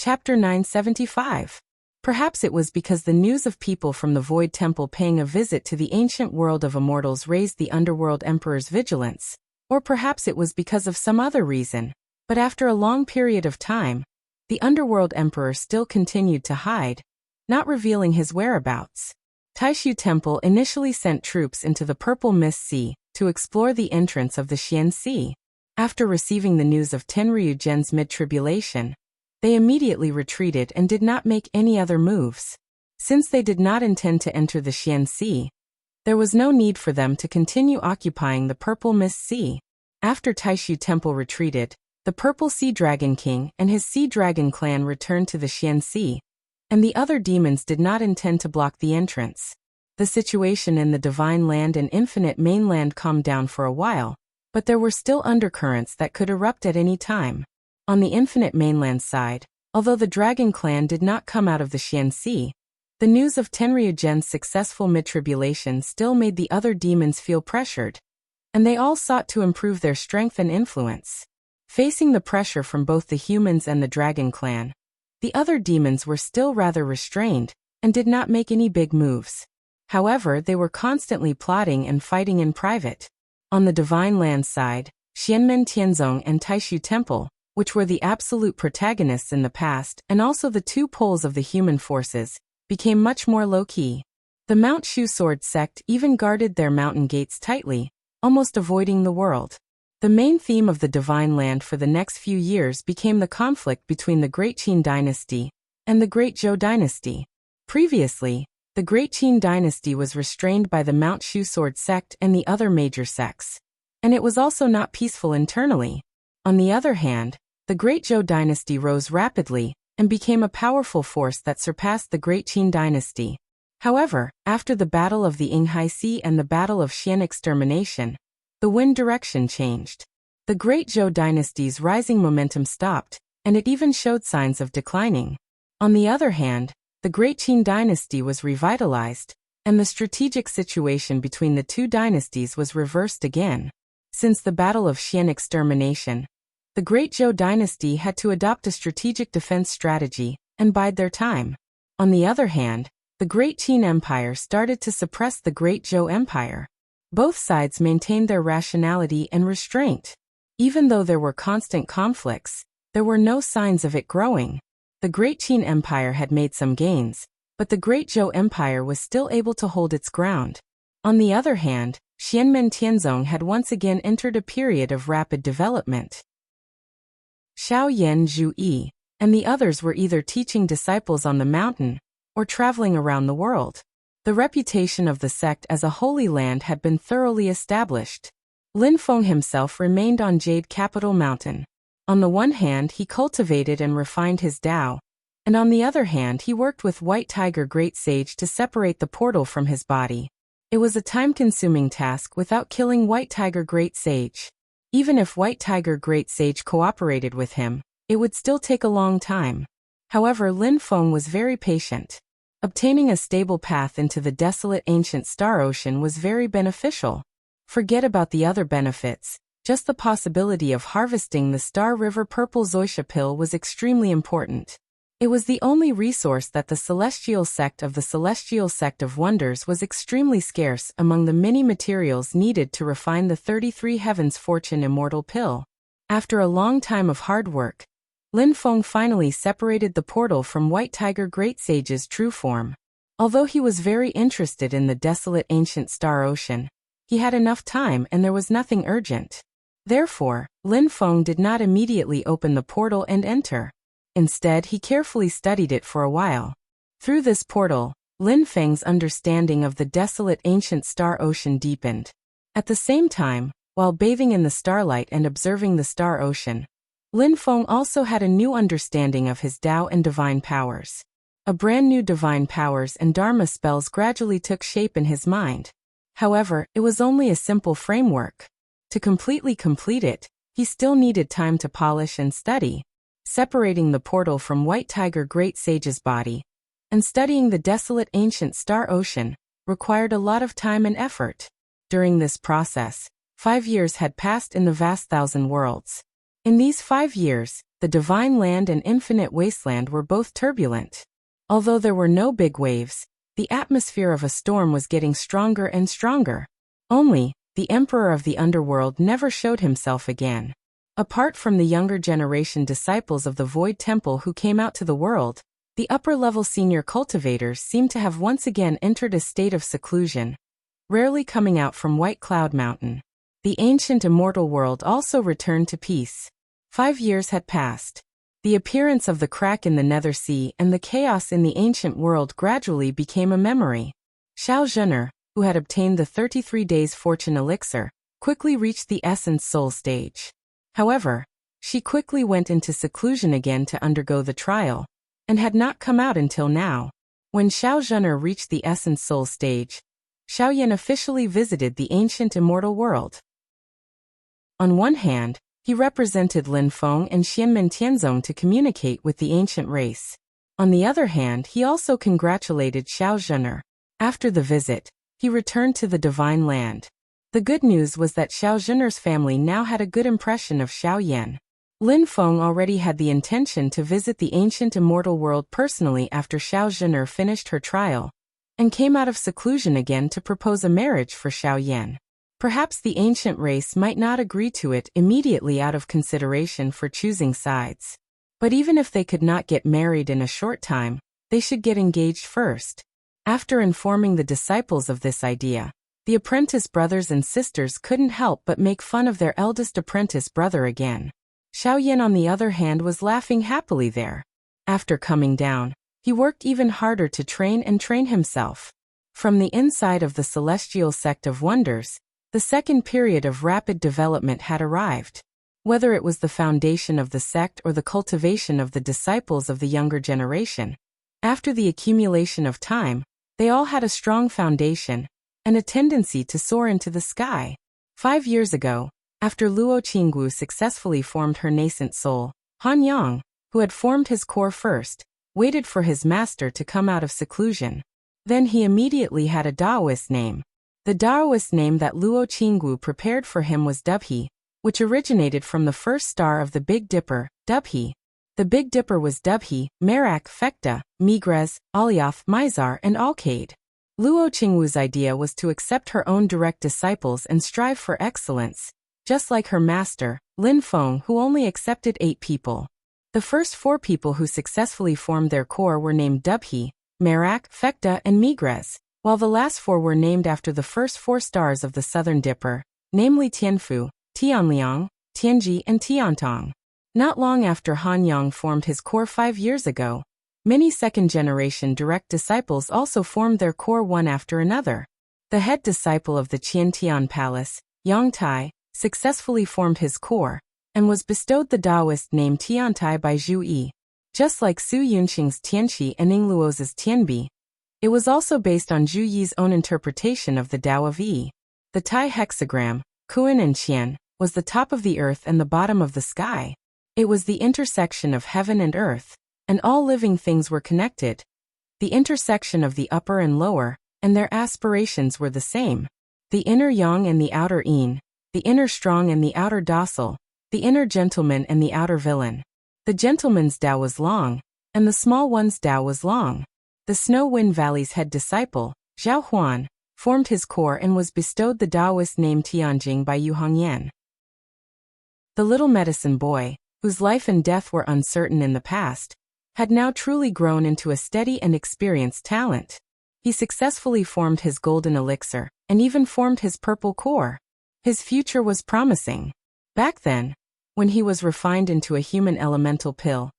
Chapter 975. Perhaps it was because the news of people from the Void Temple paying a visit to the ancient world of immortals raised the Underworld Emperor's vigilance, or perhaps it was because of some other reason, but after a long period of time, the Underworld Emperor still continued to hide, not revealing his whereabouts. Taishu Temple initially sent troops into the Purple Mist Sea to explore the entrance of the Xian Sea. After receiving the news of Tenryu Gen's mid-tribulation, they immediately retreated and did not make any other moves. Since they did not intend to enter the Xian Sea, there was no need for them to continue occupying the Purple Mist Sea. After Taishu Temple retreated, the Purple Sea Dragon King and his Sea Dragon clan returned to the Xian Sea, and the other demons did not intend to block the entrance. The situation in the Divine Land and Infinite Mainland calmed down for a while, but there were still undercurrents that could erupt at any time. On the Infinite Mainland side, although the Dragon Clan did not come out of the Xian Sea, the news of Tenryu Gen's successful mid-tribulation still made the other demons feel pressured, and they all sought to improve their strength and influence. Facing the pressure from both the humans and the Dragon Clan, the other demons were still rather restrained and did not make any big moves. However, they were constantly plotting and fighting in private. On the Divine Land side, Xianmen Tianzong and Taishu Temple, which were the absolute protagonists in the past and also the two poles of the human forces, became much more low-key. The Mount Shu Sword sect even guarded their mountain gates tightly, almost avoiding the world. The main theme of the Divine Land for the next few years became the conflict between the Great Qin dynasty and the Great Zhou dynasty. Previously, the Great Qin dynasty was restrained by the Mount Shu Sword sect and the other major sects, and it was also not peaceful internally. On the other hand, the Great Zhou dynasty rose rapidly and became a powerful force that surpassed the Great Qin dynasty. However, after the Battle of the Yinghai Sea and the Battle of Xian Extermination, the wind direction changed. The Great Zhou dynasty's rising momentum stopped, and it even showed signs of declining. On the other hand, the Great Qin dynasty was revitalized, and the strategic situation between the two dynasties was reversed again. Since the Battle of Xian Extermination, the Great Zhou dynasty had to adopt a strategic defense strategy and bide their time. On the other hand, the Great Qin Empire started to suppress the Great Zhou Empire. Both sides maintained their rationality and restraint. Even though there were constant conflicts, there were no signs of it growing. The Great Qin Empire had made some gains, but the Great Zhou Empire was still able to hold its ground. On the other hand, Xianmen Tianzong had once again entered a period of rapid development. Xiao Yan Zhu Yi and the others were either teaching disciples on the mountain or traveling around the world. The reputation of the sect as a holy land had been thoroughly established. Lin Feng himself remained on Jade Capital Mountain. On the one hand, he cultivated and refined his Tao, and on the other hand, he worked with White Tiger Great Sage to separate the portal from his body. It was a time-consuming task without killing White Tiger Great Sage. Even if White Tiger Great Sage cooperated with him, it would still take a long time. However, Lin Feng was very patient. Obtaining a stable path into the desolate ancient Star Ocean was very beneficial. Forget about the other benefits, just the possibility of harvesting the Star River Purple Zoisha pill was extremely important. It was the only resource that the Celestial Sect of the Celestial Sect of Wonders was extremely scarce among the many materials needed to refine the 33 Heavens Fortune Immortal Pill. After a long time of hard work, Lin Feng finally separated the portal from White Tiger Great Sage's true form. Although he was very interested in the desolate ancient Star Ocean, he had enough time and there was nothing urgent. Therefore, Lin Feng did not immediately open the portal and enter. Instead, he carefully studied it for a while. Through this portal, Lin Feng's understanding of the desolate ancient Star Ocean deepened. At the same time, while bathing in the starlight and observing the Star Ocean, Lin Feng also had a new understanding of his Tao and divine powers. A brand new divine powers and Dharma spells gradually took shape in his mind. However, it was only a simple framework. To completely complete it, he still needed time to polish and study. Separating the portal from White Tiger Great Sage's body, and studying the desolate ancient Star Ocean, required a lot of time and effort. During this process, 5 years had passed in the vast thousand worlds. In these 5 years, the divine land and infinite wasteland were both turbulent. Although there were no big waves, the atmosphere of a storm was getting stronger and stronger. Only, the emperor of the underworld never showed himself again. Apart from the younger generation disciples of the Void Temple who came out to the world, the upper-level senior cultivators seemed to have once again entered a state of seclusion, rarely coming out from White Cloud Mountain. The ancient immortal world also returned to peace. 5 years had passed. The appearance of the crack in the Nether Sea and the chaos in the ancient world gradually became a memory. Xiao Zhener, who had obtained the 33 days fortune elixir, quickly reached the essence soul stage. However, she quickly went into seclusion again to undergo the trial, and had not come out until now. When Xiao Zhener reached the essence soul stage, Xiao Yan officially visited the ancient immortal world. On one hand, he represented Lin Feng and Xianmen Tianzong to communicate with the ancient race. On the other hand, he also congratulated Xiao Zhener. After the visit, he returned to the divine land. The good news was that Xiao Zhener's family now had a good impression of Xiao Yan. Lin Feng already had the intention to visit the ancient immortal world personally after Xiao Zhener finished her trial, and came out of seclusion again to propose a marriage for Xiao Yan. Perhaps the ancient race might not agree to it immediately out of consideration for choosing sides. But even if they could not get married in a short time, they should get engaged first. After informing the disciples of this idea, the apprentice brothers and sisters couldn't help but make fun of their eldest apprentice brother again. Xiao Yan, on the other hand, was laughing happily there. After coming down, he worked even harder to train himself. From the inside of the celestial sect of wonders, the second period of rapid development had arrived. Whether it was the foundation of the sect or the cultivation of the disciples of the younger generation, after the accumulation of time, they all had a strong foundation and a tendency to soar into the sky. 5 years ago, after Luo Qinggu successfully formed her nascent soul, Han Yang, who had formed his core first, waited for his master to come out of seclusion. Then he immediately had a Taoist name. The Taoist name that Luo Qinggu prepared for him was Dubhe, which originated from the first star of the Big Dipper, Dubhe. The Big Dipper was Dubhe, Merak, Fekta, Migres, Alioth, Mizar, and Alkaid. Luo Qinggu's idea was to accept her own direct disciples and strive for excellence, just like her master, Lin Feng, who only accepted 8 people. The first 4 people who successfully formed their core were named Dubhe, Merak, Fekta, and Migres, while the last 4 were named after the first 4 stars of the Southern Dipper, namely Tianfu, Tianliang, Tianji, and Tiantong. Not long after Han Yang formed his core 5 years ago, many second-generation direct disciples also formed their core one after another. The head disciple of the Qiantian Palace, Yang Tai, successfully formed his core, and was bestowed the Taoist name Tiantai by Zhu Yi. Just like Su Yunqing's Tianqi and Ning Luoz's Tianbi, it was also based on Zhu Yi's own interpretation of the Tao of Yi. The Tai hexagram, Kuan and Qian, was the top of the earth and the bottom of the sky. It was the intersection of heaven and earth, and all living things were connected. The intersection of the upper and lower, and their aspirations were the same. The inner yang and the outer yin, the inner strong and the outer docile, the inner gentleman and the outer villain. The gentleman's Tao was long, and the small one's Tao was long. The Snow Wind Valley's head disciple, Zhao Huan, formed his core and was bestowed the Taoist name Tianjing by Yu Hongyan. The little medicine boy, whose life and death were uncertain in the past, had now truly grown into a steady and experienced talent. He successfully formed his golden elixir, and even formed his purple core. His future was promising. Back then, when he was refined into a human elemental pill,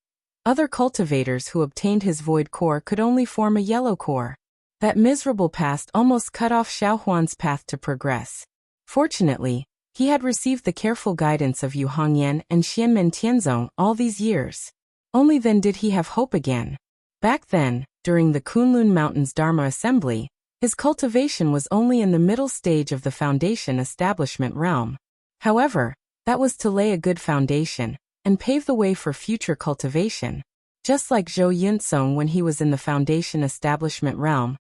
other cultivators who obtained his void core could only form a yellow core. That miserable past almost cut off Xiao Huan's path to progress. Fortunately, he had received the careful guidance of Yu Hongyan and Xianmen Tianzong all these years. Only then did he have hope again. Back then, during the Kunlun Mountains Dharma Assembly, his cultivation was only in the middle stage of the foundation establishment realm. However, that was to lay a good foundation, and pave the way for future cultivation. Just like Zhou Yuntsong when he was in the foundation establishment realm,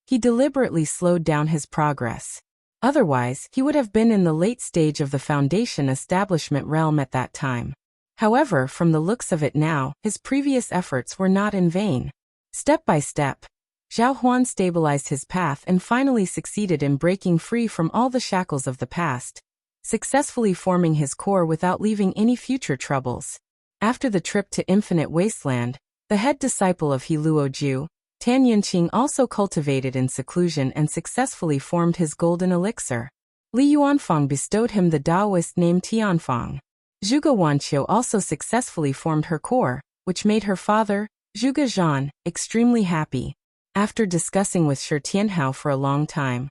he deliberately slowed down his progress. Otherwise, he would have been in the late stage of the foundation establishment realm at that time. However, from the looks of it now, his previous efforts were not in vain. Step by step, Zhao Huan stabilized his path and finally succeeded in breaking free from all the shackles of the past, successfully forming his core without leaving any future troubles. After the trip to Infinite Wasteland, the head disciple of He Luoju, Tan Yunqing, also cultivated in seclusion and successfully formed his golden elixir. Li Yuanfang bestowed him the Taoist name Tianfang. Zhuge Wanqiu also successfully formed her core, which made her father, Zhuge Zhan, extremely happy. After discussing with Shi Tianhao for a long time,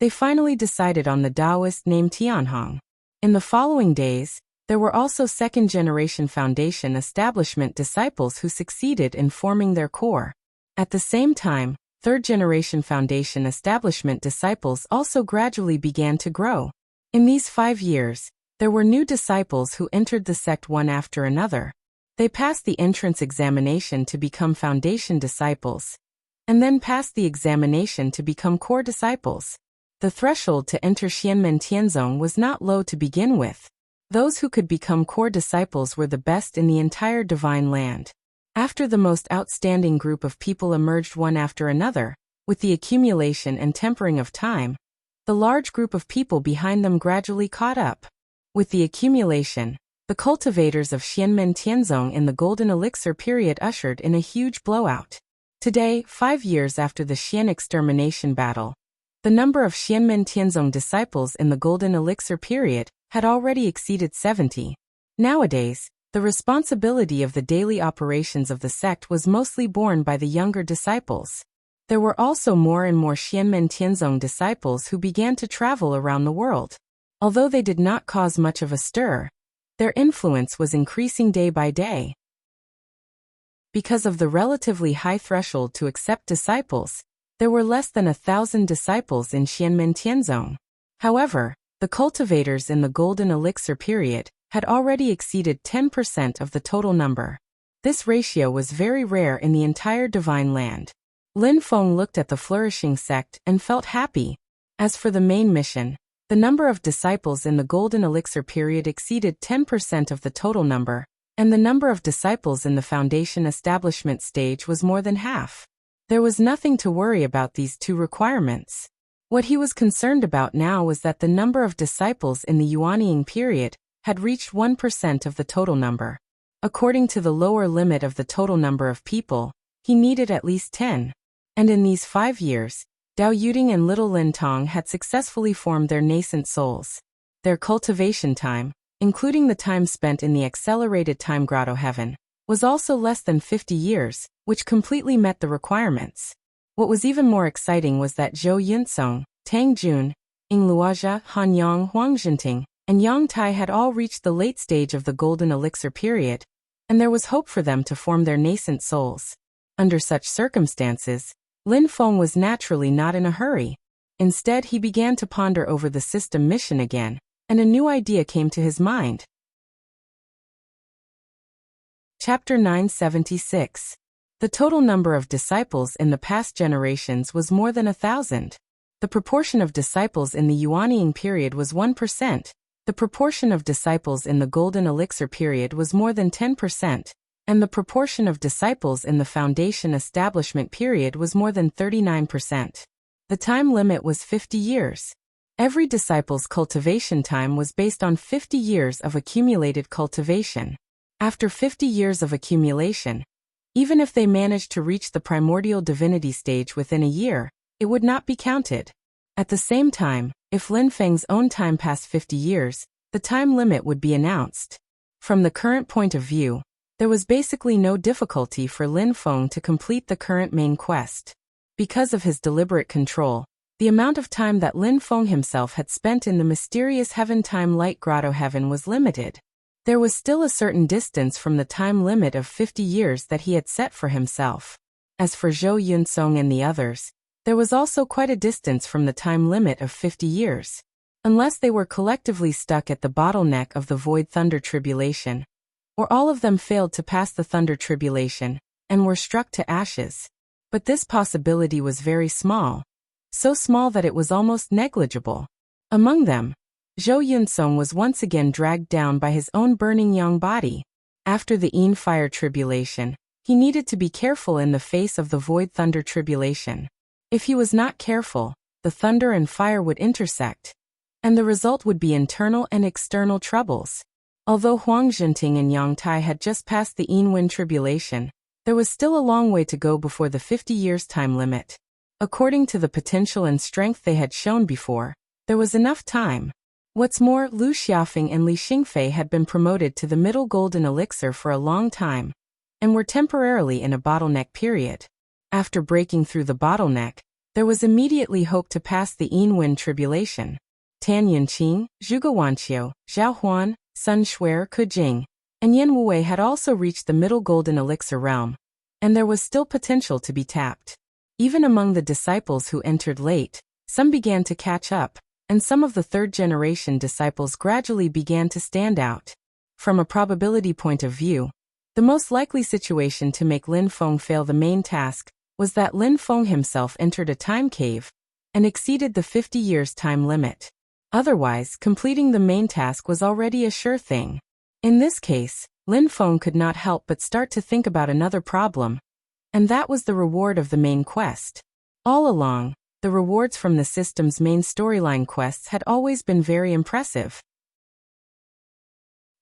they finally decided on the Taoist name Tianhong. In the following days, there were also second-generation foundation establishment disciples who succeeded in forming their core. At the same time, third-generation foundation establishment disciples also gradually began to grow. In these 5 years, there were new disciples who entered the sect one after another. They passed the entrance examination to become foundation disciples, and then passed the examination to become core disciples. The threshold to enter Xianmen Tianzong was not low to begin with. Those who could become core disciples were the best in the entire divine land. After the most outstanding group of people emerged one after another, with the accumulation and tempering of time, the large group of people behind them gradually caught up. With the accumulation, the cultivators of Xianmen Tianzong in the Golden Elixir period ushered in a huge blowout. Today, 5 years after the Xian extermination battle, the number of Xianmen Tianzong disciples in the Golden Elixir period had already exceeded 70. Nowadays, the responsibility of the daily operations of the sect was mostly borne by the younger disciples. There were also more and more Xianmen Tianzong disciples who began to travel around the world. Although they did not cause much of a stir, their influence was increasing day by day. Because of the relatively high threshold to accept disciples, there were less than 1,000 disciples in Xianmen Tianzong. However, the cultivators in the Golden Elixir period had already exceeded 10% of the total number. This ratio was very rare in the entire divine land. Lin Feng looked at the flourishing sect and felt happy. As for the main mission, the number of disciples in the Golden Elixir period exceeded 10% of the total number, and the number of disciples in the foundation establishment stage was more than half. There was nothing to worry about these two requirements. What he was concerned about now was that the number of disciples in the Yuanying period had reached 1% of the total number. According to the lower limit of the total number of people, he needed at least 10. And in these 5 years, Dao Yuding and Little Lin Tong had successfully formed their nascent souls. Their cultivation time, including the time spent in the accelerated time grotto heaven, was also less than 50 years, which completely met the requirements. What was even more exciting was that Zhou Yunsong, Tang Jun, Ying Luozha, Han Yang, Huang Jinting, and Yang Tai had all reached the late stage of the Golden Elixir period, and there was hope for them to form their nascent souls. Under such circumstances, Lin Feng was naturally not in a hurry. Instead, he began to ponder over the system mission again, and a new idea came to his mind. Chapter 976. The total number of disciples in the past generations was more than 1,000. The proportion of disciples in the Yuanying period was 1%. The proportion of disciples in the Golden Elixir period was more than 10%, and the proportion of disciples in the Foundation Establishment period was more than 39%. The time limit was 50 years. Every disciple's cultivation time was based on 50 years of accumulated cultivation. After 50 years of accumulation, even if they managed to reach the primordial divinity stage within a year, it would not be counted. At the same time, if Lin Feng's own time passed 50 years, the time limit would be announced. From the current point of view, there was basically no difficulty for Lin Feng to complete the current main quest. Because of his deliberate control, the amount of time that Lin Feng himself had spent in the mysterious Heaven Time Light Grotto Heaven was limited. There was still a certain distance from the time limit of 50 years that he had set for himself. As for Zhou Yunsong and the others, there was also quite a distance from the time limit of 50 years. Unless they were collectively stuck at the bottleneck of the Void Thunder Tribulation, or all of them failed to pass the Thunder Tribulation, and were struck to ashes. But this possibility was very small, so small that it was almost negligible. Among them, Zhou Yunsong was once again dragged down by his own burning yang body. After the Een fire tribulation, he needed to be careful in the face of the void thunder tribulation. If he was not careful, the thunder and fire would intersect, and the result would be internal and external troubles. Although Huang Zhenting and Yang Tai had just passed the Een wind tribulation, there was still a long way to go before the 50 years time limit. According to the potential and strength they had shown before, there was enough time. What's more, Lu Xiaofeng and Li Xingfei had been promoted to the middle golden elixir for a long time, and were temporarily in a bottleneck period. After breaking through the bottleneck, there was immediately hope to pass the Een wind tribulation. Tan Yinqing, Zhuge Wanqiu, Zhao Huan, Sun Shuer Kujing, and Yan Wei had also reached the middle golden elixir realm, and there was still potential to be tapped. Even among the disciples who entered late, some began to catch up, and some of the third-generation disciples gradually began to stand out. From a probability point of view, the most likely situation to make Lin Feng fail the main task was that Lin Feng himself entered a time cave and exceeded the 50 years time limit. Otherwise, completing the main task was already a sure thing. In this case, Lin Feng could not help but start to think about another problem, and that was the reward of the main quest. All along, the rewards from the system's main storyline quests had always been very impressive.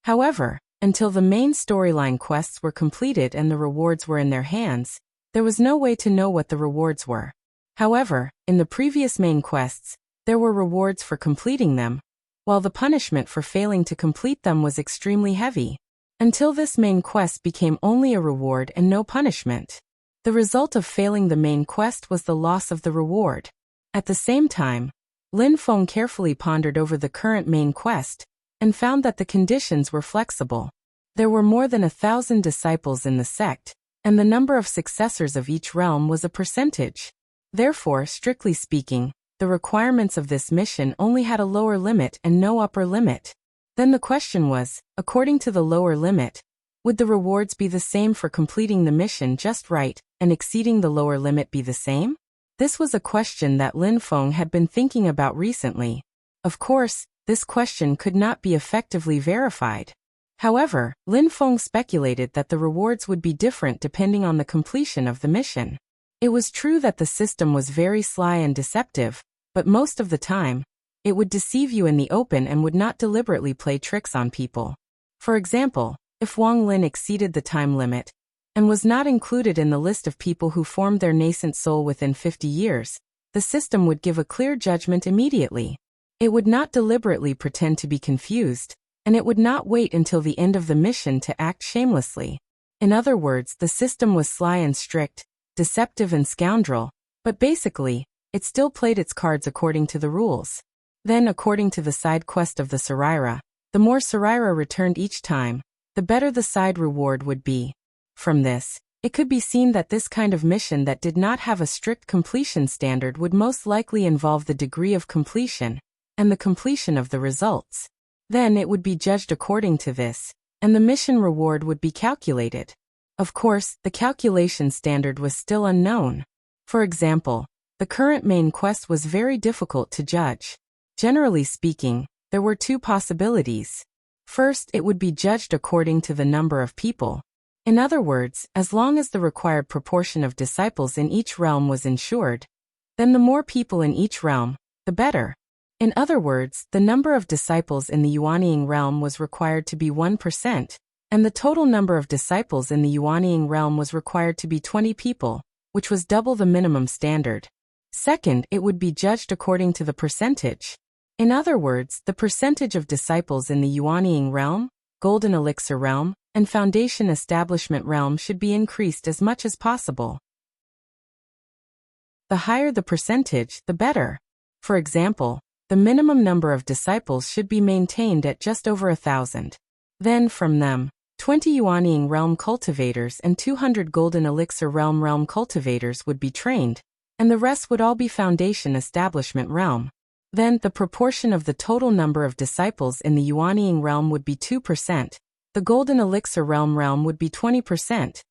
However, until the main storyline quests were completed and the rewards were in their hands, there was no way to know what the rewards were. However, in the previous main quests, there were rewards for completing them, while the punishment for failing to complete them was extremely heavy. Until this main quest became only a reward and no punishment. The result of failing the main quest was the loss of the reward. At the same time, Lin Feng carefully pondered over the current main quest, and found that the conditions were flexible. There were more than 1,000 disciples in the sect, and the number of successors of each realm was a percentage. Therefore, strictly speaking, the requirements of this mission only had a lower limit and no upper limit. Then the question was, according to the lower limit, would the rewards be the same for completing the mission just right, and exceeding the lower limit be the same? This was a question that Lin Feng had been thinking about recently. Of course, this question could not be effectively verified. However, Lin Feng speculated that the rewards would be different depending on the completion of the mission. It was true that the system was very sly and deceptive, but most of the time, it would deceive you in the open and would not deliberately play tricks on people. For example, if Wang Lin exceeded the time limit, and was not included in the list of people who formed their nascent soul within 50 years, the system would give a clear judgment immediately. It would not deliberately pretend to be confused, and it would not wait until the end of the mission to act shamelessly. In other words, the system was sly and strict, deceptive and scoundrel, but basically, it still played its cards according to the rules. Then, according to the side quest of the Saraira, the more Saraira returned each time, the better the side reward would be. From this, it could be seen that this kind of mission that did not have a strict completion standard would most likely involve the degree of completion, and the completion of the results. Then it would be judged according to this, and the mission reward would be calculated. Of course, the calculation standard was still unknown. For example, the current main quest was very difficult to judge. Generally speaking, there were two possibilities. First, it would be judged according to the number of people. In other words, as long as the required proportion of disciples in each realm was ensured, then the more people in each realm, the better. In other words, the number of disciples in the Yuanying realm was required to be 1%, and the total number of disciples in the Yuanying realm was required to be 20 people, which was double the minimum standard. Second, it would be judged according to the percentage. In other words, the percentage of disciples in the Yuanying realm, Golden Elixir realm, and Foundation Establishment realm should be increased as much as possible. The higher the percentage, the better. For example, the minimum number of disciples should be maintained at just over 1,000. Then from them, 20 Yuanying realm cultivators and 200 Golden Elixir realm cultivators would be trained, and the rest would all be Foundation Establishment realm. Then the proportion of the total number of disciples in the Yuanying realm would be 2%, the Golden Elixir realm would be 20%,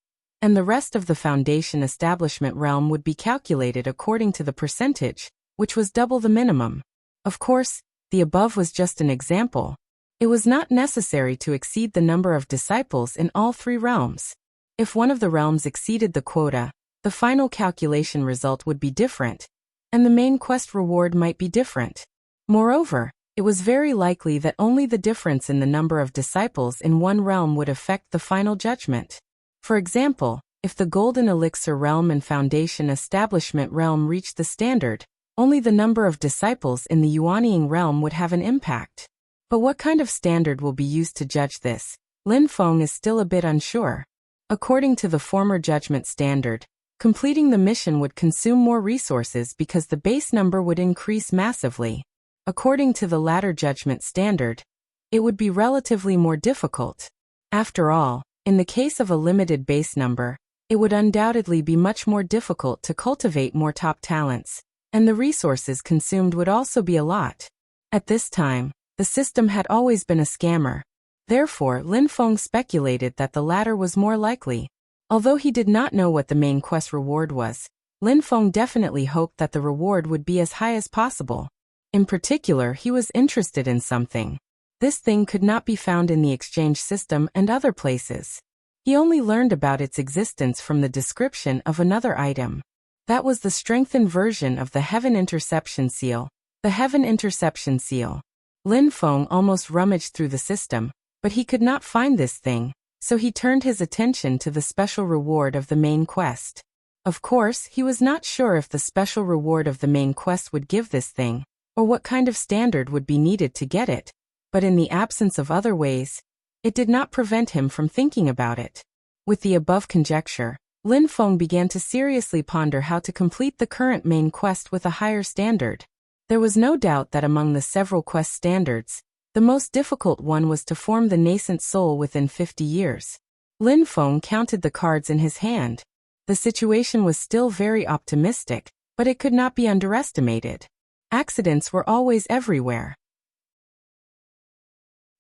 and the rest of the Foundation Establishment realm would be calculated according to the percentage, which was double the minimum. Of course, the above was just an example. It was not necessary to exceed the number of disciples in all 3 realms. If one of the realms exceeded the quota, the final calculation result would be different, and the main quest reward might be different. Moreover, it was very likely that only the difference in the number of disciples in one realm would affect the final judgment. For example, if the Golden Elixir realm and Foundation Establishment realm reached the standard, only the number of disciples in the Yuanying realm would have an impact. But what kind of standard will be used to judge this? Lin Feng is still a bit unsure. According to the former judgment standard, completing the mission would consume more resources because the base number would increase massively. According to the latter judgment standard, it would be relatively more difficult. After all, in the case of a limited base number, it would undoubtedly be much more difficult to cultivate more top talents, and the resources consumed would also be a lot. At this time, the system had always been a scammer. Therefore, Lin Feng speculated that the latter was more likely. Although he did not know what the main quest reward was, Lin Feng definitely hoped that the reward would be as high as possible. In particular, he was interested in something. This thing could not be found in the exchange system and other places. He only learned about its existence from the description of another item. That was the strengthened version of the Heaven Interception Seal. The Heaven Interception Seal. Lin Feng almost rummaged through the system, but he could not find this thing, so he turned his attention to the special reward of the main quest. Of course, he was not sure if the special reward of the main quest would give this thing, or what kind of standard would be needed to get it, but in the absence of other ways, it did not prevent him from thinking about it. With the above conjecture, Lin Feng began to seriously ponder how to complete the current main quest with a higher standard. There was no doubt that among the several quest standards, the most difficult one was to form the nascent soul within 50 years. Lin Feng counted the cards in his hand. The situation was still very optimistic, but it could not be underestimated. Accidents were always everywhere.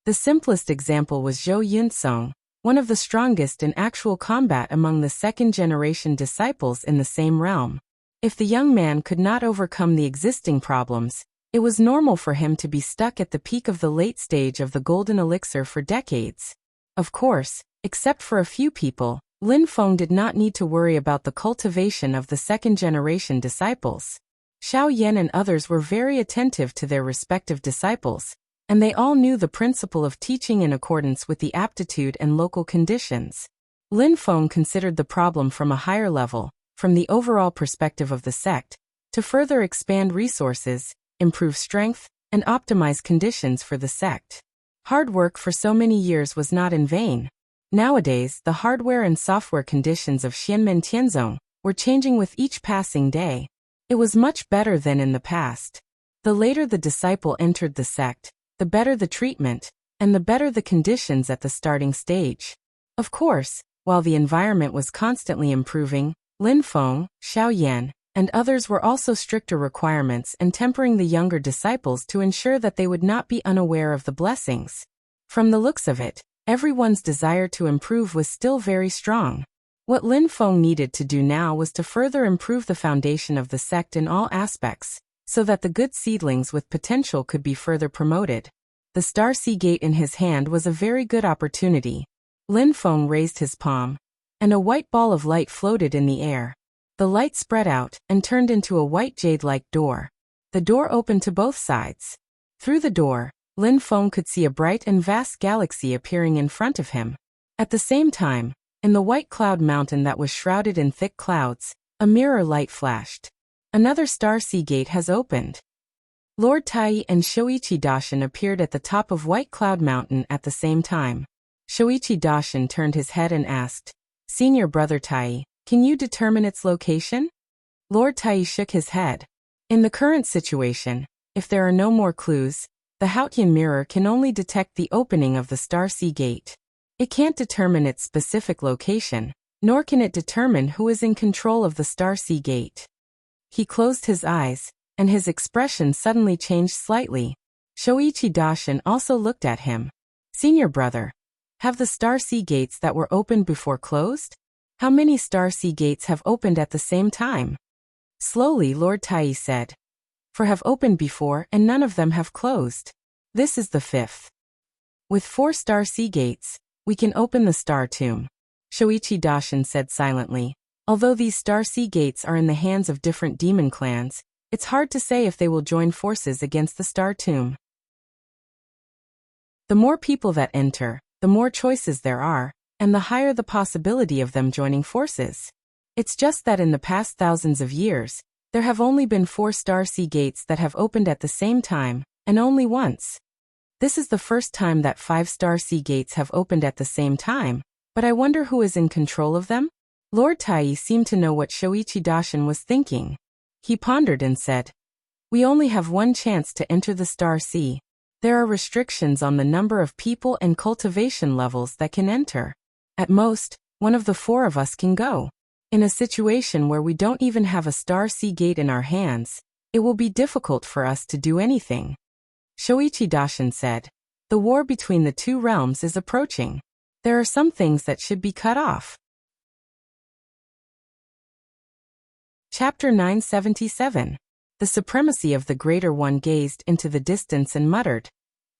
The simplest example was Zhou Yunsong, one of the strongest in actual combat among the second-generation disciples in the same realm. If the young man could not overcome the existing problems, it was normal for him to be stuck at the peak of the late stage of the Golden Elixir for decades. Of course, except for a few people, Lin Feng did not need to worry about the cultivation of the second-generation disciples. Xiao Yan and others were very attentive to their respective disciples, and they all knew the principle of teaching in accordance with the aptitude and local conditions. Lin Feng considered the problem from a higher level, from the overall perspective of the sect, to further expand resources, improve strength, and optimize conditions for the sect. Hard work for so many years was not in vain. Nowadays, the hardware and software conditions of Xianmen Tianzong were changing with each passing day. It was much better than in the past. The later the disciple entered the sect, the better the treatment, and the better the conditions at the starting stage. Of course, while the environment was constantly improving, Lin Feng, Xiao Yan, and others were also stricter requirements and tempering the younger disciples to ensure that they would not be unaware of the blessings. From the looks of it, everyone's desire to improve was still very strong. What Lin Feng needed to do now was to further improve the foundation of the sect in all aspects, so that the good seedlings with potential could be further promoted. The Star Sea Gate in his hand was a very good opportunity. Lin Feng raised his palm, and a white ball of light floated in the air. The light spread out and turned into a white jade-like door. The door opened to both sides. Through the door, Lin Feng could see a bright and vast galaxy appearing in front of him. At the same time, in the white cloud mountain that was shrouded in thick clouds, a mirror light flashed. Another Star Sea Gate has opened. Lord Tai and Shoichi Dashin appeared at the top of White Cloud Mountain at the same time. Shoichi Dashin turned his head and asked, "Senior Brother Tai, can you determine its location?" Lord Tai shook his head. In the current situation, if there are no more clues, the Haotian mirror can only detect the opening of the Star Sea Gate. It can't determine its specific location, nor can it determine who is in control of the Star Sea Gate. He closed his eyes, and his expression suddenly changed slightly. Shoichi Dashin also looked at him. "Senior brother, have the Star Sea Gates that were opened before closed? How many Star Sea Gates have opened at the same time?" Slowly Lord Tai said, "Four have opened before and none of them have closed. This is the fifth." With 4 star sea gates, we can open the star tomb, Shoichi Dashin said silently. Although these star sea gates are in the hands of different demon clans, it's hard to say if they will join forces against the star tomb. The more people that enter, the more choices there are, and the higher the possibility of them joining forces. It's just that in the past thousands of years, there have only been 4 star sea gates that have opened at the same time, and only once. This is the first time that 5 star sea gates have opened at the same time, but I wonder who is in control of them? Lord Tai seemed to know what Shoichi Dashin was thinking. He pondered and said, "We only have one chance to enter the star sea. There are restrictions on the number of people and cultivation levels that can enter. At most, one of the 4 of us can go. In a situation where we don't even have a star sea gate in our hands, it will be difficult for us to do anything." Shoichi Dashin said, "The war between the 2 realms is approaching. There are some things that should be cut off." Chapter 977. The supremacy of the Greater One gazed into the distance and muttered,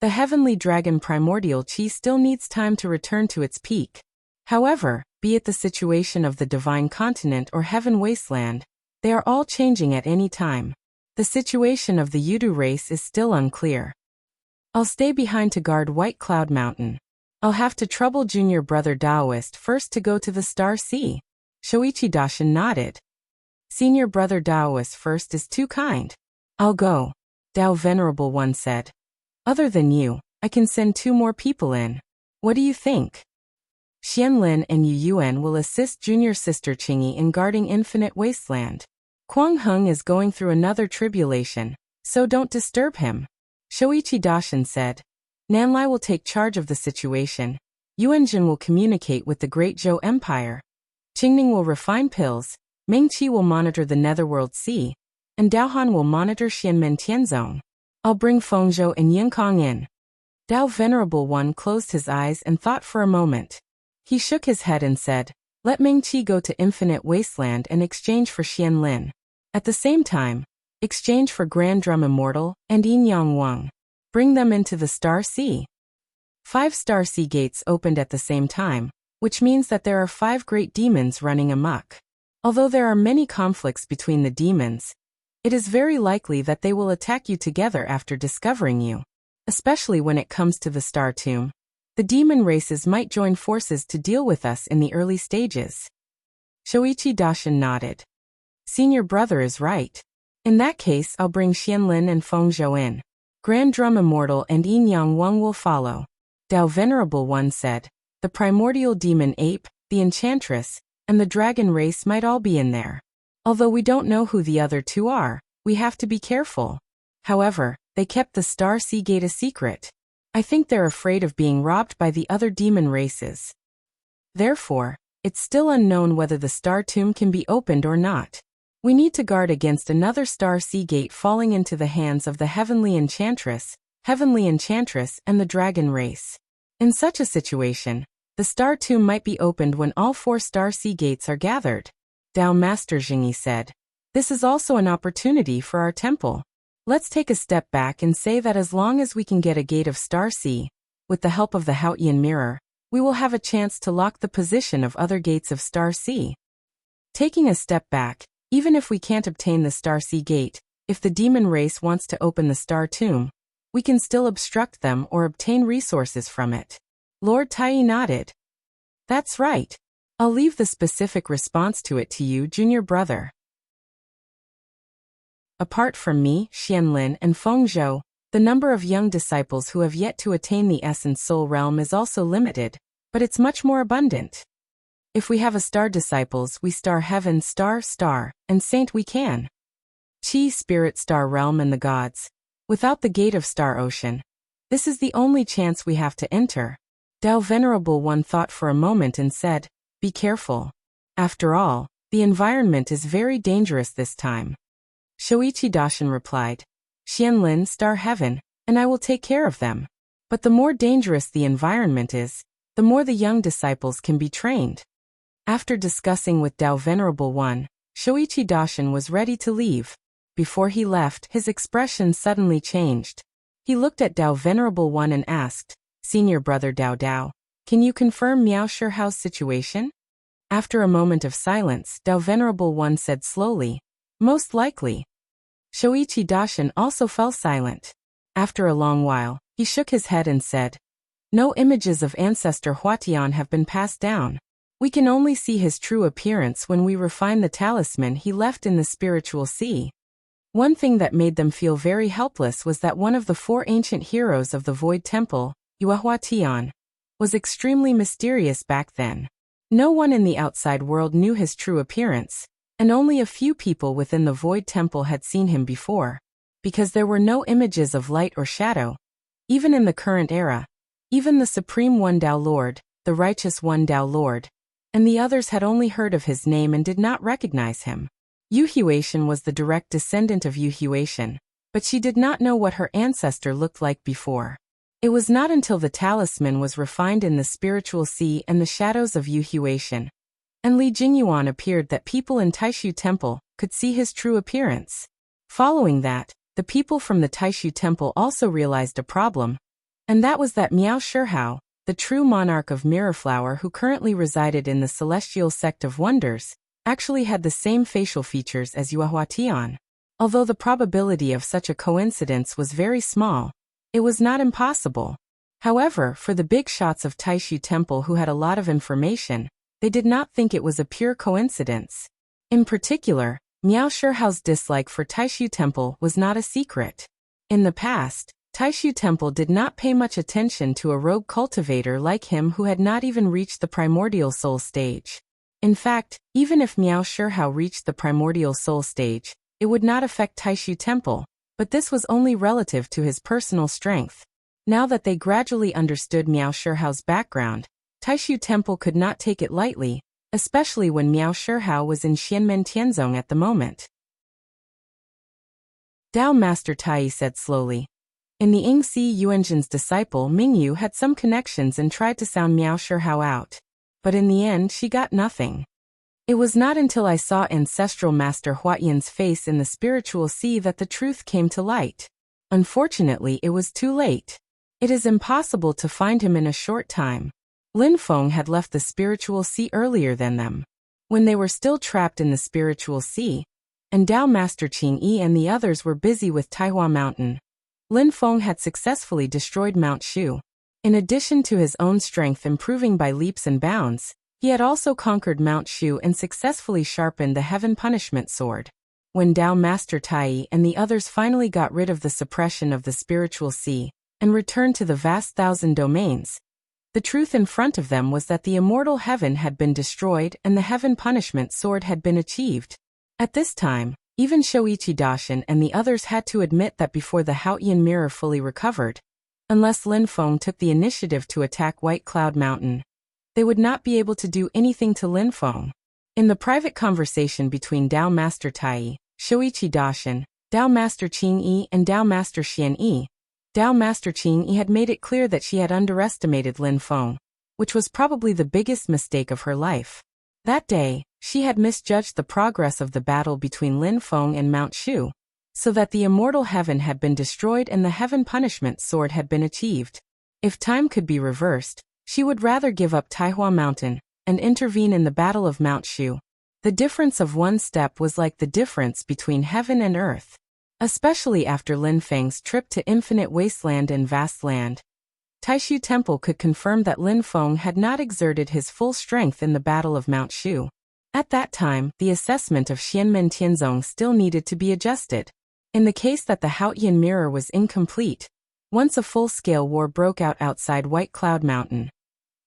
"The heavenly dragon primordial chi still needs time to return to its peak. However, be it the situation of the divine continent or heaven wasteland, they are all changing at any time. The situation of the Yudu race is still unclear. I'll stay behind to guard White Cloud Mountain. I'll have to trouble junior brother Daoist first to go to the Star Sea." Shoichi Dashin nodded. "Senior brother Daoist first is too kind. I'll go," Dao Venerable One said. "Other than you, I can send 2 more people in. What do you think?" Xianlin and Yu Yuan will assist junior sister Qingyi in guarding Infinite Wasteland. Kuang Heng is going through another tribulation, so don't disturb him," Shoichi Dashin said. "Nanlai will take charge of the situation. Yuanjin will communicate with the Great Zhou Empire. Qingning will refine pills. Mingqi will monitor the Netherworld Sea, and Daohan will monitor Xianmen Tianzong. I'll bring Fengzhou and Yinkong in." Dao Venerable One closed his eyes and thought for a moment. He shook his head and said, "Let Mingqi go to Infinite Wasteland and exchange for Xianlin. At the same time, exchange for Grand Drum Immortal and Yin Yang Wang. Bring them into the Star Sea." 5 star sea gates opened at the same time, which means that there are 5 great demons running amok. Although there are many conflicts between the demons, it is very likely that they will attack you together after discovering you. Especially when it comes to the Star Tomb. The demon races might join forces to deal with us in the early stages. Shoichi Dashin nodded. "Senior brother is right. In that case, I'll bring Xianlin and Fengzhou in. Grand Drum Immortal and Yin Yang Wang will follow." Dao Venerable One said, "The primordial demon ape, the enchantress, and the dragon race might all be in there. Although we don't know who the other 2 are, we have to be careful. However, they kept the Star Sea Gate a secret. I think they're afraid of being robbed by the other demon races. Therefore, it's still unknown whether the Star Tomb can be opened or not. We need to guard against another Star Sea Gate falling into the hands of the Heavenly Enchantress, and the Dragon race. In such a situation, the Star Tomb might be opened when all 4 Star Sea Gates are gathered," Dao Master Jingyi said. "This is also an opportunity for our temple. Let's take a step back and say that as long as we can get a gate of Star Sea, with the help of the Haotian mirror, we will have a chance to lock the position of other gates of Star Sea. Taking a step back, even if we can't obtain the Star Sea Gate, if the demon race wants to open the Star Tomb, we can still obstruct them or obtain resources from it." Lord Tai nodded. "That's right. I'll leave the specific response to it to you, junior brother." Apart from me, Xianlin, and Fengzhou, the number of young disciples who have yet to attain the Essence Soul Realm is also limited, but it's much more abundant. If we have a star disciples, we star heaven star, and saint we can. Chi Spirit Star Realm and the gods. Without the gate of Star Ocean, this is the only chance we have to enter. Dao Venerable One thought for a moment and said, "Be careful. After all, the environment is very dangerous this time." Shoichi Dashin replied, "Xianlin star heaven, and I will take care of them. But the more dangerous the environment is, the more the young disciples can be trained." After discussing with Dao Venerable One, Shoichi Dashin was ready to leave. Before he left, his expression suddenly changed. He looked at Dao Venerable One and asked, Senior brother Dao Dao, can you confirm Miao Shihao's situation? After a moment of silence, Dao Venerable One said slowly, most likely. Shoichi Dashin also fell silent. After a long while, he shook his head and said, no images of ancestor Huatian have been passed down. We can only see his true appearance when we refine the talisman he left in the spiritual sea. One thing that made them feel very helpless was that one of the 4 ancient heroes of the Void Temple, Huatian, was extremely mysterious back then. No one in the outside world knew his true appearance, and only a few people within the Void Temple had seen him before, because there were no images of light or shadow. Even in the current era, even the Supreme One Dao Lord, the Righteous One Dao Lord, and the others had only heard of his name and did not recognize him. Yu Huatian was the direct descendant of Yu Huatian, but she did not know what her ancestor looked like before. It was not until the talisman was refined in the spiritual sea and the shadows of Yu Huatian, and Li Jingyuan appeared that people in Taishu Temple could see his true appearance. Following that, the people from the Taishu Temple also realized a problem, and that was that Miao Shihao, the true monarch of Mirrorflower who currently resided in the Celestial Sect of Wonders, actually had the same facial features as Huatian. Although the probability of such a coincidence was very small, it was not impossible. However, for the big shots of Taishu Temple who had a lot of information, they did not think it was a pure coincidence. In particular, Miao Shihao's dislike for Taishu Temple was not a secret. In the past, Taishu Temple did not pay much attention to a rogue cultivator like him who had not even reached the primordial soul stage. In fact, even if Miao Shihao reached the primordial soul stage, it would not affect Taishu Temple, but this was only relative to his personal strength. Now that they gradually understood Miao Shihao's background, Taishu Temple could not take it lightly, especially when Miao Shihao was in Xianmen Tianzong at the moment. Dao Master Tai said slowly. In the Yingxi Yuanjin's disciple Mingyu had some connections and tried to sound Miao Shihao out. But in the end she got nothing. It was not until I saw Ancestral Master Huatian's face in the spiritual sea that the truth came to light. Unfortunately, it was too late. It is impossible to find him in a short time. Lin Feng had left the spiritual sea earlier than them, when they were still trapped in the spiritual sea, and Dao Master Qing Yi and the others were busy with Taihua Mountain. Lin Feng had successfully destroyed Mount Shu. In addition to his own strength improving by leaps and bounds, he had also conquered Mount Shu and successfully sharpened the Heaven Punishment Sword. When Dao Master Tai and the others finally got rid of the suppression of the spiritual sea and returned to the vast thousand domains, the truth in front of them was that the immortal heaven had been destroyed and the Heaven Punishment Sword had been achieved. At this time, even Shoichi Dashin and the others had to admit that before the Haotian mirror fully recovered, unless Lin Feng took the initiative to attack White Cloud Mountain, they would not be able to do anything to Lin Feng. In the private conversation between Dao Master Tai, Shoichi Dashin, Dao Master Qing Yi and Dao Master Xian Yi, Dao Master Qing Yi had made it clear that she had underestimated Lin Feng, which was probably the biggest mistake of her life. That day, she had misjudged the progress of the battle between Lin Feng and Mount Shu, so that the immortal heaven had been destroyed and the Heaven Punishment Sword had been achieved. If time could be reversed, she would rather give up Taihua Mountain and intervene in the Battle of Mount Shu. The difference of one step was like the difference between heaven and earth. Especially after Lin Feng's trip to Infinite Wasteland and Vast Land, Taishu Temple could confirm that Lin Feng had not exerted his full strength in the Battle of Mount Shu. At that time, the assessment of Xianmen Tianzong still needed to be adjusted. In the case that the Haotian mirror was incomplete, once a full-scale war broke out outside White Cloud Mountain,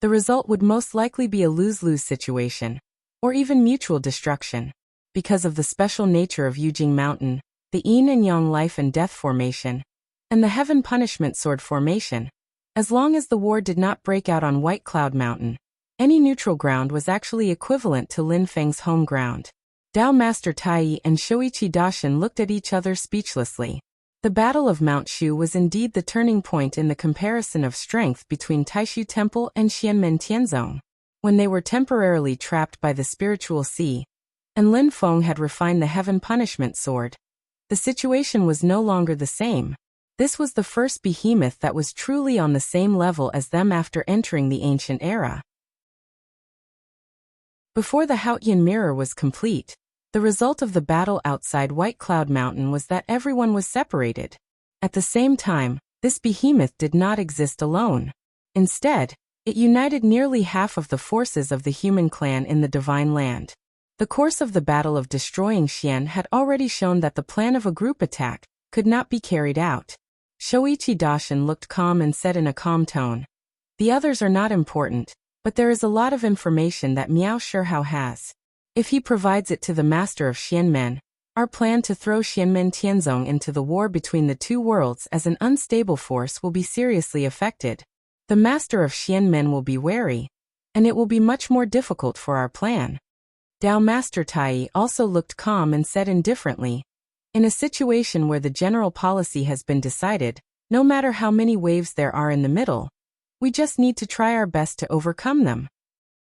the result would most likely be a lose-lose situation, or even mutual destruction. Because of the special nature of Yujing Mountain, the Yin and Yang life and death formation, and the Heaven Punishment Sword formation, as long as the war did not break out on White Cloud Mountain, any neutral ground was actually equivalent to Lin Feng's home ground. Dao Master Tai and Shoichi Dashin looked at each other speechlessly. The Battle of Mount Shu was indeed the turning point in the comparison of strength between Taishu Temple and Xianmen Tianzong. When they were temporarily trapped by the spiritual sea, and Lin Feng had refined the Heaven Punishment Sword, the situation was no longer the same. This was the first behemoth that was truly on the same level as them after entering the ancient era. Before the Haotian mirror was complete, the result of the battle outside White Cloud Mountain was that everyone was separated. At the same time, this behemoth did not exist alone. Instead, it united nearly half of the forces of the human clan in the Divine Land. The course of the Battle of Destroying Xian had already shown that the plan of a group attack could not be carried out. Shoichi Daishin looked calm and said in a calm tone, "The others are not important, but there is a lot of information that Miao Shihao has. If he provides it to the master of Xianmen, our plan to throw Xianmen Tianzong into the war between the two worlds as an unstable force will be seriously affected. The master of Xianmen will be wary, and it will be much more difficult for our plan." Dao Master Tai also looked calm and said indifferently, "In a situation where the general policy has been decided, no matter how many waves there are in the middle, we just need to try our best to overcome them."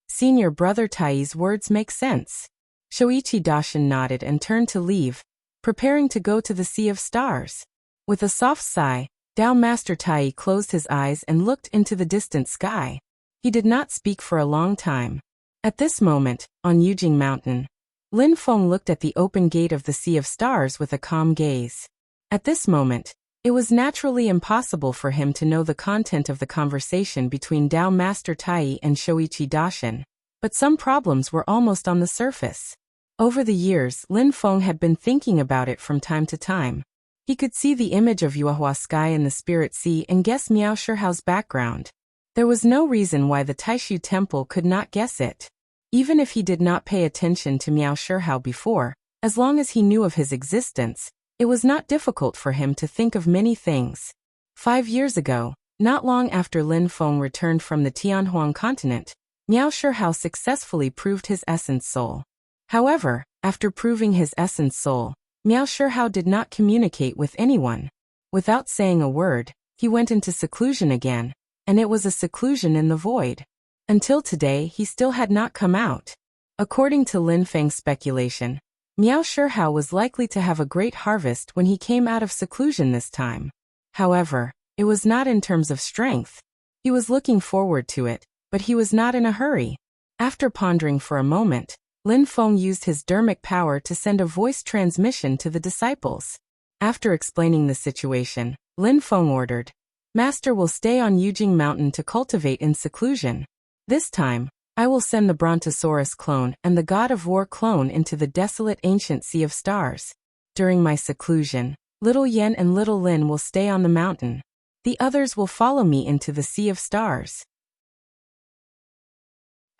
Senior brother Tai's words make sense. Shoichi Daishin nodded and turned to leave, preparing to go to the Sea of Stars. With a soft sigh, Dao Master Tai closed his eyes and looked into the distant sky. He did not speak for a long time. At this moment, on Yujing Mountain, Lin Feng looked at the open gate of the Sea of Stars with a calm gaze. At this moment, it was naturally impossible for him to know the content of the conversation between Dao Master Tai and Shoichi Daishin, but some problems were almost on the surface. Over the years, Lin Feng had been thinking about it from time to time. He could see the image of Yuehua sky in the Spirit Sea and guess Miao Shihao's background. There was no reason why the Taishu Temple could not guess it. Even if he did not pay attention to Miao Shihao before, as long as he knew of his existence, it was not difficult for him to think of many things. 5 years ago, not long after Lin Feng returned from the Tianhuang continent, Miao Shihao successfully proved his essence soul. However, after proving his essence soul, Miao Shihao did not communicate with anyone. Without saying a word, he went into seclusion again, and it was a seclusion in the void. Until today, he still had not come out. According to Lin Feng's speculation, Miao Shihao was likely to have a great harvest when he came out of seclusion this time. However, it was not in terms of strength. He was looking forward to it, but he was not in a hurry. After pondering for a moment, Lin Feng used his dermic power to send a voice transmission to the disciples. After explaining the situation, Lin Feng ordered, "Master will stay on Yujing Mountain to cultivate in seclusion. This time, I will send the Brontosaurus clone and the God of War clone into the desolate ancient Sea of Stars. During my seclusion, Little Yen and Little Lin will stay on the mountain. The others will follow me into the Sea of Stars."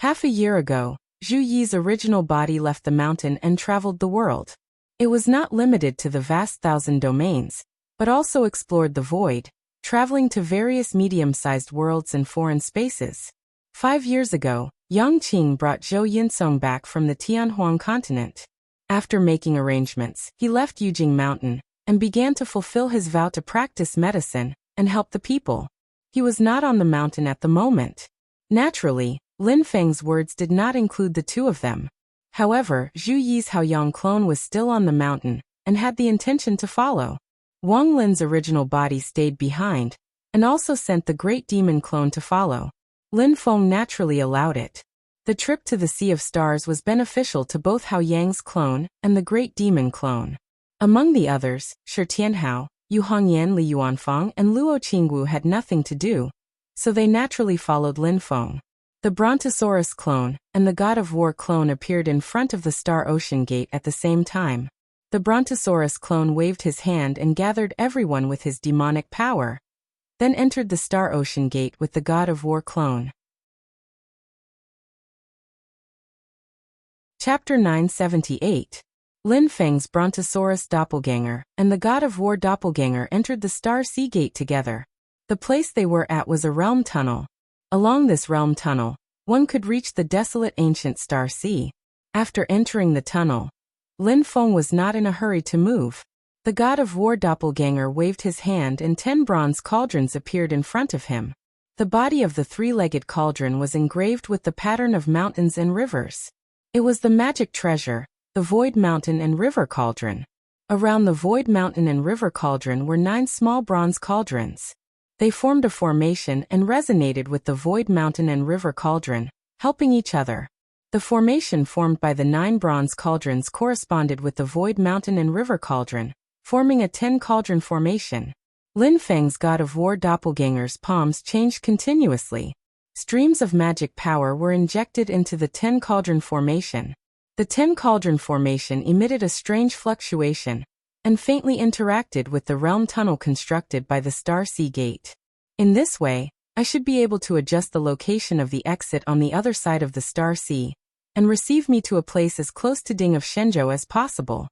Half a year ago, Zhu Yi's original body left the mountain and traveled the world. It was not limited to the vast 1,000 domains, but also explored the void, traveling to various medium-sized worlds and foreign spaces. 5 years ago, Yang Qing brought Zhou Yinsong back from the Tianhuang continent. After making arrangements, he left Yujing Mountain and began to fulfill his vow to practice medicine and help the people. He was not on the mountain at the moment. Naturally, Lin Feng's words did not include the two of them. However, Zhu Yi's Haoyang clone was still on the mountain and had the intention to follow. Wang Lin's original body stayed behind and also sent the Great Demon clone to follow. Lin Feng naturally allowed it. The trip to the Sea of Stars was beneficial to both Hao Yang's clone and the Great Demon clone. Among the others, Shi Tianhao, Yu Hongyan, Li Yuanfang, and Luo Qingwu had nothing to do, so they naturally followed Lin Feng. The Brontosaurus clone and the God of War clone appeared in front of the Star Ocean Gate at the same time. The Brontosaurus clone waved his hand and gathered everyone with his demonic power, then entered the Star Ocean Gate with the God of War clone. Chapter 978. Lin Feng's Brontosaurus doppelganger and the God of War doppelganger entered the Star Sea Gate together. The place they were at was a realm tunnel. Along this realm tunnel, one could reach the desolate ancient Star Sea. After entering the tunnel, Lin Feng was not in a hurry to move. The God of War doppelganger waved his hand and 10 bronze cauldrons appeared in front of him. The body of the three-legged cauldron was engraved with the pattern of mountains and rivers. It was the magic treasure, the Void Mountain and River Cauldron. Around the Void Mountain and River Cauldron were 9 small bronze cauldrons. They formed a formation and resonated with the Void Mountain and River Cauldron, helping each other. The formation formed by the 9 bronze cauldrons corresponded with the Void Mountain and River Cauldron, forming a 10-cauldron formation. Lin Feng's god of war doppelganger's palms changed continuously. Streams of magic power were injected into the 10-cauldron formation. The 10-cauldron formation emitted a strange fluctuation and faintly interacted with the realm tunnel constructed by the Star Sea Gate. In this way, I should be able to adjust the location of the exit on the other side of the Star Sea and receive me to a place as close to Ding of Shenzhou as possible.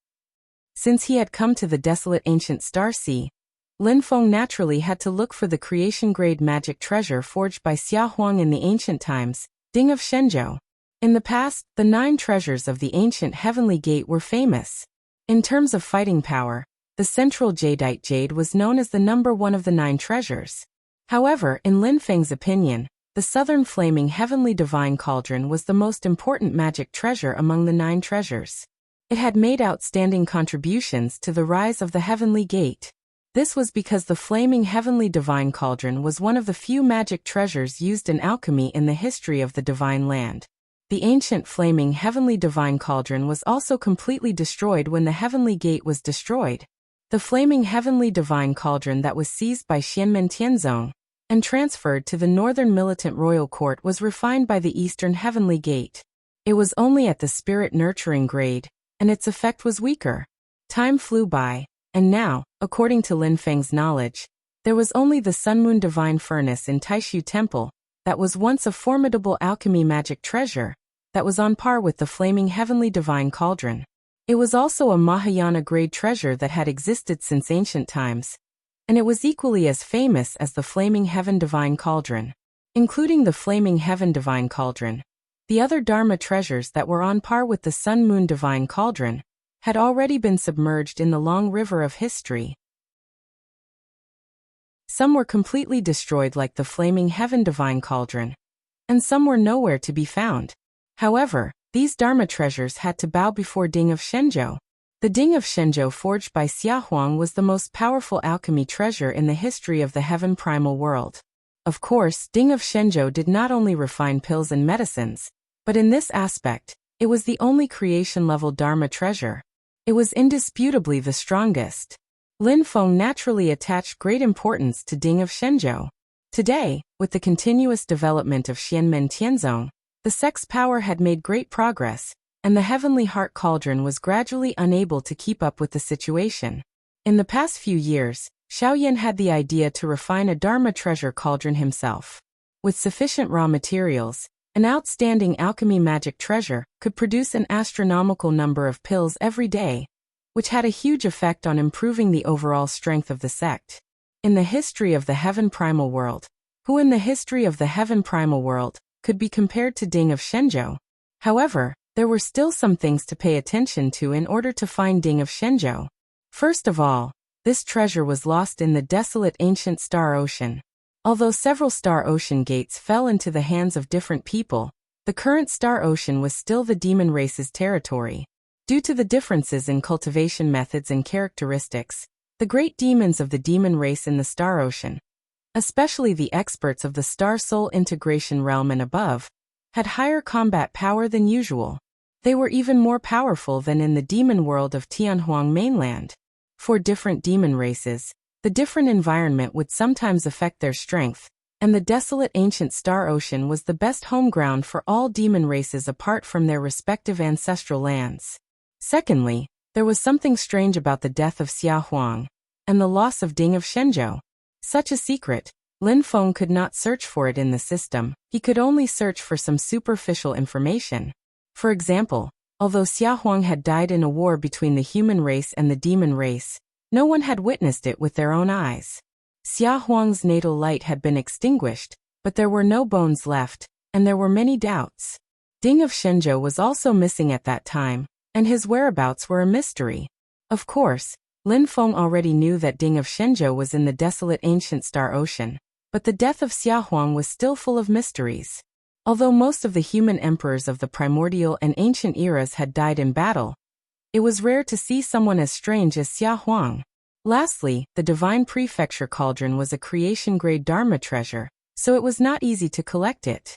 Since he had come to the desolate ancient Star Sea, Lin Feng naturally had to look for the creation-grade magic treasure forged by Xia Huang in the ancient times, Ding of Shenzhou. In the past, the 9 treasures of the ancient Heavenly Gate were famous. In terms of fighting power, the central jadeite jade was known as the number 1 of the 9 treasures. However, in Lin Feng's opinion, the southern flaming Heavenly Divine Cauldron was the most important magic treasure among the 9 treasures. It had made outstanding contributions to the rise of the Heavenly Gate. This was because the flaming Heavenly Divine Cauldron was one of the few magic treasures used in alchemy in the history of the Divine Land. The ancient flaming Heavenly Divine Cauldron was also completely destroyed when the Heavenly Gate was destroyed. The flaming Heavenly Divine Cauldron that was seized by Xianmen Tianzong and transferred to the Northern Militant Royal Court was refined by the Eastern Heavenly Gate. It was only at the spirit nurturing grade, and its effect was weaker. Time flew by, and now, according to Lin Feng's knowledge, there was only the Sunmoon Divine Furnace in Taishu Temple, that was once a formidable alchemy magic treasure, that was on par with the flaming Heavenly Divine Cauldron. It was also a Mahayana-grade treasure that had existed since ancient times, and it was equally as famous as the Flaming Heaven Divine Cauldron. Including the Flaming Heaven Divine Cauldron, the other Dharma treasures that were on par with the Sun Moon Divine Cauldron had already been submerged in the long river of history. Some were completely destroyed like the Flaming Heaven Divine Cauldron, and some were nowhere to be found. However, these Dharma treasures had to bow before Ding of Shenzhou. The Ding of Shenzhou forged by Xia Huang was the most powerful alchemy treasure in the history of the Heaven Primal World. Of course, Ding of Shenzhou did not only refine pills and medicines, but in this aspect, it was the only creation-level Dharma treasure. It was indisputably the strongest. Lin Feng naturally attached great importance to Ding of Shenzhou. Today, with the continuous development of Xianmen Tianzong, the sex power had made great progress, and the Heavenly Heart Cauldron was gradually unable to keep up with the situation. In the past few years, Xiaoyan had the idea to refine a Dharma treasure cauldron himself. With sufficient raw materials, an outstanding alchemy magic treasure could produce an astronomical number of pills every day, which had a huge effect on improving the overall strength of the sect. In the history of the Heaven Primal World, who in the history of the Heaven Primal World could be compared to Ding of Shenzhou? However, there were still some things to pay attention to in order to find Ding of Shenzhou. First of all, this treasure was lost in the desolate ancient Star Ocean. Although several Star Ocean gates fell into the hands of different people, the current Star Ocean was still the demon race's territory. Due to the differences in cultivation methods and characteristics, the great demons of the demon race in the Star Ocean, especially the experts of the Star Soul integration realm and above, had higher combat power than usual. They were even more powerful than in the demon world of Tianhuang mainland. For different demon races, the different environment would sometimes affect their strength, and the desolate ancient Star Ocean was the best home ground for all demon races apart from their respective ancestral lands. Secondly, there was something strange about the death of Xia Huang and the loss of Ding of Shenzhou. Such a secret, Lin Feng could not search for it in the system. He could only search for some superficial information. For example, although Xia Huang had died in a war between the human race and the demon race, no one had witnessed it with their own eyes. Xia Huang's natal light had been extinguished, but there were no bones left, and there were many doubts. Ding of Shenzhou was also missing at that time, and his whereabouts were a mystery. Of course, Lin Feng already knew that Ding of Shenzhou was in the desolate ancient Star Ocean, but the death of Xia Huang was still full of mysteries. Although most of the human emperors of the primordial and ancient eras had died in battle, It was rare to see someone as strange as Xia Huang. Lastly, the Divine Prefecture Cauldron was a creation-grade Dharma treasure, so it was not easy to collect it.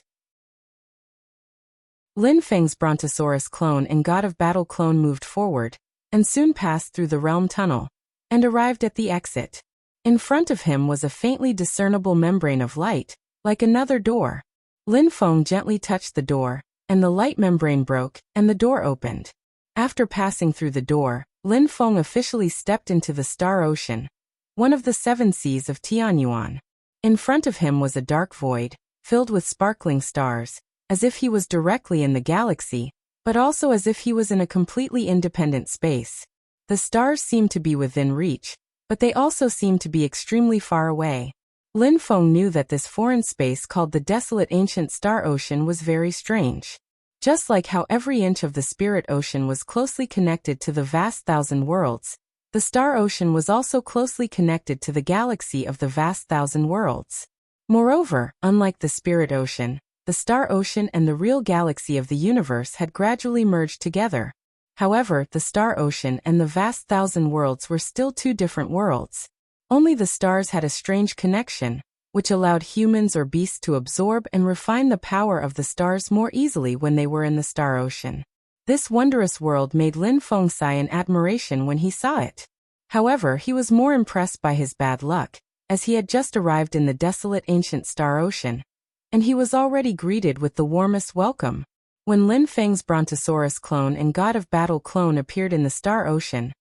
Lin Feng's Brontosaurus clone and God of Battle clone moved forward, and soon passed through the realm tunnel, and arrived at the exit. In front of him was a faintly discernible membrane of light, like another door. Lin Feng gently touched the door, and the light membrane broke, and the door opened. After passing through the door, Lin Feng officially stepped into the Star Ocean, one of the 7 seas of Tianyuan. In front of him was a dark void, filled with sparkling stars, as if he was directly in the galaxy, but also as if he was in a completely independent space. The stars seemed to be within reach, but they also seemed to be extremely far away. Lin Feng knew that this foreign space called the desolate ancient Star Ocean was very strange. Just like how every inch of the Spirit Ocean was closely connected to the vast thousand worlds, the Star Ocean was also closely connected to the galaxy of the vast thousand worlds. Moreover, unlike the Spirit Ocean, the Star Ocean and the real galaxy of the universe had gradually merged together. However, the Star Ocean and the vast thousand worlds were still 2 different worlds. Only the stars had a strange connection, which allowed humans or beasts to absorb and refine the power of the stars more easily when they were in the Star Ocean. This wondrous world made Lin Feng sigh in admiration when he saw it. However, he was more impressed by his bad luck, as he had just arrived in the desolate ancient Star Ocean, and he was already greeted with the warmest welcome. When Lin Feng's Brontosaurus clone and God of Battle clone appeared in the Star Ocean,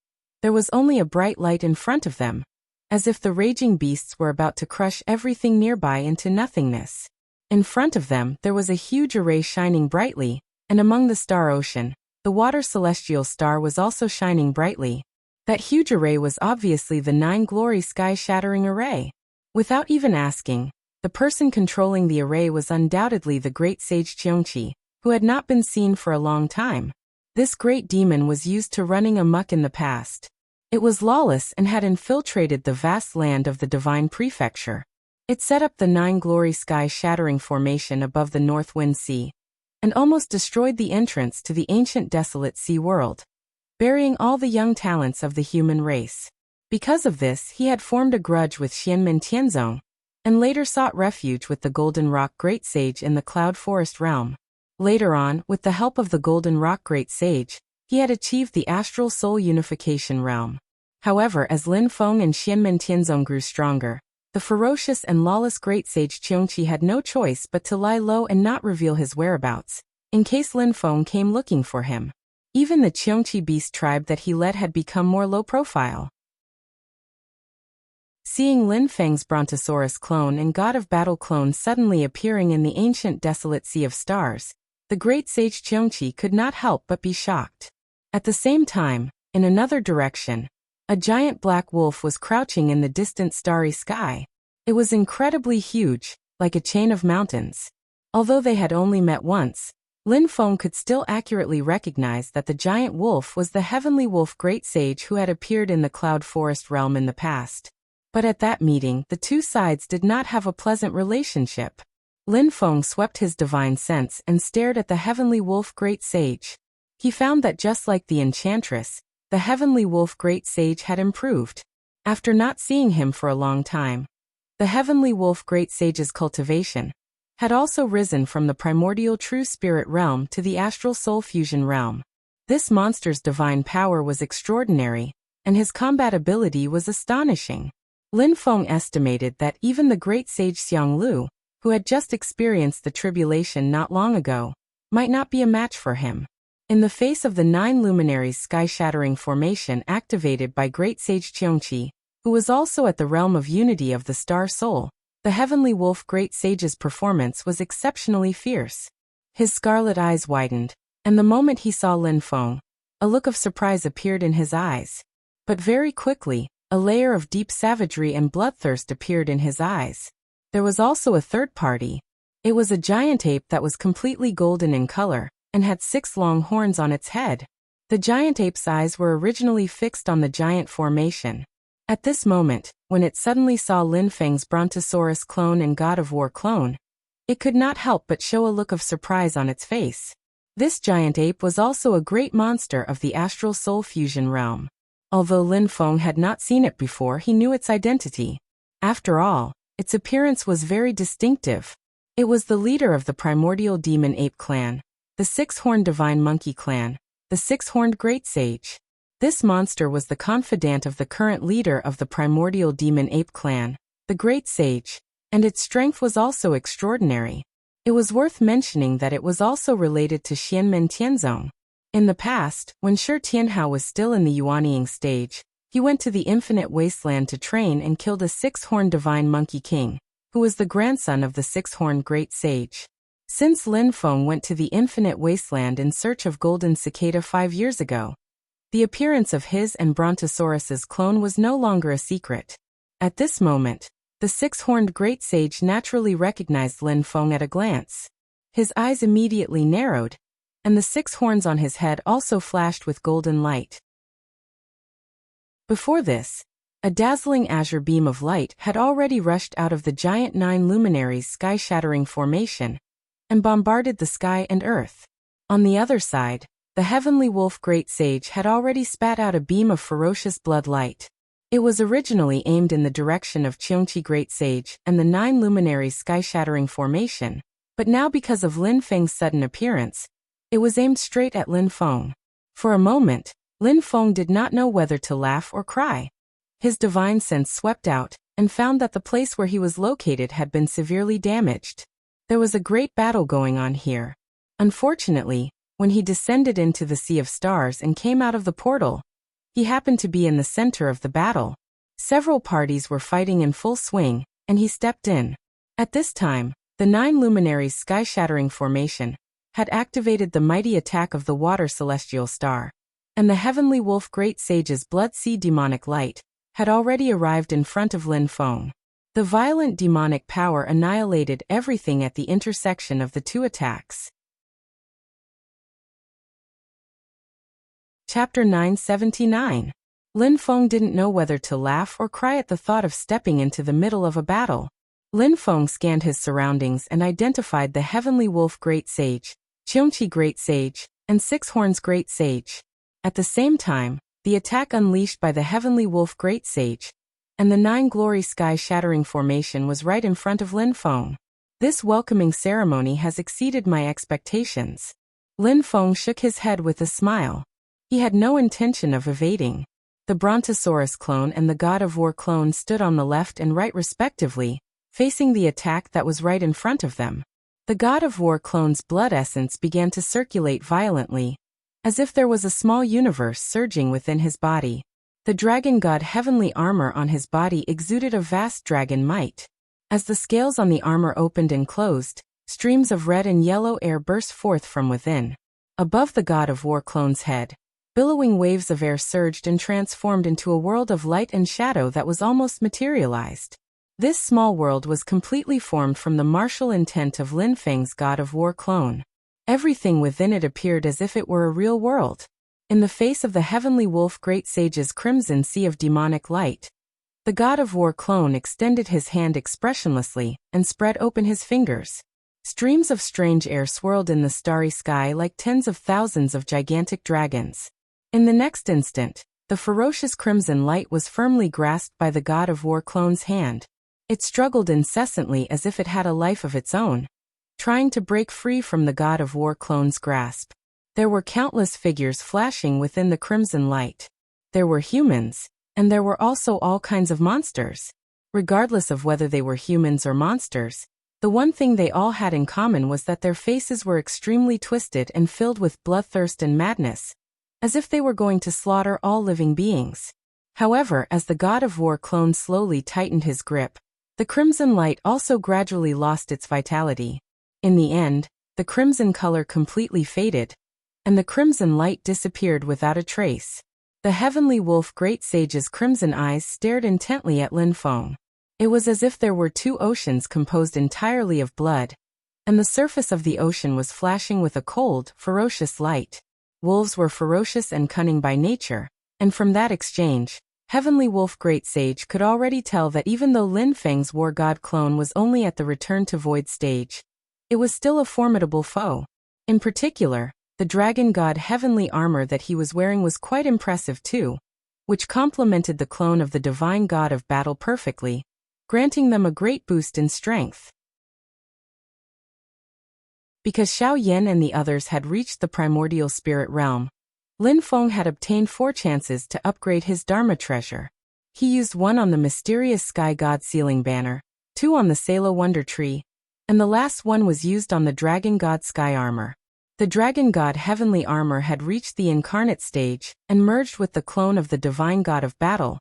there was only a bright light in front of them, as if the raging beasts were about to crush everything nearby into nothingness. In front of them there was a huge array shining brightly, and among the Star Ocean, the water celestial star was also shining brightly. That huge array was obviously the 9 glory sky-shattering array. Without even asking, the person controlling the array was undoubtedly the great sage Qiongqi, who had not been seen for a long time. This great demon was used to running amok in the past. It was lawless and had infiltrated the vast land of the Divine Prefecture. It set up the 9 glory sky-shattering formation above the North Wind Sea, and almost destroyed the entrance to the ancient desolate sea world, burying all the young talents of the human race. Because of this, he had formed a grudge with Xianmen Tianzong, and later sought refuge with the Golden Rock Great Sage in the Cloud Forest realm. Later on, with the help of the Golden Rock Great Sage, he had achieved the Astral Soul Unification realm. However, as Lin Feng and Xianmen Tianzong grew stronger, the ferocious and lawless Great Sage Qiongqi had no choice but to lie low and not reveal his whereabouts, in case Lin Feng came looking for him. Even the Qiongqi beast tribe that he led had become more low profile. Seeing Lin Feng's Brontosaurus clone and God of Battle clone suddenly appearing in the ancient desolate sea of stars, the great sage Qiongqi could not help but be shocked. At the same time, in another direction, a giant black wolf was crouching in the distant starry sky. It was incredibly huge, like a chain of mountains. Although they had only met once, Lin Feng could still accurately recognize that the giant wolf was the heavenly wolf great sage who had appeared in the Cloud Forest realm in the past. But at that meeting, the 2 sides did not have a pleasant relationship. Lin Feng swept his divine sense and stared at the heavenly wolf great sage. He found that just like the enchantress, the heavenly wolf great sage had improved. After not seeing him for a long time, the heavenly wolf great sage's cultivation had also risen from the primordial true spirit realm to the astral soul fusion realm. This monster's divine power was extraordinary, and his combat ability was astonishing. Lin Feng estimated that even the great sage Xiang Lu, who had just experienced the tribulation not long ago, might not be a match for him. In the face of the 9 luminaries sky-shattering formation activated by great sage Qiongqi, who was also at the realm of unity of the star soul, the heavenly wolf great sage's performance was exceptionally fierce. His scarlet eyes widened, and the moment he saw Lin Feng, a look of surprise appeared in his eyes. But very quickly, a layer of deep savagery and bloodthirst appeared in his eyes. There was also a third party. It was a giant ape that was completely golden in color, and had 6 long horns on its head. The giant ape's eyes were originally fixed on the giant formation. At this moment, when it suddenly saw Lin Feng's Brontosaurus clone and God of War clone, it could not help but show a look of surprise on its face. This giant ape was also a great monster of the astral soul fusion realm. Although Lin Feng had not seen it before, he knew its identity. After all, its appearance was very distinctive. It was the leader of the primordial demon ape clan, the six-horned divine monkey clan, the six-horned great sage. This monster was the confidant of the current leader of the primordial demon ape clan, the great sage, and its strength was also extraordinary. It was worth mentioning that it was also related to Xianmen Tianzong. In the past, when Shi Tianhao was still in the Yuanying stage, he went to the infinite wasteland to train and killed a six-horned divine monkey king, who was the grandson of the six-horned great sage. Since Lin Feng went to the infinite wasteland in search of golden cicada 5 years ago, the appearance of his and Brontosaurus's clone was no longer a secret. At this moment, the six-horned great sage naturally recognized Lin Feng at a glance. His eyes immediately narrowed, and the 6 horns on his head also flashed with golden light. Before this, a dazzling azure beam of light had already rushed out of the giant 9 luminaries' sky-shattering formation and bombarded the sky and earth. On the other side, the heavenly wolf great sage had already spat out a beam of ferocious blood light. It was originally aimed in the direction of Qiongqi great sage and the 9 luminaries' sky-shattering formation, but now because of Lin Feng's sudden appearance, it was aimed straight at Lin Feng. For a moment, Lin Feng did not know whether to laugh or cry. His divine sense swept out and found that the place where he was located had been severely damaged. There was a great battle going on here. Unfortunately, when he descended into the Sea of Stars and came out of the portal, he happened to be in the center of the battle. Several parties were fighting in full swing, and he stepped in. At this time, the 9 luminaries' sky-shattering formation had activated the mighty attack of the water celestial star, and the heavenly wolf great sage's blood sea demonic light had already arrived in front of Lin Feng. The violent demonic power annihilated everything at the intersection of the two attacks. Chapter 979. Lin Feng didn't know whether to laugh or cry at the thought of stepping into the middle of a battle. Lin Feng scanned his surroundings and identified the heavenly wolf great sage, Qiongqi great sage, and 6 horns great sage. At the same time, the attack unleashed by the heavenly wolf great sage and the 9 glory sky-shattering formation was right in front of Lin Feng. This welcoming ceremony has exceeded my expectations. Lin Feng shook his head with a smile. He had no intention of evading. The Brontosaurus clone and the God of War clone stood on the left and right respectively, facing the attack that was right in front of them. The God of War clone's blood essence began to circulate violently, as if there was a small universe surging within his body. The dragon god heavenly armor on his body exuded a vast dragon might. As the scales on the armor opened and closed, streams of red and yellow air burst forth from within. Above the God of War clone's head, billowing waves of air surged and transformed into a world of light and shadow that was almost materialized. This small world was completely formed from the martial intent of Lin Feng's God of War clone. Everything within it appeared as if it were a real world. In the face of the heavenly wolf great sage's crimson sea of demonic light, the God of War clone extended his hand expressionlessly and spread open his fingers. Streams of strange air swirled in the starry sky like tens of thousands of gigantic dragons. In the next instant, the ferocious crimson light was firmly grasped by the God of War clone's hand. It struggled incessantly as if it had a life of its own, trying to break free from the God of War clone's grasp. There were countless figures flashing within the crimson light. There were humans, and there were also all kinds of monsters. Regardless of whether they were humans or monsters, the one thing they all had in common was that their faces were extremely twisted and filled with bloodthirst and madness, as if they were going to slaughter all living beings. However, as the God of War clone slowly tightened his grip, the crimson light also gradually lost its vitality. In the end, the crimson color completely faded, and the crimson light disappeared without a trace. The heavenly wolf great sage's crimson eyes stared intently at Lin Feng. It was as if there were 2 oceans composed entirely of blood, and the surface of the ocean was flashing with a cold, ferocious light. Wolves were ferocious and cunning by nature, and from that exchange, heavenly wolf great sage could already tell that even though Lin Feng's war god clone was only at the return to void stage, it was still a formidable foe. In particular, The dragon god heavenly armor that he was wearing was quite impressive too, which complemented the clone of the divine god of battle perfectly, granting them a great boost in strength. Because Xiao Yan and the others had reached the primordial spirit realm, Lin Feng had obtained 4 chances to upgrade his Dharma treasure. He used 1 on the mysterious sky god sealing banner, 2 on the Salo Wonder Tree, and the last one was used on the dragon god sky armor. The dragon god heavenly armor had reached the incarnate stage and merged with the clone of the divine god of battle,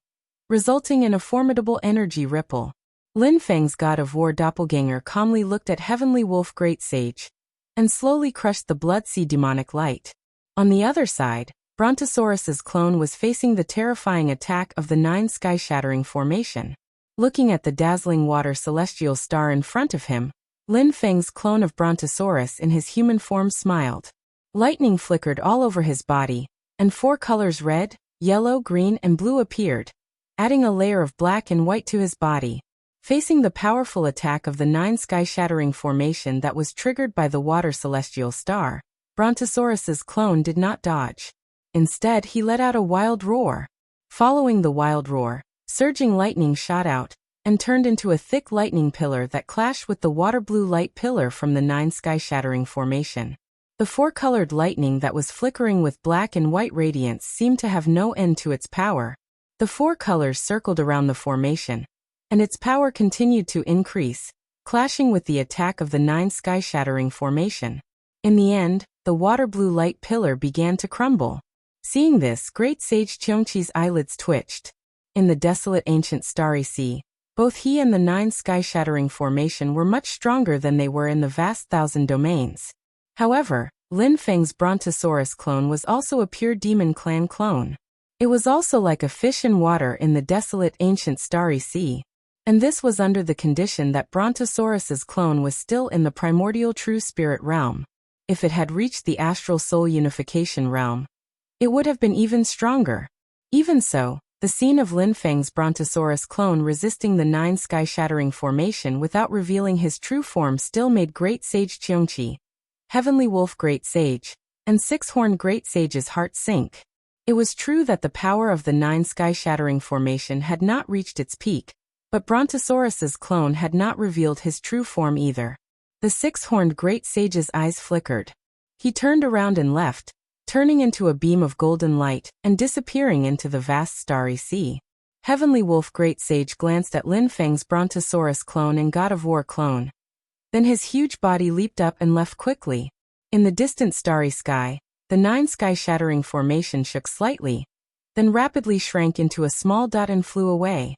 resulting in a formidable energy ripple. Lin Feng's god of war doppelganger calmly looked at heavenly wolf great sage and slowly crushed the blood sea demonic light. On the other side, Brontosaurus's clone was facing the terrifying attack of the 9 sky-shattering formation. Looking at the dazzling water celestial star in front of him, Lin Feng's clone of Brontosaurus in his human form smiled. Lightning flickered all over his body, and 4 colors red, yellow, green, and blue appeared, adding a layer of black and white to his body. Facing the powerful attack of the 9 sky-shattering formation that was triggered by the water celestial star, Brontosaurus's clone did not dodge. Instead, he let out a wild roar. Following the wild roar, surging lightning shot out and turned into a thick lightning pillar that clashed with the water blue light pillar from the 9 sky-shattering formation. The 4-colored lightning that was flickering with black and white radiance seemed to have no end to its power. The 4 colors circled around the formation, and its power continued to increase, clashing with the attack of the 9 sky-shattering formation. In the end, the water blue light pillar began to crumble. Seeing this, great sage Qiongqi's eyelids twitched. In the desolate ancient starry sea, both he and the 9 sky-shattering formation were much stronger than they were in the vast 1,000 domains. However, Lin Feng's Brontosaurus clone was also a pure demon clan clone. It was also like a fish in water in the desolate ancient starry sea. And this was under the condition that Brontosaurus's clone was still in the primordial true spirit realm. If it had reached the astral soul unification realm, it would have been even stronger. Even so, the scene of Lin Feng's Brontosaurus clone resisting the 9 sky-shattering formation without revealing his true form still made Great Sage Qiongqi, Heavenly Wolf Great Sage, and 6-horned Great Sage's heart sink. It was true that the power of the 9 sky-shattering formation had not reached its peak, but Brontosaurus's clone had not revealed his true form either. The 6-horned Great Sage's eyes flickered. He turned around and left, turning into a beam of golden light and disappearing into the vast starry sea. Heavenly Wolf Great Sage glanced at Lin Feng's Brontosaurus clone and God of War clone. Then his huge body leaped up and left quickly. In the distant starry sky, the 9 sky-shattering formation shook slightly, then rapidly shrank into a small dot and flew away.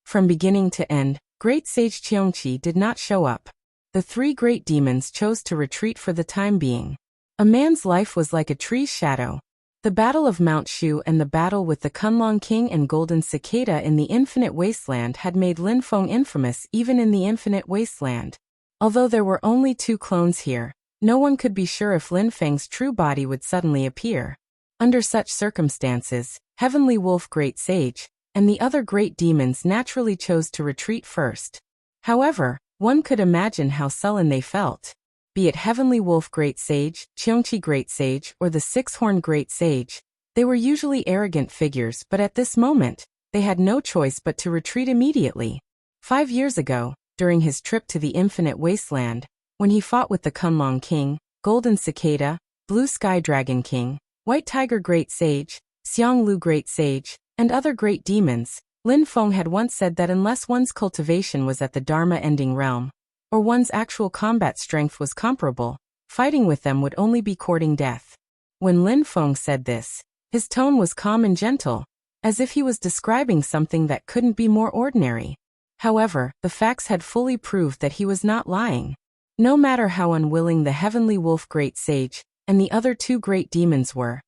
From beginning to end, Great Sage Qiongqi did not show up. The 3 great demons chose to retreat for the time being. A man's life was like a tree's shadow. The Battle of Mount Shu and the battle with the Kunlong King and Golden Cicada in the Infinite Wasteland had made Lin Feng infamous even in the Infinite Wasteland. Although there were only 2 clones here, no one could be sure if Lin Feng's true body would suddenly appear. Under such circumstances, Heavenly Wolf Great Sage and the other great demons naturally chose to retreat first. However, one could imagine how sullen they felt. Be it Heavenly Wolf Great Sage, Qiongqi Great Sage, or the 6-horned Great Sage, they were usually arrogant figures, but at this moment, they had no choice but to retreat immediately. 5 years ago, during his trip to the Infinite Wasteland, when he fought with the Kunlong King, Golden Cicada, Blue Sky Dragon King, White Tiger Great Sage, Xiang Lu Great Sage, and other great demons, Lin Feng had once said that unless one's cultivation was at the Dharma-ending realm, or one's actual combat strength was comparable, fighting with them would only be courting death. When Lin Feng said this, his tone was calm and gentle, as if he was describing something that couldn't be more ordinary. However, the facts had fully proved that he was not lying. No matter how unwilling the Heavenly Wolf Great Sage and the other 2 great demons were,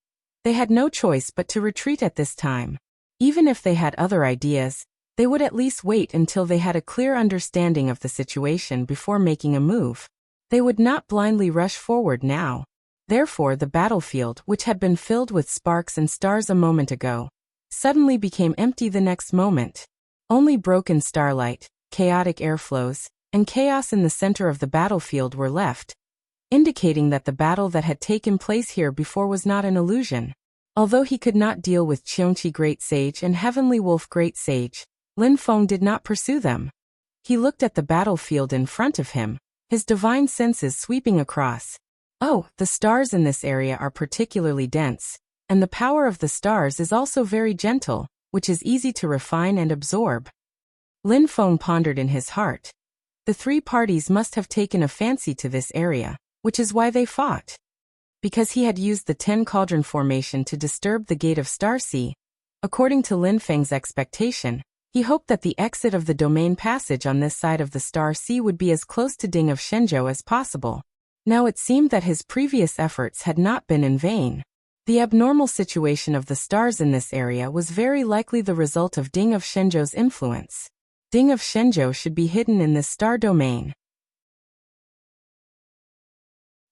they had no choice but to retreat at this time. Even if they had other ideas, they would at least wait until they had a clear understanding of the situation before making a move. They would not blindly rush forward now. Therefore, the battlefield, which had been filled with sparks and stars a moment ago, suddenly became empty the next moment. Only broken starlight, chaotic airflows, and chaos in the center of the battlefield were left. indicating that the battle that had taken place here before was not an illusion. Although he could not deal with Qiongqi Great Sage and Heavenly Wolf Great Sage, Lin Feng did not pursue them. He looked at the battlefield in front of him, his divine senses sweeping across. Oh, the stars in this area are particularly dense, and the power of the stars is also very gentle, which is easy to refine and absorb. Lin Feng pondered in his heart. The three parties must have taken a fancy to this area, which is why they fought. Because he had used the 10 cauldron formation to disturb the gate of Starsea. According to Lin Feng's expectation, he hoped that the exit of the domain passage on this side of the Star Sea would be as close to Ding of Shenzhou as possible. Now it seemed that his previous efforts had not been in vain. The abnormal situation of the stars in this area was very likely the result of Ding of Shenzhou's influence. Ding of Shenzhou should be hidden in this star domain.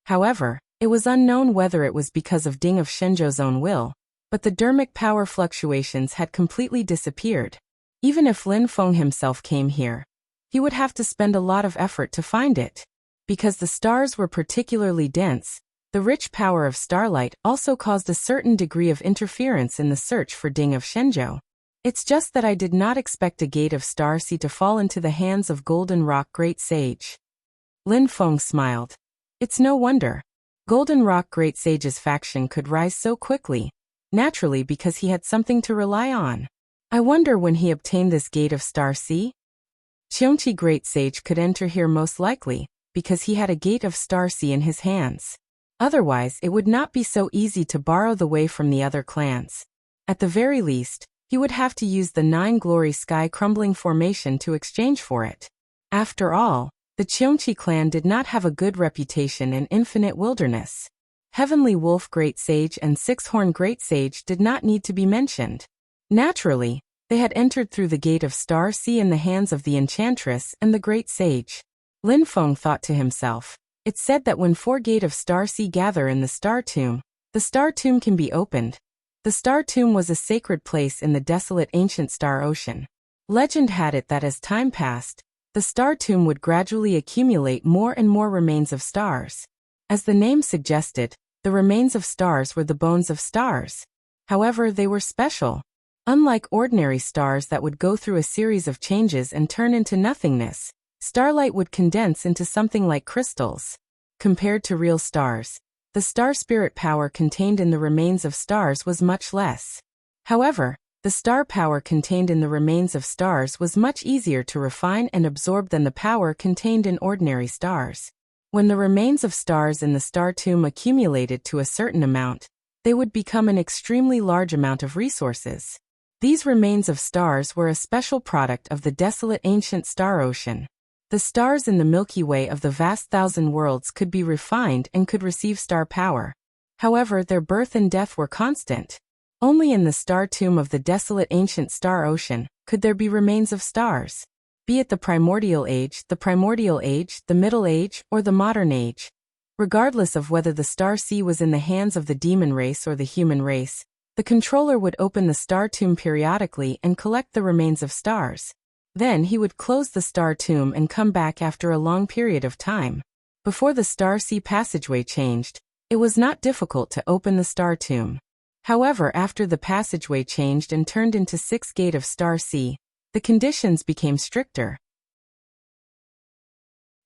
However, it was unknown whether it was because of Ding of Shenzhou's own will, but the dermic power fluctuations had completely disappeared. Even if Lin Feng himself came here, he would have to spend a lot of effort to find it. Because the stars were particularly dense, the rich power of starlight also caused a certain degree of interference in the search for Ding of Shenzhou. It's just that I did not expect a gate of Starsea to fall into the hands of Golden Rock Great Sage. Lin Feng smiled. It's no wonder. Golden Rock Great Sage's faction could rise so quickly, naturally because he had something to rely on. I wonder when he obtained this gate of Starsea? Qiongqi Great Sage could enter here most likely, because he had a gate of Starsea in his hands. Otherwise, it would not be so easy to borrow the way from the other clans. At the very least, he would have to use the 9 Glory Sky Crumbling formation to exchange for it. After all, the Qiongqi clan did not have a good reputation in Infinite Wilderness. Heavenly Wolf Great Sage and Six-Horn Great Sage did not need to be mentioned. Naturally, they had entered through the gate of Starsea in the hands of the Enchantress and the Great Sage. Lin Feng thought to himself, it's said that when 4 Gate of Starsea gather in the Star Tomb can be opened. The Star Tomb was a sacred place in the desolate ancient Star Ocean. Legend had it that as time passed, the Star Tomb would gradually accumulate more and more remains of stars. As the name suggested, the remains of stars were the bones of stars. However, they were special. Unlike ordinary stars that would go through a series of changes and turn into nothingness, starlight would condense into something like crystals. Compared to real stars, the star spirit power contained in the remains of stars was much less. However, the star power contained in the remains of stars was much easier to refine and absorb than the power contained in ordinary stars. When the remains of stars in the Star Tomb accumulated to a certain amount, they would become an extremely large amount of resources. These remains of stars were a special product of the desolate ancient Star Ocean. The stars in the Milky Way of the vast thousand worlds could be refined and could receive star power. However, their birth and death were constant. Only in the Star Tomb of the desolate ancient Star Ocean could there be remains of stars. Be it the Primordial Age, the Middle Age, or the Modern Age. Regardless of whether the Star Sea was in the hands of the demon race or the human race, the controller would open the Star Tomb periodically and collect the remains of stars. Then he would close the Star Tomb and come back after a long period of time. Before the Star Sea passageway changed, it was not difficult to open the Star Tomb. However, after the passageway changed and turned into 6 Gate of Starsea, the conditions became stricter.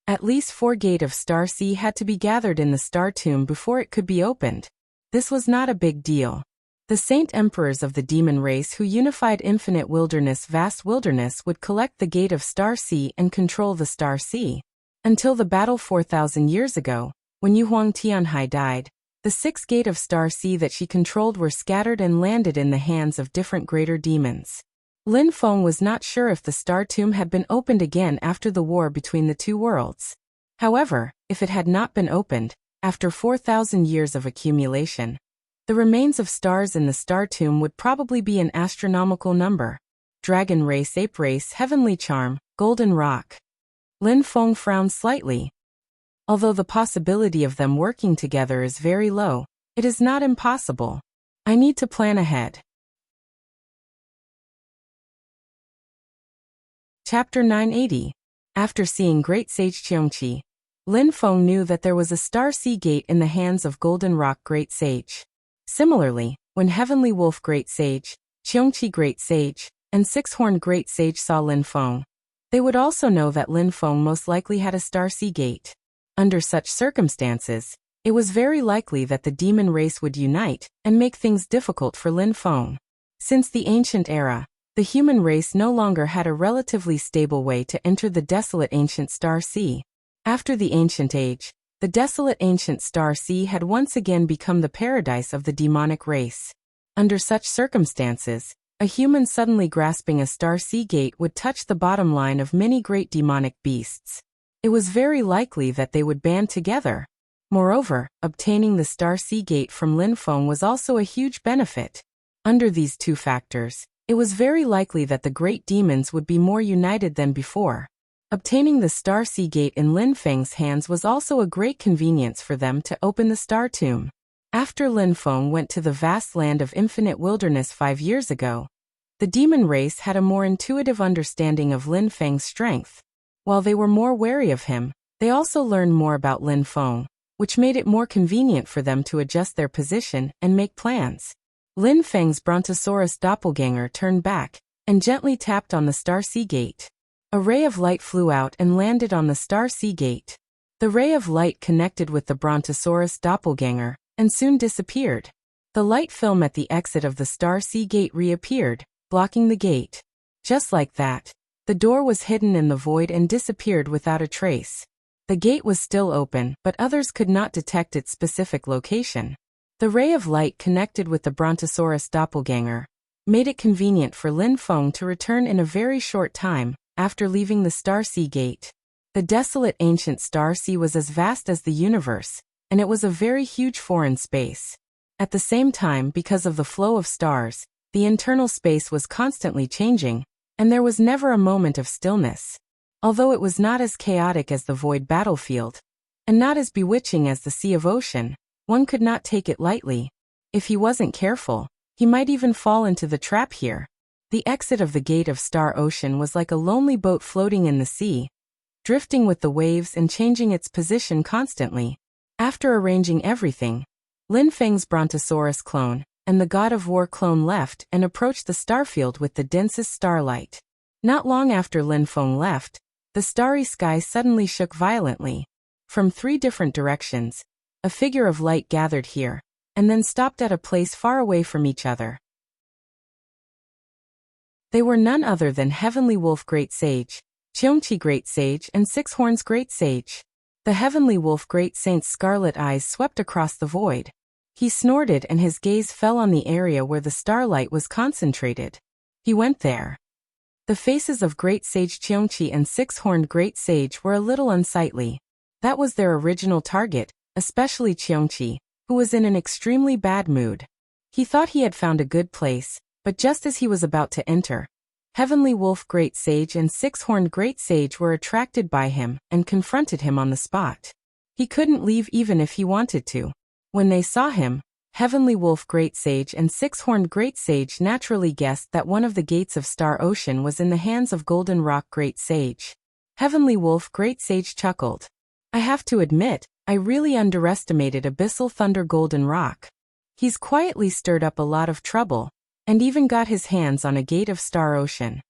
At least 4 Gate of Starsea had to be gathered in the Star Tomb before it could be opened. This was not a big deal. The Saint Emperors of the demon race who unified Infinite Wilderness Vast Wilderness would collect the Gate of Starsea and control the Star Sea. Until the battle 4,000 years ago, when Yuhuang Tianhai died, the 6 Gate of Starsea that she controlled were scattered and landed in the hands of different greater demons. Lin Feng was not sure if the Star Tomb had been opened again after the war between the two worlds. However, if it had not been opened, after 4,000 years of accumulation, the remains of stars in the Star Tomb would probably be an astronomical number. Dragon race, ape race, heavenly charm, golden rock. Lin Feng frowned slightly. Although the possibility of them working together is very low, it is not impossible. I need to plan ahead. Chapter 980. After seeing Great Sage Qiongqi, Lin Feng knew that there was a star sea gate in the hands of Golden Rock Great Sage. Similarly, when Heavenly Wolf Great Sage, Qiongqi Great Sage, and Six-Horned Great Sage saw Lin Feng, they would also know that Lin Feng most likely had a star sea gate. Under such circumstances, it was very likely that the demon race would unite and make things difficult for Lin Feng. Since the ancient era, the human race no longer had a relatively stable way to enter the desolate ancient star sea. After the ancient age, the desolate ancient star sea had once again become the paradise of the demonic race. Under such circumstances, a human suddenly grasping a star sea gate would touch the bottom line of many great demonic beasts. It was very likely that they would band together. Moreover, obtaining the star sea gate from Lin Feng was also a huge benefit. Under these two factors, it was very likely that the great demons would be more united than before. Obtaining the star sea gate in Lin Feng's hands was also a great convenience for them to open the star tomb. After Lin Feng went to the vast land of infinite wilderness 5 years ago, the demon race had a more intuitive understanding of Lin Feng's strength. While they were more wary of him, they also learned more about Lin Feng, which made it more convenient for them to adjust their position and make plans. Lin Feng's Brontosaurus doppelganger turned back and gently tapped on the star sea gate. A ray of light flew out and landed on the star sea gate. The ray of light connected with the Brontosaurus doppelganger and soon disappeared. The light film at the exit of the star sea gate reappeared, blocking the gate. Just like that, the door was hidden in the void and disappeared without a trace. The gate was still open, but others could not detect its specific location. The ray of light connected with the Brontosaurus doppelganger made it convenient for Lin Feng to return in a very short time after leaving the star sea gate. The desolate ancient star sea was as vast as the universe, and it was a very huge foreign space. At the same time, because of the flow of stars, the internal space was constantly changing, and there was never a moment of stillness. Although it was not as chaotic as the void battlefield, and not as bewitching as the Sea of Ocean, one could not take it lightly. If he wasn't careful, he might even fall into the trap here. The exit of the gate of Star Ocean was like a lonely boat floating in the sea, drifting with the waves and changing its position constantly. After arranging everything, Lin Feng's Brontosaurus clone and the God of War clone left and approached the starfield with the densest starlight. Not long after Lin Feng left, the starry sky suddenly shook violently. From 3 different directions, a figure of light gathered here, and then stopped at a place far away from each other. They were none other than Heavenly Wolf Great Sage, Qiongqi Great Sage, and Six Horns Great Sage. The Heavenly Wolf Great Saint's scarlet eyes swept across the void. He snorted and his gaze fell on the area where the starlight was concentrated. He went there. The faces of Great Sage Qiongqi and Six-Horned Great Sage were a little unsightly. That was their original target, especially Qiongqi, who was in an extremely bad mood. He thought he had found a good place, but just as he was about to enter, Heavenly Wolf Great Sage and Six-Horned Great Sage were attracted by him and confronted him on the spot. He couldn't leave even if he wanted to. When they saw him, Heavenly Wolf Great Sage and Six-Horned Great Sage naturally guessed that one of the gates of Star Ocean was in the hands of Golden Rock Great Sage. Heavenly Wolf Great Sage chuckled. I have to admit, I really underestimated Abyssal Thunder Golden Rock. He's quietly stirred up a lot of trouble, and even got his hands on a gate of Star Ocean.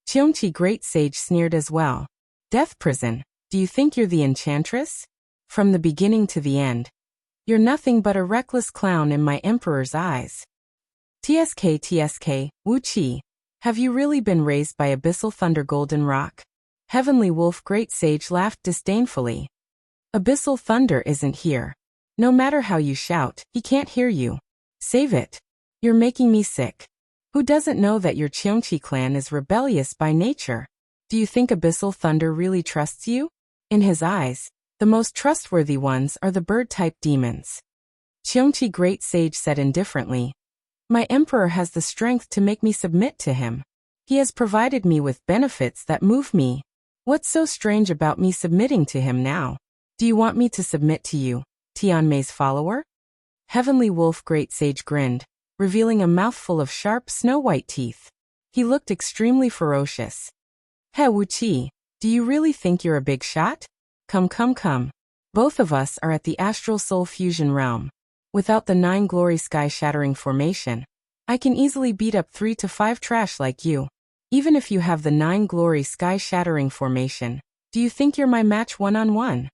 Qiongqi Great Sage sneered as well. Death Prison, do you think you're the enchantress? From the beginning to the end, you're nothing but a reckless clown in my emperor's eyes. TSK, Wuxia. Have you really been raised by Abyssal Thunder Golden Rock? Heavenly Wolf Great Sage laughed disdainfully. Abyssal Thunder isn't here. No matter how you shout, he can't hear you. Save it. You're making me sick. Who doesn't know that your Qiongqi clan is rebellious by nature? Do you think Abyssal Thunder really trusts you? In his eyes, the most trustworthy ones are the bird-type demons. Qiongqi Great Sage said indifferently. My emperor has the strength to make me submit to him. He has provided me with benefits that move me. What's so strange about me submitting to him now? Do you want me to submit to you, Tianmei's follower? Heavenly Wolf Great Sage grinned, revealing a mouthful of sharp snow-white teeth. He looked extremely ferocious. He Wuqi, do you really think you're a big shot? Come. Both of us are at the astral soul fusion realm. Without the 9 glory sky-shattering formation, I can easily beat up 3 to 5 trash like you. Even if you have the 9 glory sky-shattering formation, do you think you're my match one-on-one?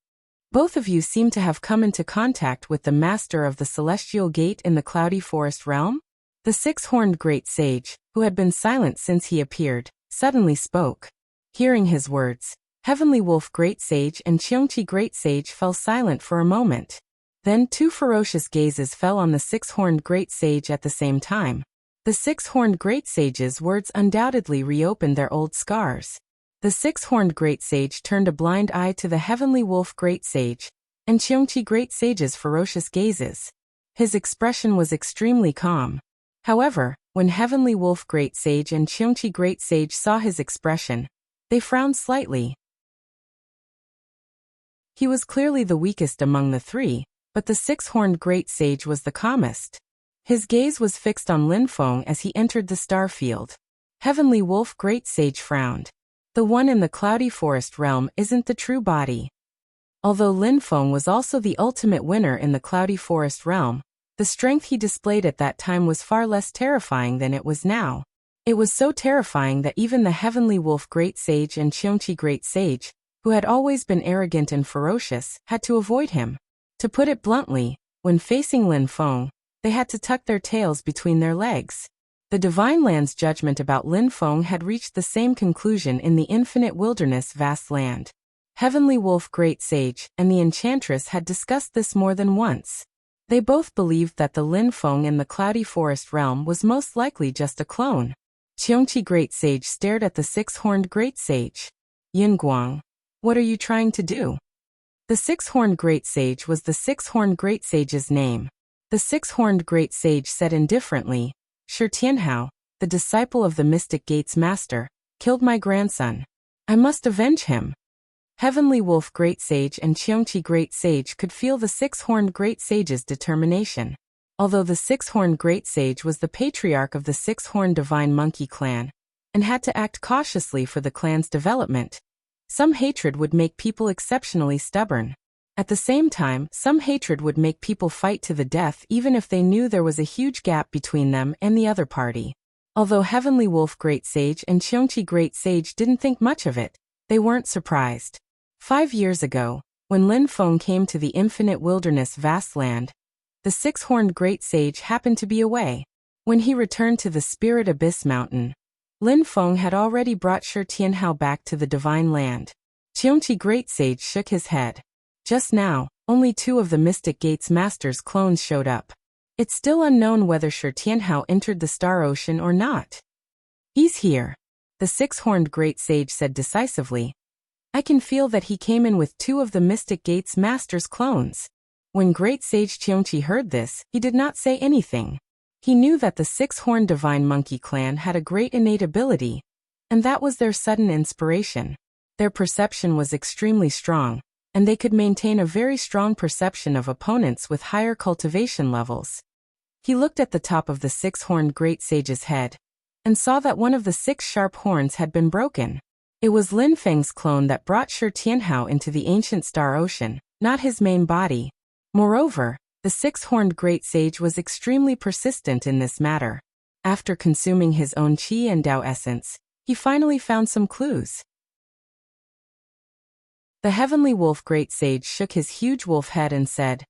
Both of you seem to have come into contact with the master of the celestial gate in the cloudy forest realm? The six-horned great sage, who had been silent since he appeared, suddenly spoke. Hearing his words, Heavenly Wolf Great Sage and Cheongchi Great Sage fell silent for a moment. Then 2 ferocious gazes fell on the six-horned great sage at the same time. The six-horned great sage's words undoubtedly reopened their old scars. The six-horned great sage turned a blind eye to the Heavenly Wolf Great Sage and Cheongchi Great Sage's ferocious gazes. His expression was extremely calm. However, when Heavenly Wolf Great Sage and Cheongchi Great Sage saw his expression, they frowned slightly. He was clearly the weakest among the 3, but the six-horned great sage was the calmest. His gaze was fixed on Lin Feng as he entered the star field. Heavenly Wolf Great Sage frowned. The one in the cloudy forest realm isn't the true body. Although Lin Feng was also the ultimate winner in the cloudy forest realm, the strength he displayed at that time was far less terrifying than it was now. It was so terrifying that even the Heavenly Wolf Great Sage and Cheongchi Great Sage, who had always been arrogant and ferocious, had to avoid him. To put it bluntly, when facing Lin Feng, they had to tuck their tails between their legs. The Divine Land's judgment about Lin Feng had reached the same conclusion in the Infinite Wilderness Vast Land. Heavenly Wolf Great Sage and the Enchantress had discussed this more than once. They both believed that the Lin Feng in the Cloudy Forest realm was most likely just a clone. Cheongchi Great Sage stared at the six-horned Great Sage. Yin Guang, what are you trying to do? The six-horned Great Sage was the six-horned Great Sage's name. The six-horned Great Sage said indifferently, Shi Tianhao, the disciple of the Mystic Gate's master, killed my grandson. I must avenge him. Heavenly Wolf Great Sage and Cheongchi Great Sage could feel the six-horned Great Sage's determination. Although the six-horned Great Sage was the patriarch of the six-horned Divine Monkey clan, and had to act cautiously for the clan's development, some hatred would make people exceptionally stubborn. At the same time, some hatred would make people fight to the death even if they knew there was a huge gap between them and the other party. Although Heavenly Wolf Great Sage and Cheongchi Great Sage didn't think much of it, they weren't surprised. 5 years ago, when Lin Feng came to the Infinite Wilderness Vast Land, the six-horned Great Sage happened to be away. When he returned to the Spirit Abyss Mountain, Lin Feng had already brought Shi Tianhao back to the Divine Land. Cheongchi Great Sage shook his head. Just now, only 2 of the Mystic Gate's master's clones showed up. It's still unknown whether Shi Tianhao entered the Star Ocean or not. He's here, the six-horned Great Sage said decisively. I can feel that he came in with 2 of the Mystic Gate's master's clones. When Great Sage Cheongchi heard this, he did not say anything. He knew that the six-horned Divine Monkey clan had a great innate ability, and that was their sudden inspiration. Their perception was extremely strong, and they could maintain a very strong perception of opponents with higher cultivation levels. He looked at the top of the six-horned Great Sage's head, and saw that one of the 6 sharp horns had been broken. It was Lin Feng's clone that brought Shi Tianhao into the ancient Star Ocean, not his main body. Moreover, the six-horned Great Sage was extremely persistent in this matter. After consuming his own Qi and Dao essence, he finally found some clues. The Heavenly Wolf Great Sage shook his huge wolf head and said,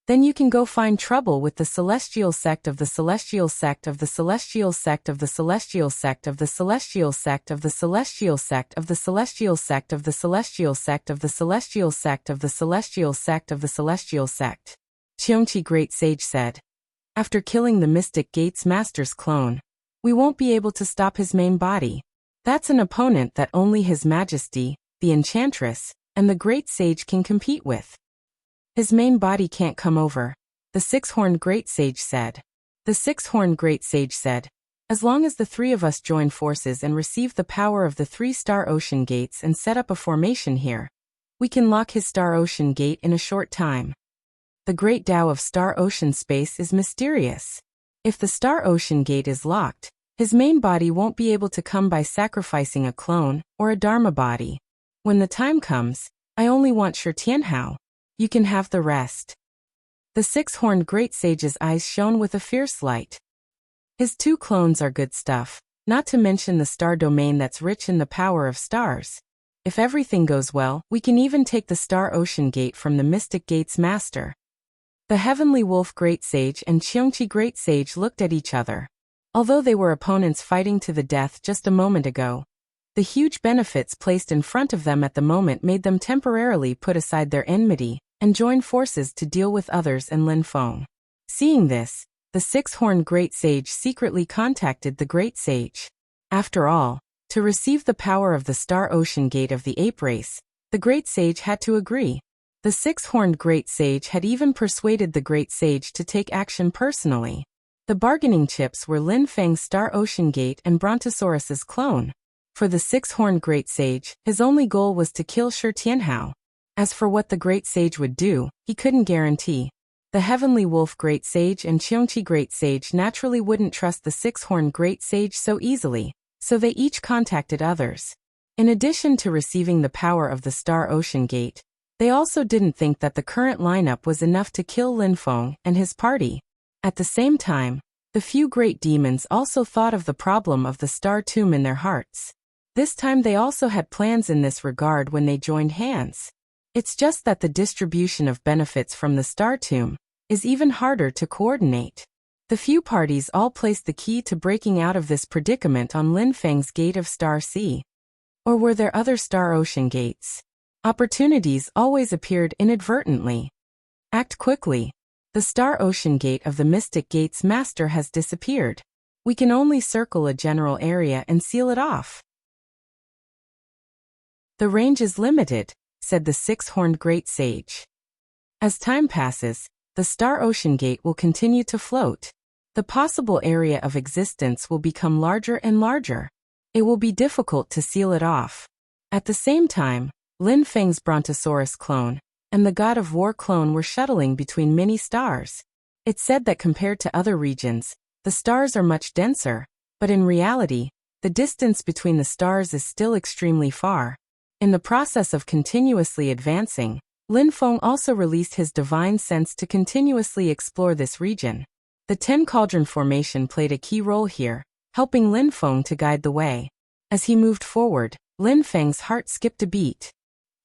Then you can go find trouble with the Celestial Sect of the Celestial Sect of the Celestial Sect of the Celestial Sect of the Celestial Sect of the Celestial Sect of the Celestial Sect of the Celestial Sect of the Celestial Sect of the Celestial Sect of the Celestial Sect. Cheongchi Great Sage said, After killing the Mystic Gate's master's clone, we won't be able to stop his main body. That's an opponent that only His Majesty, the Enchantress, and the Great Sage can compete with. His main body can't come over, the six-horned Great Sage said. The six-horned Great Sage said, As long as the 3 of us join forces and receive the power of the 3 Star Ocean Gates and set up a formation here, we can lock his Star Ocean Gate in a short time. The Great Tao of Star Ocean space is mysterious. If the Star Ocean Gate is locked, his main body won't be able to come by sacrificing a clone or a Dharma body. When the time comes, I only want Shi Tianhao. You can have the rest." The six-horned great sage's eyes shone with a fierce light. His 2 clones are good stuff, not to mention the star domain that's rich in the power of stars. If everything goes well, we can even take the Star Ocean Gate from the Mystic Gate's master. The Heavenly Wolf Great Sage and Cheongchi Great Sage looked at each other. Although they were opponents fighting to the death just a moment ago, the huge benefits placed in front of them at the moment made them temporarily put aside their enmity and join forces to deal with others and Lin Feng. Seeing this, the six-horned Great Sage secretly contacted the Great Sage. After all, to receive the power of the Star Ocean Gate of the ape race, the Great Sage had to agree. The six-horned Great Sage had even persuaded the Great Sage to take action personally. The bargaining chips were Lin Feng's Star Ocean Gate and Brontosaurus's clone. For the six-horned Great Sage, his only goal was to kill Shi Tianhao. As for what the Great Sage would do, he couldn't guarantee. The Heavenly Wolf Great Sage and Cheongchi Great Sage naturally wouldn't trust the six-horned Great Sage so easily, so they each contacted others. In addition to receiving the power of the Star Ocean Gate, they also didn't think that the current lineup was enough to kill Lin Feng and his party. At the same time, the few great demons also thought of the problem of the Star Tomb in their hearts. This time they also had plans in this regard when they joined hands. It's just that the distribution of benefits from the Star Tomb is even harder to coordinate. The few parties all placed the key to breaking out of this predicament on Lin Feng's Gate of Star Sea. Or were there other Star Ocean Gates? Opportunities always appeared inadvertently. Act quickly. The Star Ocean Gate of the Mystic Gate's master has disappeared. We can only circle a general area and seal it off. The range is limited, said the six-horned Great Sage. As time passes, the Star Ocean Gate will continue to float. The possible area of existence will become larger and larger. It will be difficult to seal it off. At the same time, Lin Feng's Brontosaurus clone and the God of War clone were shuttling between many stars. It's said that compared to other regions, the stars are much denser, but in reality, the distance between the stars is still extremely far. In the process of continuously advancing, Lin Feng also released his divine sense to continuously explore this region. The Ten Cauldron Formation played a key role here, helping Lin Feng to guide the way. As he moved forward, Lin Feng's heart skipped a beat.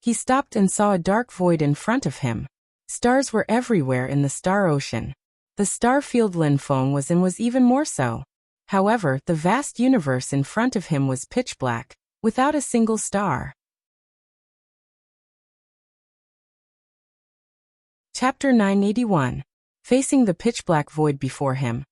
He stopped and saw a dark void in front of him. Stars were everywhere in the Star Ocean. The star field Lin Feng was in was even more so. However, the vast universe in front of him was pitch black, without a single star. Chapter 981. Facing the pitch-black void before him.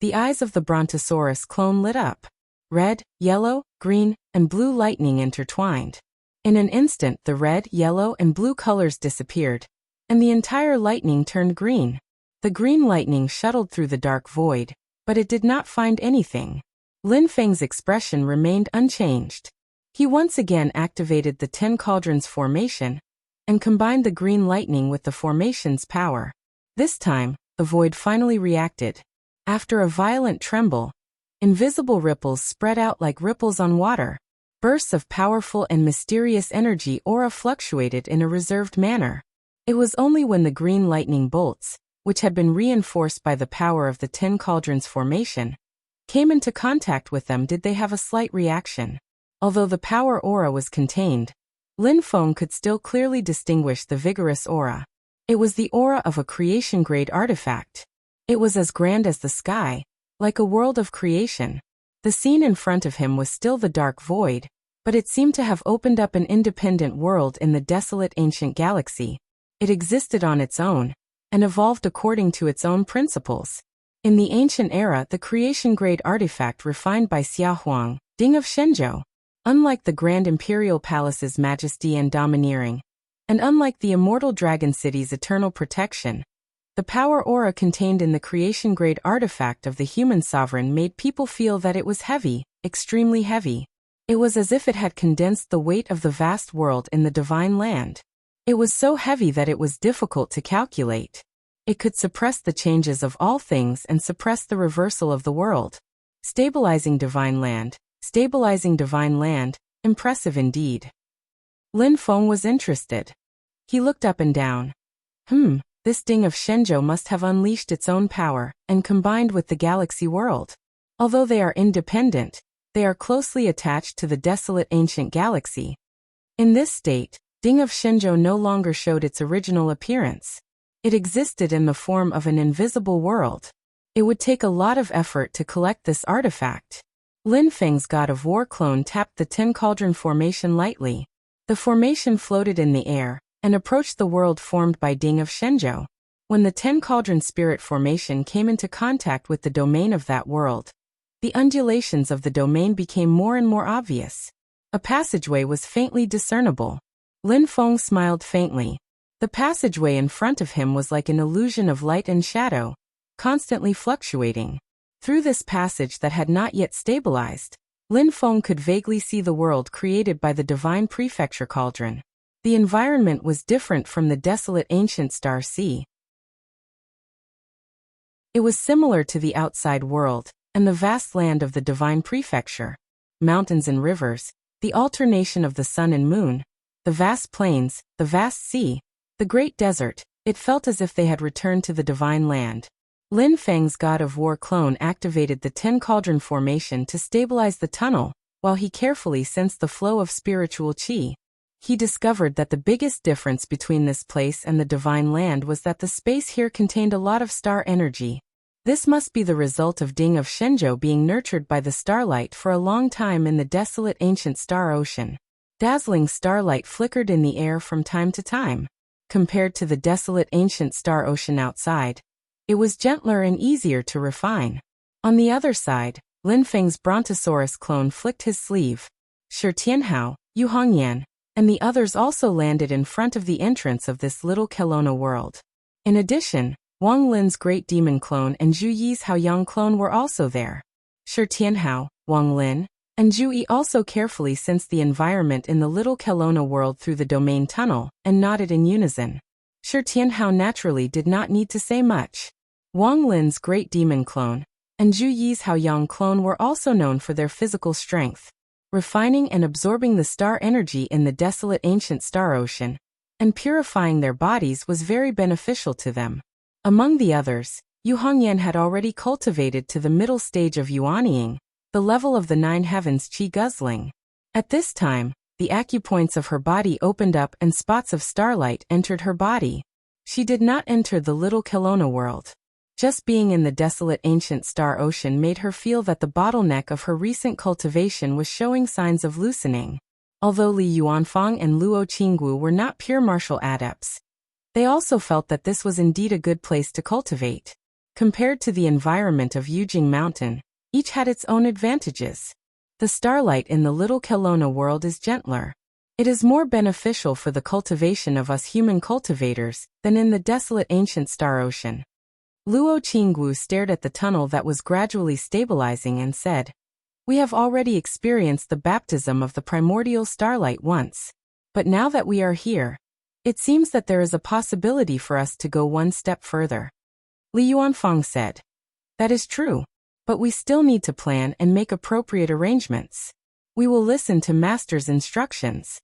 The eyes of the Brontosaurus clone lit up. Red, yellow, green, and blue lightning intertwined. In an instant the red, yellow, and blue colors disappeared, and the entire lightning turned green. The green lightning shuttled through the dark void, but it did not find anything. Lin Feng's expression remained unchanged. He once again activated the Ten Cauldrons formation, and combined the green lightning with the formation's power. This time, the void finally reacted. After a violent tremble, invisible ripples spread out like ripples on water. Bursts of powerful and mysterious energy aura fluctuated in a reserved manner. It was only when the green lightning bolts, which had been reinforced by the power of the Ten Cauldrons formation, came into contact with them did they have a slight reaction. Although the power aura was contained, Lin Feng could still clearly distinguish the vigorous aura. It was the aura of a creation-grade artifact. It was as grand as the sky, like a world of creation. The scene in front of him was still the dark void, but it seemed to have opened up an independent world in the desolate ancient galaxy. It existed on its own, and evolved according to its own principles. In the ancient era, the creation-grade artifact refined by Xiaohuang, Ding of Shenzhou. Unlike the Grand Imperial Palace's majesty and domineering, and unlike the immortal Dragon City's eternal protection, the power aura contained in the creation-grade artifact of the human sovereign made people feel that it was heavy, extremely heavy. It was as if it had condensed the weight of the vast world in the divine land. It was so heavy that it was difficult to calculate. It could suppress the changes of all things and suppress the reversal of the world. Stabilizing divine land, impressive indeed. Lin Feng was interested. He looked up and down. This Ding of Shenzhou must have unleashed its own power and combined with the galaxy world. Although they are independent, they are closely attached to the desolate ancient galaxy. In this state, Ding of Shenzhou no longer showed its original appearance. It existed in the form of an invisible world. It would take a lot of effort to collect this artifact. Lin Feng's God of War clone tapped the Ten Cauldron formation lightly. The formation floated in the air and approached the world formed by Ding of Shenzhou. When the Ten Cauldron spirit formation came into contact with the domain of that world, the undulations of the domain became more and more obvious. A passageway was faintly discernible. Lin Feng smiled faintly. The passageway in front of him was like an illusion of light and shadow, constantly fluctuating. Through this passage that had not yet stabilized, Lin Feng could vaguely see the world created by the divine prefecture cauldron. The environment was different from the desolate ancient star sea. It was similar to the outside world and the vast land of the divine prefecture. Mountains and rivers, the alternation of the sun and moon, the vast plains, the vast sea, the great desert. It felt as if they had returned to the divine land. Lin Feng's God of War clone activated the Ten Cauldron formation to stabilize the tunnel, while he carefully sensed the flow of spiritual qi. He discovered that the biggest difference between this place and the divine land was that the space here contained a lot of star energy. This must be the result of Ding of Shenzhou being nurtured by the starlight for a long time in the desolate ancient star ocean. Dazzling starlight flickered in the air from time to time. Compared to the desolate ancient star ocean outside, it was gentler and easier to refine. On the other side, Lin Feng's Brontosaurus clone flicked his sleeve. Shi Tianhao, Yu Hongyan, and the others also landed in front of the entrance of this little Kelowna world. In addition, Wang Lin's Great Demon clone and Zhu Yi's Haoyang clone were also there. Shi Tianhao, Wang Lin, and Zhu Yi also carefully sensed the environment in the little Kelowna world through the domain tunnel and nodded in unison. Shi Tianhao naturally did not need to say much. Wang Lin's Great Demon clone and Zhu Yi's Haoyang clone were also known for their physical strength, refining and absorbing the star energy in the desolate ancient star ocean, and purifying their bodies was very beneficial to them. Among the others, Yu Hongyan had already cultivated to the middle stage of Yuanying, the level of the nine heavens qi guzzling. At this time, the acupoints of her body opened up and spots of starlight entered her body. She did not enter the little Kelowna world. Just being in the desolate ancient star ocean made her feel that the bottleneck of her recent cultivation was showing signs of loosening. Although Li Yuanfang and Luo Qinggu were not pure martial adepts, they also felt that this was indeed a good place to cultivate. Compared to the environment of Yujing Mountain, each had its own advantages. The starlight in the little Kelowna world is gentler. It is more beneficial for the cultivation of us human cultivators than in the desolate ancient star ocean. Luo Qinggu stared at the tunnel that was gradually stabilizing and said, "We have already experienced the baptism of the primordial starlight once. But now that we are here, it seems that there is a possibility for us to go one step further." Li Yuanfang said, "That is true, but we still need to plan and make appropriate arrangements. We will listen to Master's instructions."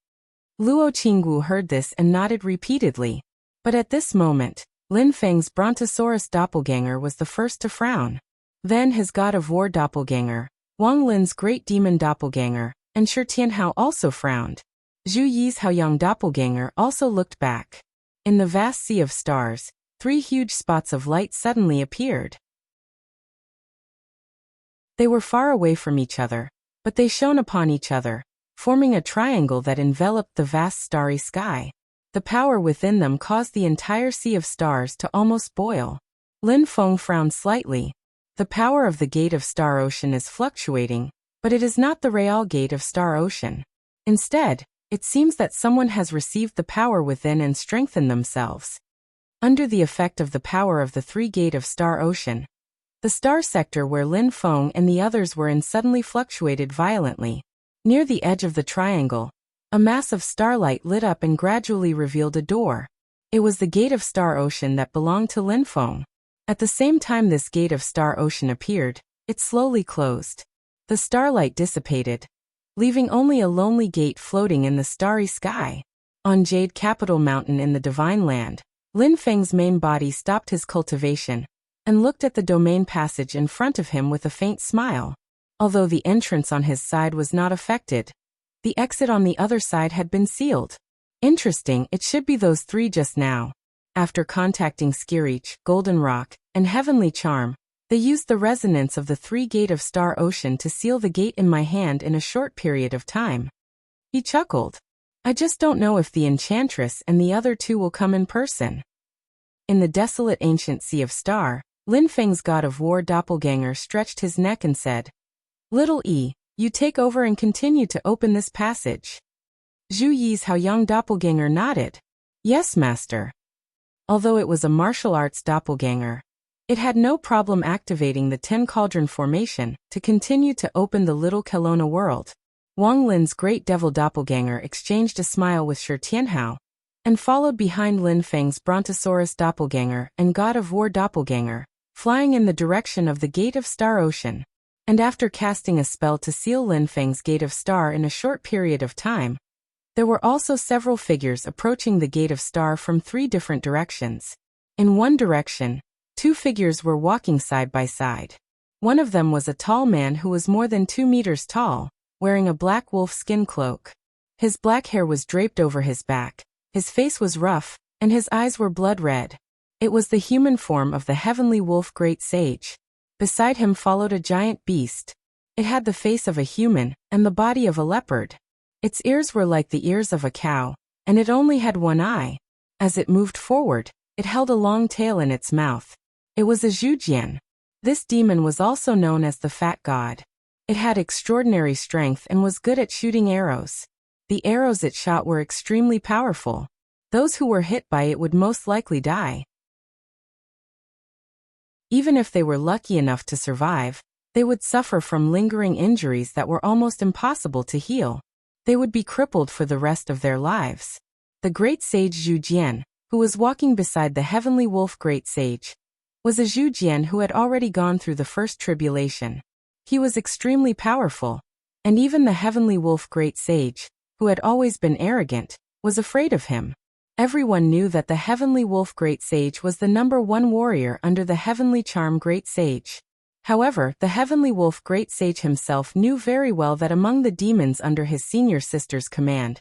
Luo Qinggu heard this and nodded repeatedly. But at this moment, Lin Feng's Brontosaurus doppelganger was the first to frown. Then his God of War doppelganger, Wang Lin's Great Demon doppelganger, and Shi Tianhao also frowned. Zhu Yi's Haoyang doppelganger also looked back. In the vast sea of stars, 3 huge spots of light suddenly appeared. They were far away from each other, but they shone upon each other, forming a triangle that enveloped the vast starry sky. The power within them caused the entire sea of stars to almost boil. Lin Feng frowned slightly. The power of the gate of Star Ocean is fluctuating, but it is not the real gate of Star Ocean. Instead, it seems that someone has received the power within and strengthened themselves. Under the effect of the power of the 3 gate of Star Ocean, the star sector where Lin Feng and the others were in suddenly fluctuated violently. Near the edge of the triangle, a mass of starlight lit up and gradually revealed a door. It was the gate of Star Ocean that belonged to Lin Feng. At the same time this gate of Star Ocean appeared, it slowly closed. The starlight dissipated, leaving only a lonely gate floating in the starry sky. On Jade Capital Mountain in the Divine Land, Lin Feng's main body stopped his cultivation and looked at the domain passage in front of him with a faint smile. Although the entrance on his side was not affected, the exit on the other side had been sealed. Interesting, it should be those three just now. After contacting Skirich, Golden Rock, and Heavenly Charm, they used the resonance of the three-gate of Star Ocean to seal the gate in my hand in a short period of time. He chuckled. I just don't know if the Enchantress and the other two will come in person. In the desolate ancient Sea of Star, Lin Feng's god of war doppelganger stretched his neck and said, Little E, you take over and continue to open this passage. Zhu Yi's Haoyang doppelganger nodded. Yes, master. Although it was a martial arts doppelganger, it had no problem activating the Ten Cauldron formation to continue to open the Little Kelowna world. Wang Lin's great devil doppelganger exchanged a smile with Shi Tianhao, and followed behind Lin Feng's Brontosaurus doppelganger and god of war doppelganger, flying in the direction of the Gate of Star Ocean. And after casting a spell to seal Lin Feng's Gate of Star in a short period of time, there were also several figures approaching the Gate of Star from three different directions. In one direction, two figures were walking side by side. One of them was a tall man who was more than 2 meters tall, wearing a black wolf skin cloak. His black hair was draped over his back, his face was rough, and his eyes were blood red. It was the human form of the Heavenly Wolf Great Sage. Beside him followed a giant beast. It had the face of a human and the body of a leopard. Its ears were like the ears of a cow, and it only had one eye. As it moved forward, it held a long tail in its mouth. It was a Zhujian. This demon was also known as the Fat God. It had extraordinary strength and was good at shooting arrows. The arrows it shot were extremely powerful. Those who were hit by it would most likely die. Even if they were lucky enough to survive, they would suffer from lingering injuries that were almost impossible to heal. They would be crippled for the rest of their lives. The great sage Zhu Jian, who was walking beside the Heavenly Wolf Great Sage, was a Zhu Jian who had already gone through the first tribulation. He was extremely powerful, and even the Heavenly Wolf Great Sage, who had always been arrogant, was afraid of him. Everyone knew that the Heavenly Wolf Great Sage was the #1 warrior under the Heavenly Charm Great Sage. However, the Heavenly Wolf Great Sage himself knew very well that among the demons under his senior sister's command,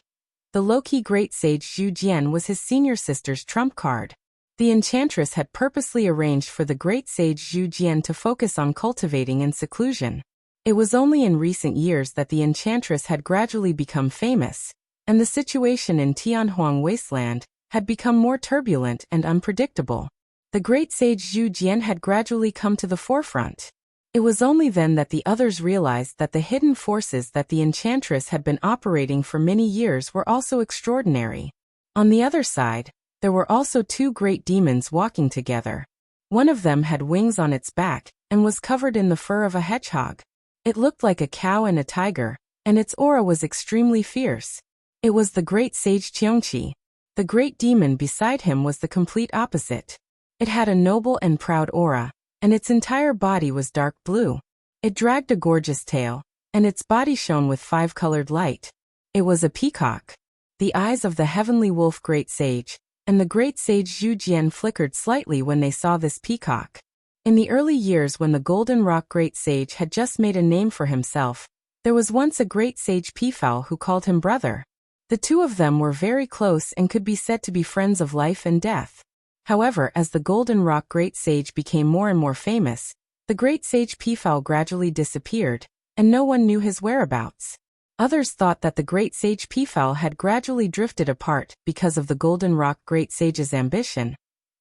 the low-key Great Sage Zhu Jian was his senior sister's trump card. The Enchantress had purposely arranged for the Great Sage Zhu Jian to focus on cultivating in seclusion. It was only in recent years that the Enchantress had gradually become famous, and the situation in Tianhuang Wasteland had become more turbulent and unpredictable. The Great Sage Zhu Jian had gradually come to the forefront. It was only then that the others realized that the hidden forces that the Enchantress had been operating for many years were also extraordinary. On the other side, there were also two great demons walking together. One of them had wings on its back and was covered in the fur of a hedgehog. It looked like a cow and a tiger, and its aura was extremely fierce. It was the Great Sage Qiongqi. The great demon beside him was the complete opposite. It had a noble and proud aura, and its entire body was dark blue. It dragged a gorgeous tail, and its body shone with 5-colored light. It was a peacock. The eyes of the Heavenly Wolf Great Sage and the Great Sage Zhu Jian flickered slightly when they saw this peacock. In the early years when the Golden Rock Great Sage had just made a name for himself, there was once a Great Sage Peafowl who called him brother. The two of them were very close and could be said to be friends of life and death. However, as the Golden Rock Great Sage became more and more famous, the Great Sage Peafowl gradually disappeared, and no one knew his whereabouts. Others thought that the Great Sage Peafowl had gradually drifted apart because of the Golden Rock Great Sage's ambition,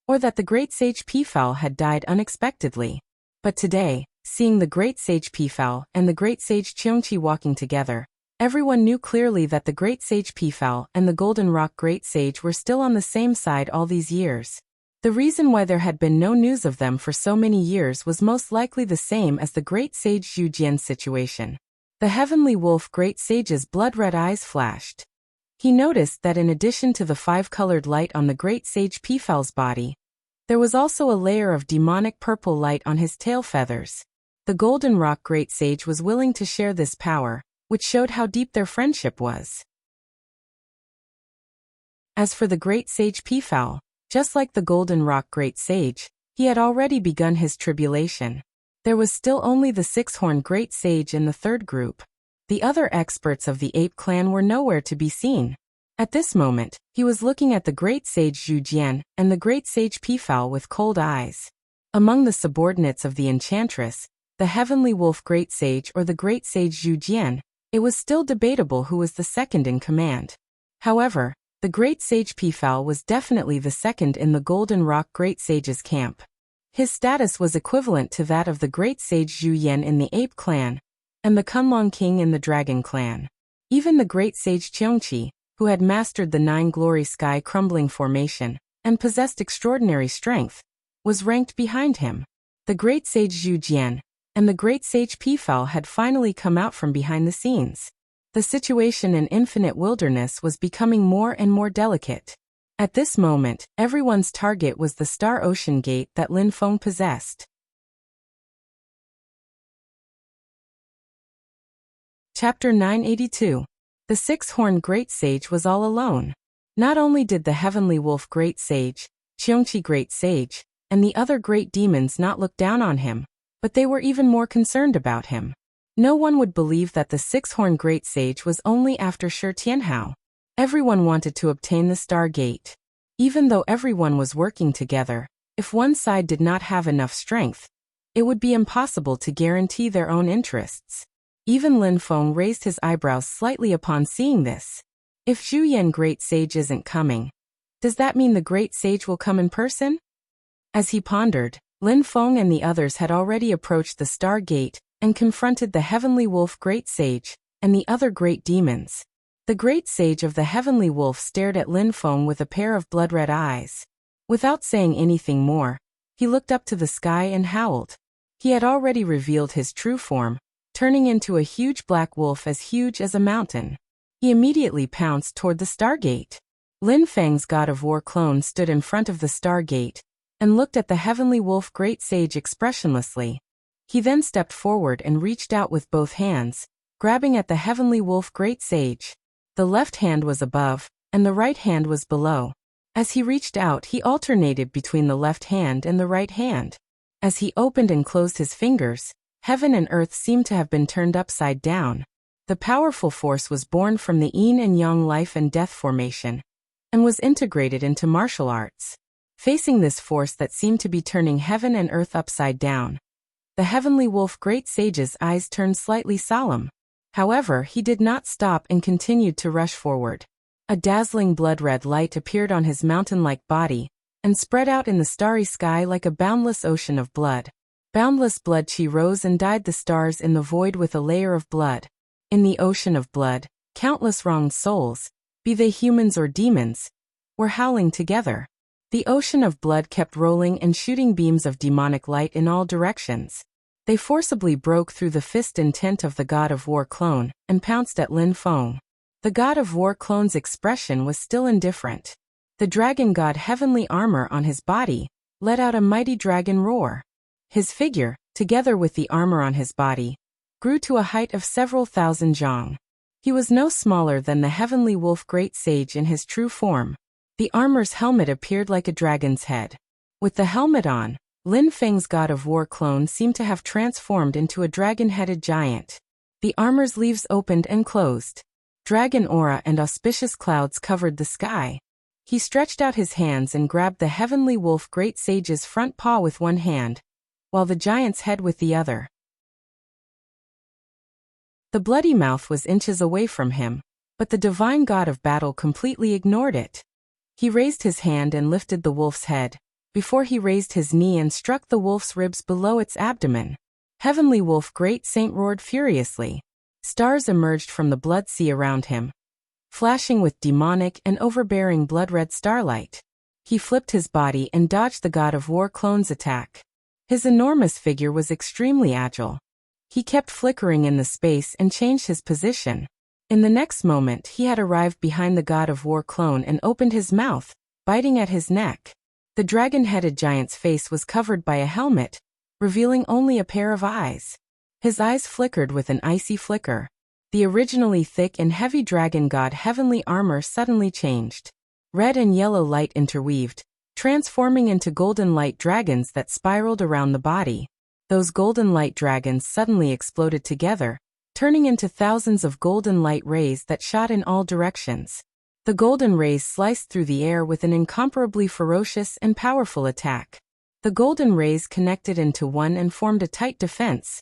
or that the Great Sage Peafowl had died unexpectedly. But today, seeing the Great Sage Peafowl and the Great Sage Qiongqi walking together, everyone knew clearly that the Great Sage Peafowl and the Golden Rock Great Sage were still on the same side all these years. The reason why there had been no news of them for so many years was most likely the same as the Great Sage Zhu Jian's situation. The Heavenly Wolf Great Sage's blood-red eyes flashed. He noticed that in addition to the 5-colored light on the Great Sage Peafowl's body, there was also a layer of demonic purple light on his tail feathers. The Golden Rock Great Sage was willing to share this power, which showed how deep their friendship was. As for the Great Sage Peafowl, Just like the Golden Rock Great Sage, he had already begun his tribulation. There was still only the six-horned Great Sage in the third group. The other experts of the ape clan were nowhere to be seen. At this moment, he was looking at the Great Sage Zhu Jian and the Great Sage Peafowl with cold eyes. Among the subordinates of the enchantress, the Heavenly Wolf Great Sage or the Great Sage Zhu Jian, it was still debatable who was the second in command. However, the Great Sage Peafowl was definitely the second in the Golden Rock Great Sage's camp. His status was equivalent to that of the Great Sage Zhu Yan in the Ape Clan, and the Kunlong King in the Dragon Clan. Even the Great Sage Cheongqi, who had mastered the 9 Glory Sky Crumbling formation, and possessed extraordinary strength, was ranked behind him. The Great Sage Zhu Jian and the Great Sage Peafowl had finally come out from behind the scenes. The situation in Infinite Wilderness was becoming more and more delicate. At this moment, everyone's target was the Star Ocean Gate that Lin Feng possessed. Chapter 982. The Six-Horned Great Sage was all alone. Not only did the Heavenly Wolf Great Sage, Cheongqi Great Sage, and the other great demons not look down on him, but they were even more concerned about him. No one would believe that the Six-Horned Great Sage was only after Shi Tianhao. Everyone wanted to obtain the Star Gate. Even though everyone was working together, if one side did not have enough strength, it would be impossible to guarantee their own interests. Even Lin Feng raised his eyebrows slightly upon seeing this. If Zhu Yan Great Sage isn't coming, does that mean the Great Sage will come in person? As he pondered, Lin Feng and the others had already approached the Star Gate and confronted the Heavenly Wolf Great Sage and the other great demons. The Great Sage of the Heavenly Wolf stared at Lin Feng with a pair of blood-red eyes. Without saying anything more, he looked up to the sky and howled. He had already revealed his true form, turning into a huge black wolf as huge as a mountain. He immediately pounced toward the Stargate. Lin Feng's God of War clone stood in front of the Stargate and looked at the Heavenly Wolf Great Sage expressionlessly. He then stepped forward and reached out with both hands, grabbing at the Heavenly Wolf Great Sage. The left hand was above, and the right hand was below. As he reached out, he alternated between the left hand and the right hand. As he opened and closed his fingers, heaven and earth seemed to have been turned upside down. The powerful force was born from the yin and yang life and death formation, and was integrated into martial arts. Facing this force that seemed to be turning heaven and earth upside down, the Heavenly Wolf Great Sage's eyes turned slightly solemn. However, he did not stop and continued to rush forward. A dazzling blood-red light appeared on his mountain-like body, and spread out in the starry sky like a boundless ocean of blood. Boundless blood chi rose and dyed the stars in the void with a layer of blood. In the ocean of blood, countless wronged souls, be they humans or demons, were howling together. The ocean of blood kept rolling and shooting beams of demonic light in all directions. They forcibly broke through the fist and tent of the God of War clone, and pounced at Lin Feng. The God of War clone's expression was still indifferent. The dragon god heavenly armor on his body let out a mighty dragon roar. His figure, together with the armor on his body, grew to a height of several thousand zhang. He was no smaller than the Heavenly Wolf Great Sage in his true form. The armor's helmet appeared like a dragon's head. With the helmet on, Lin Feng's God of War clone seemed to have transformed into a dragon-headed giant. The armor's leaves opened and closed. Dragon aura and auspicious clouds covered the sky. He stretched out his hands and grabbed the Heavenly Wolf Great Sage's front paw with one hand, while the giant's head with the other. The bloody mouth was inches away from him, but the divine god of battle completely ignored it. He raised his hand and lifted the wolf's head, before he raised his knee and struck the wolf's ribs below its abdomen. Heavenly Wolf Great Saint roared furiously. Stars emerged from the blood sea around him, flashing with demonic and overbearing blood-red starlight. He flipped his body and dodged the God of War clone's attack. His enormous figure was extremely agile. He kept flickering in the space and changed his position. In the next moment, he had arrived behind the God of War clone and opened his mouth, biting at his neck. The dragon-headed giant's face was covered by a helmet, revealing only a pair of eyes. His eyes flickered with an icy flicker. The originally thick and heavy dragon god heavenly armor suddenly changed. Red and yellow light interweaved, transforming into golden light dragons that spiraled around the body. Those golden light dragons suddenly exploded together, turning into thousands of golden light rays that shot in all directions. The golden rays sliced through the air with an incomparably ferocious and powerful attack. The golden rays connected into one and formed a tight defense,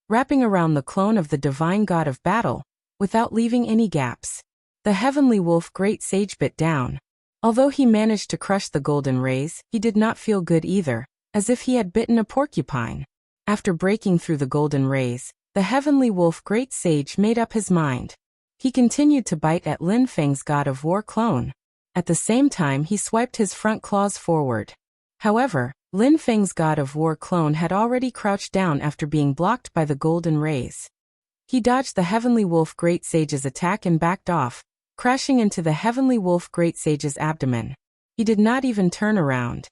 wrapping around the clone of the divine god of battle, without leaving any gaps. The heavenly wolf great sage bit down. Although he managed to crush the golden rays, he did not feel good either, as if he had bitten a porcupine. After breaking through the golden rays, the heavenly wolf great sage made up his mind. He continued to bite at Lin Feng's god of war clone. At the same time he swiped his front claws forward. However, Lin Feng's god of war clone had already crouched down after being blocked by the golden rays. He dodged the heavenly wolf great sage's attack and backed off, crashing into the heavenly wolf great sage's abdomen. He did not even turn around.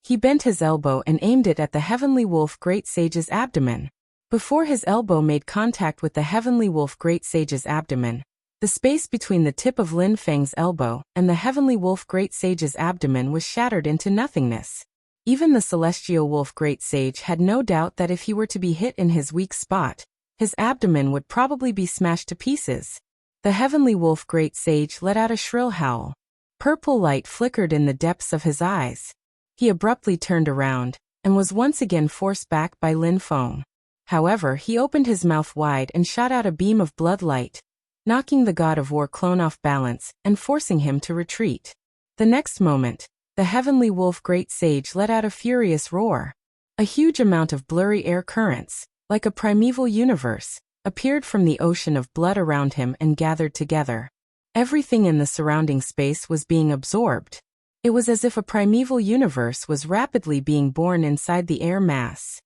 He bent his elbow and aimed it at the heavenly wolf great sage's abdomen. Before his elbow made contact with the heavenly wolf great sage's abdomen, the space between the tip of Lin Feng's elbow and the heavenly wolf great sage's abdomen was shattered into nothingness. Even the celestial wolf great sage had no doubt that if he were to be hit in his weak spot, his abdomen would probably be smashed to pieces. The heavenly wolf great sage let out a shrill howl. Purple light flickered in the depths of his eyes. He abruptly turned around, and was once again forced back by Lin Feng. However, he opened his mouth wide and shot out a beam of blood light, knocking the god of war clone off balance and forcing him to retreat. The next moment, the heavenly wolf great sage let out a furious roar. A huge amount of blurry air currents, like a primeval universe, appeared from the ocean of blood around him and gathered together. Everything in the surrounding space was being absorbed. It was as if a primeval universe was rapidly being born inside the air mass.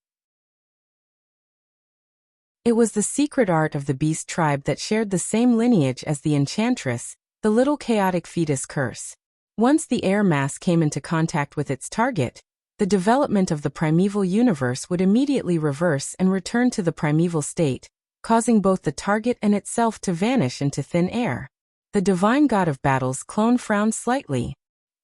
It was the secret art of the beast tribe that shared the same lineage as the enchantress, the little chaotic fetus curse. Once the air mass came into contact with its target, the development of the primeval universe would immediately reverse and return to the primeval state, causing both the target and itself to vanish into thin air. The divine god of battle's clone frowned slightly.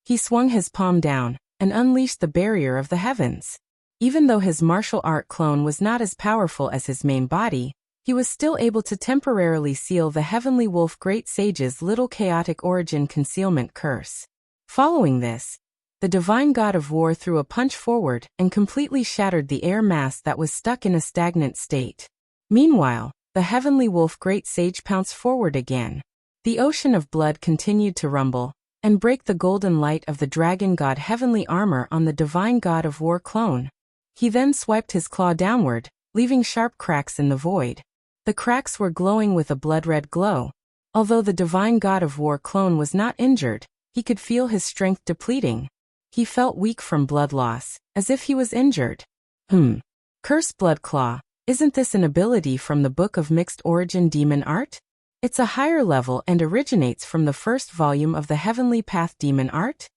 He swung his palm down and unleashed the barrier of the heavens. Even though his martial art clone was not as powerful as his main body, he was still able to temporarily seal the heavenly wolf great sage's little chaotic origin concealment curse. Following this, the divine god of war threw a punch forward and completely shattered the air mass that was stuck in a stagnant state. Meanwhile, the heavenly wolf great sage pounced forward again. The ocean of blood continued to rumble and break the golden light of the dragon god heavenly armor on the divine god of war clone. He then swiped his claw downward, leaving sharp cracks in the void. The cracks were glowing with a blood-red glow. Although the divine god of war clone was not injured, he could feel his strength depleting. He felt weak from blood loss, as if he was injured. Cursed Blood Claw, isn't this an ability from the Book of Mixed Origin Demon Art? It's a higher level and originates from the first volume of the Heavenly Path Demon Art?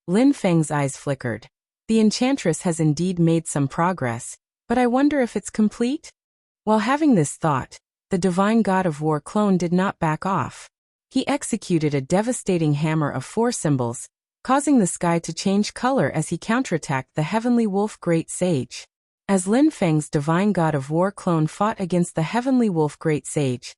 Lin Feng's eyes flickered. The enchantress has indeed made some progress, but I wonder if it's complete? While having this thought, the divine god of war clone did not back off. He executed a devastating hammer of 4 symbols, causing the sky to change color as he counterattacked the heavenly wolf great sage. As Lin Feng's divine god of war clone fought against the heavenly wolf great sage,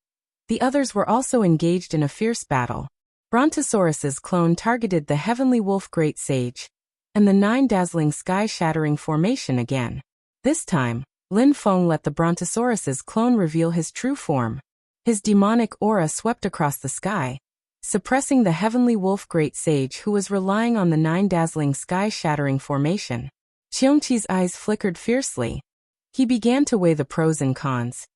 the others were also engaged in a fierce battle. Brontosaurus's clone targeted the heavenly wolf great sage, and the 9 dazzling sky-shattering formation again. This time, Lin Feng let the Brontosaurus's clone reveal his true form. His demonic aura swept across the sky, suppressing the heavenly wolf great sage who was relying on the 9 dazzling sky-shattering formation. Qiongqi's eyes flickered fiercely. He began to weigh the pros and cons,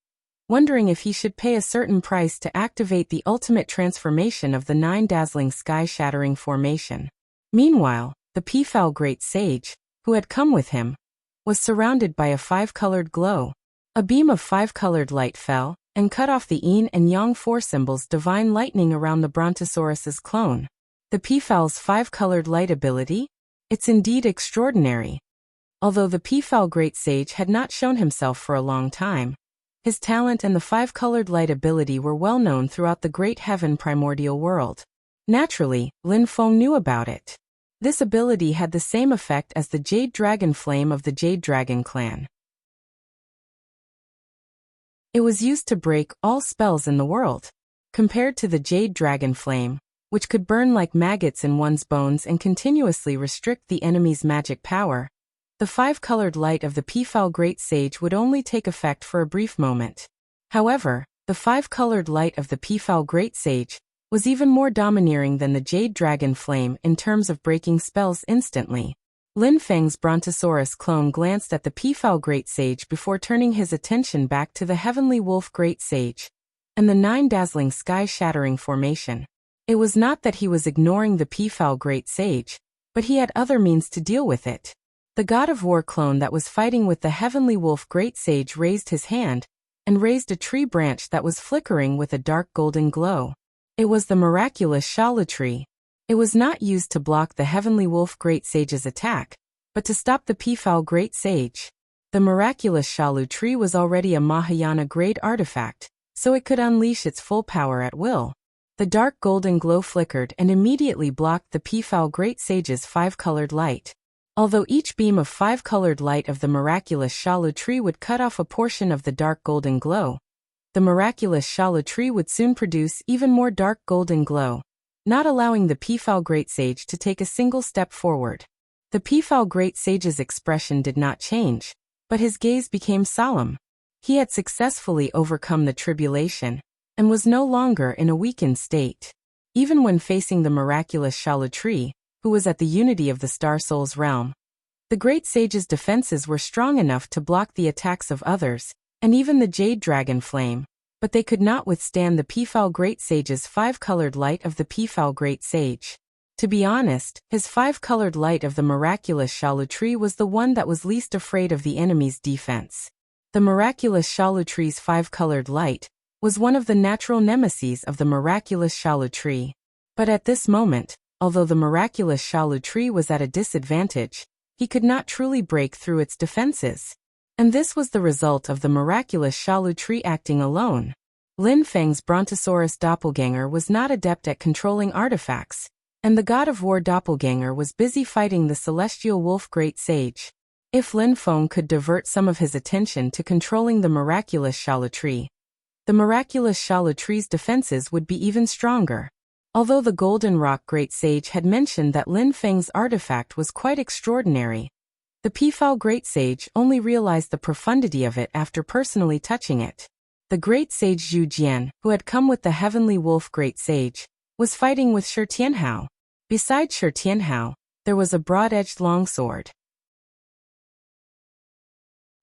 wondering if he should pay a certain price to activate the ultimate transformation of the 9 dazzling sky-shattering formation. Meanwhile, the Peafowl great sage, who had come with him, was surrounded by a 5-colored glow. A beam of 5-colored light fell and cut off the yin and yang 4 symbols divine lightning around the Brontosaurus's clone. The Peafowl's 5-colored light ability? It's indeed extraordinary. Although the Peafowl great sage had not shown himself for a long time, his talent and the 5-colored light ability were well known throughout the great heaven primordial world. Naturally, Lin Feng knew about it. This ability had the same effect as the Jade Dragon Flame of the Jade Dragon clan. It was used to break all spells in the world. Compared to the Jade Dragon Flame, which could burn like maggots in one's bones and continuously restrict the enemy's magic power, the five-colored light of the Peafowl Great Sage would only take effect for a brief moment. However, the five-colored light of the Peafowl Great Sage was even more domineering than the Jade Dragon Flame in terms of breaking spells instantly. Lin Feng's Brontosaurus clone glanced at the Peafowl Great Sage before turning his attention back to the Heavenly Wolf Great Sage and the 9 dazzling sky-shattering formation. It was not that he was ignoring the Peafowl Great Sage, but he had other means to deal with it. The God of War clone that was fighting with the Heavenly Wolf Great Sage raised his hand and raised a tree branch that was flickering with a dark golden glow. It was the miraculous Shalu tree. It was not used to block the Heavenly Wolf Great Sage's attack, but to stop the Peafowl Great Sage. The miraculous Shalu tree was already a Mahayana-grade artifact, so it could unleash its full power at will. The dark golden glow flickered and immediately blocked the Peafowl Great Sage's five-colored light. Although each beam of five-colored light of the miraculous Shalu tree would cut off a portion of the dark golden glow, the miraculous Shalu tree would soon produce even more dark golden glow, not allowing the Peafowl Great Sage to take a single step forward. The Peafowl Great Sage's expression did not change, but his gaze became solemn. He had successfully overcome the tribulation and was no longer in a weakened state. Even when facing the miraculous Shalu tree, who was at the unity of the Star Soul's realm, the Great Sage's defenses were strong enough to block the attacks of others, and even the Jade Dragon Flame, but they could not withstand the Peafowl Great Sage's five-colored light of the Peafowl Great Sage. To be honest, his five-colored light of the miraculous Shalu tree was the one that was least afraid of the enemy's defense. The miraculous Shalu tree's five-colored light was one of the natural nemeses of the miraculous Shalu tree. But at this moment, although the miraculous Shalu tree was at a disadvantage, he could not truly break through its defenses. And this was the result of the miraculous Shalu tree acting alone. Lin Feng's Brontosaurus doppelganger was not adept at controlling artifacts, and the God of War doppelganger was busy fighting the celestial wolf Great Sage. If Lin Feng could divert some of his attention to controlling the miraculous Shalu tree, the miraculous Shalu tree's defenses would be even stronger. Although the Golden Rock Great Sage had mentioned that Lin Feng's artifact was quite extraordinary, the Peafowl Great Sage only realized the profundity of it after personally touching it. The Great Sage Zhu Jian, who had come with the Heavenly Wolf Great Sage, was fighting with Shi Tianhao. Beside Shi Tianhao, there was a broad-edged longsword.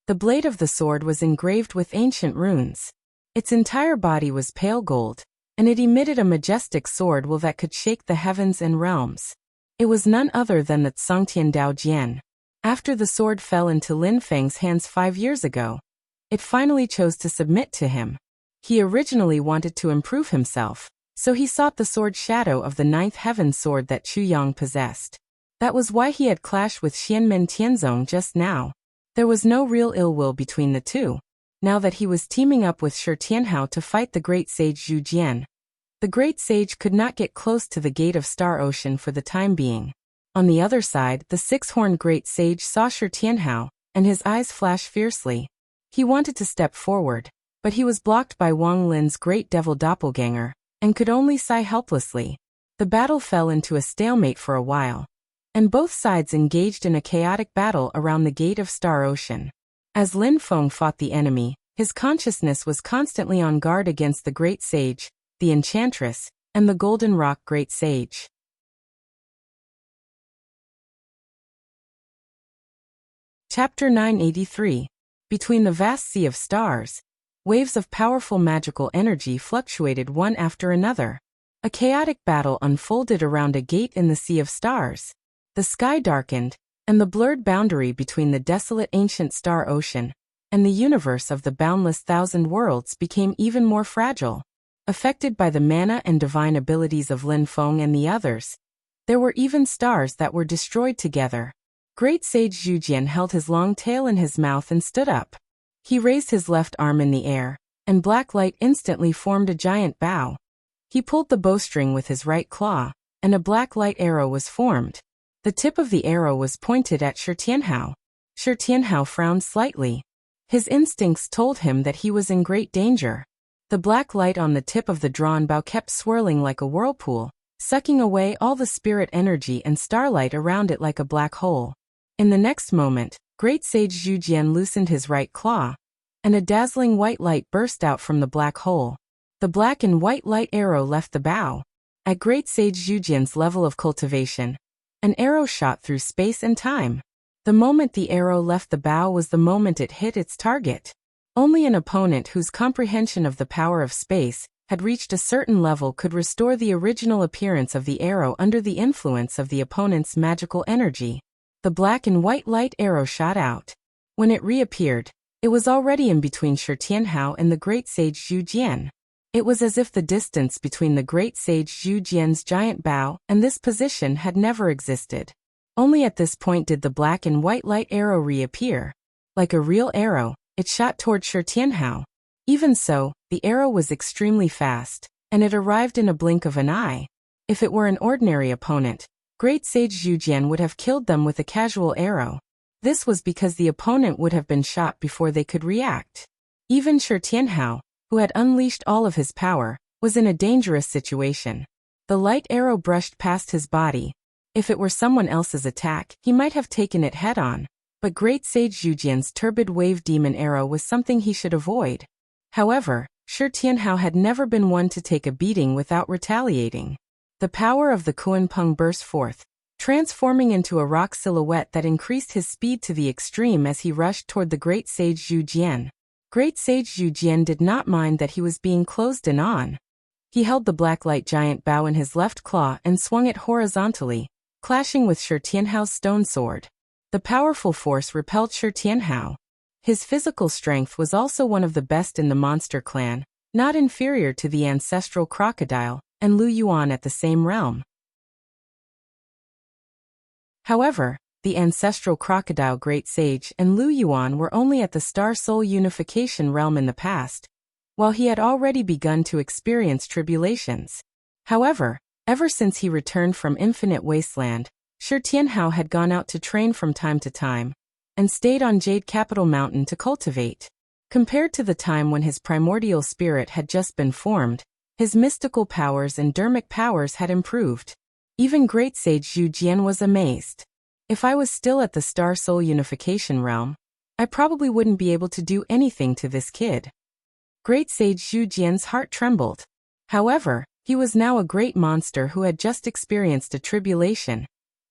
The blade of the sword was engraved with ancient runes. Its entire body was pale gold, and it emitted a majestic sword will that could shake the heavens and realms. It was none other than the Tsangtian Dao Jian. After the sword fell into Lin Feng's hands 5 years ago, it finally chose to submit to him. He originally wanted to improve himself, so he sought the sword shadow of the ninth heaven sword that Chu Yang possessed. That was why he had clashed with Xianmen Tianzong just now. There was no real ill will between the two. Now that he was teaming up with Shi Tianhao to fight the Great Sage Zhu Jian, the Great Sage could not get close to the Gate of Star Ocean for the time being. On the other side, the six-horned Great Sage saw Shi Tianhao, and his eyes flashed fiercely. He wanted to step forward, but he was blocked by Wang Lin's Great Devil Doppelganger, and could only sigh helplessly. The battle fell into a stalemate for a while, and both sides engaged in a chaotic battle around the Gate of Star Ocean. As Lin Feng fought the enemy, his consciousness was constantly on guard against the Great Sage, the Enchantress, and the Golden Rock Great Sage. Chapter 983. Between the vast sea of stars, waves of powerful magical energy fluctuated one after another. A chaotic battle unfolded around a gate in the sea of stars. The sky darkened, and the blurred boundary between the desolate ancient star ocean and the universe of the boundless thousand worlds became even more fragile. Affected by the mana and divine abilities of Lin Feng and the others, there were even stars that were destroyed together. Great Sage Zhu Jian held his long tail in his mouth and stood up. He raised his left arm in the air, and black light instantly formed a giant bow. He pulled the bowstring with his right claw, and a black light arrow was formed. The tip of the arrow was pointed at Shi Tianhao. Shi Tianhao frowned slightly. His instincts told him that he was in great danger. The black light on the tip of the drawn bow kept swirling like a whirlpool, sucking away all the spirit energy and starlight around it like a black hole. In the next moment, Great Sage Zhu Jian loosened his right claw, and a dazzling white light burst out from the black hole. The black and white light arrow left the bow. At Great Sage Zhu Jian's level of cultivation, an arrow shot through space and time. The moment the arrow left the bow was the moment it hit its target. Only an opponent whose comprehension of the power of space had reached a certain level could restore the original appearance of the arrow under the influence of the opponent's magical energy. The black and white light arrow shot out. When it reappeared, it was already in between Shi Tianhao and the Great Sage Zhu Jian. It was as if the distance between the Great Sage Zhu Jian's giant bow and this position had never existed. Only at this point did the black and white light arrow reappear. Like a real arrow, it shot toward Shi Tianhao. Even so, the arrow was extremely fast, and it arrived in a blink of an eye. If it were an ordinary opponent, Great Sage Zhu Jian would have killed them with a casual arrow. This was because the opponent would have been shot before they could react. Even Shi Tianhao, who had unleashed all of his power, was in a dangerous situation. The light arrow brushed past his body. If it were someone else's attack, he might have taken it head-on. But Great Sage Zhu Jian's turbid wave demon arrow was something he should avoid. However, Shi Tianhao had never been one to take a beating without retaliating. The power of the Kunpeng burst forth, transforming into a rock silhouette that increased his speed to the extreme as he rushed toward the Great Sage Zhu Jian. Great Sage Zhu Jian did not mind that he was being closed in on. He held the blacklight giant bow in his left claw and swung it horizontally, clashing with Shi Tianhao's stone sword. The powerful force repelled Shi Tianhao. His physical strength was also one of the best in the monster clan, not inferior to the ancestral crocodile and Lu Yuan at the same realm. However, the ancestral crocodile Great Sage and Lu Yuan were only at the Star Soul unification realm in the past, while he had already begun to experience tribulations. However, ever since he returned from Infinite Wasteland, Shi Tianhao had gone out to train from time to time, and stayed on Jade Capital Mountain to cultivate. Compared to the time when his primordial spirit had just been formed, his mystical powers and dermic powers had improved. Even Great Sage Zhu Jian was amazed. If I was still at the Star Soul unification realm, I probably wouldn't be able to do anything to this kid. Great Sage Zhu Jian's heart trembled. However, he was now a great monster who had just experienced a tribulation,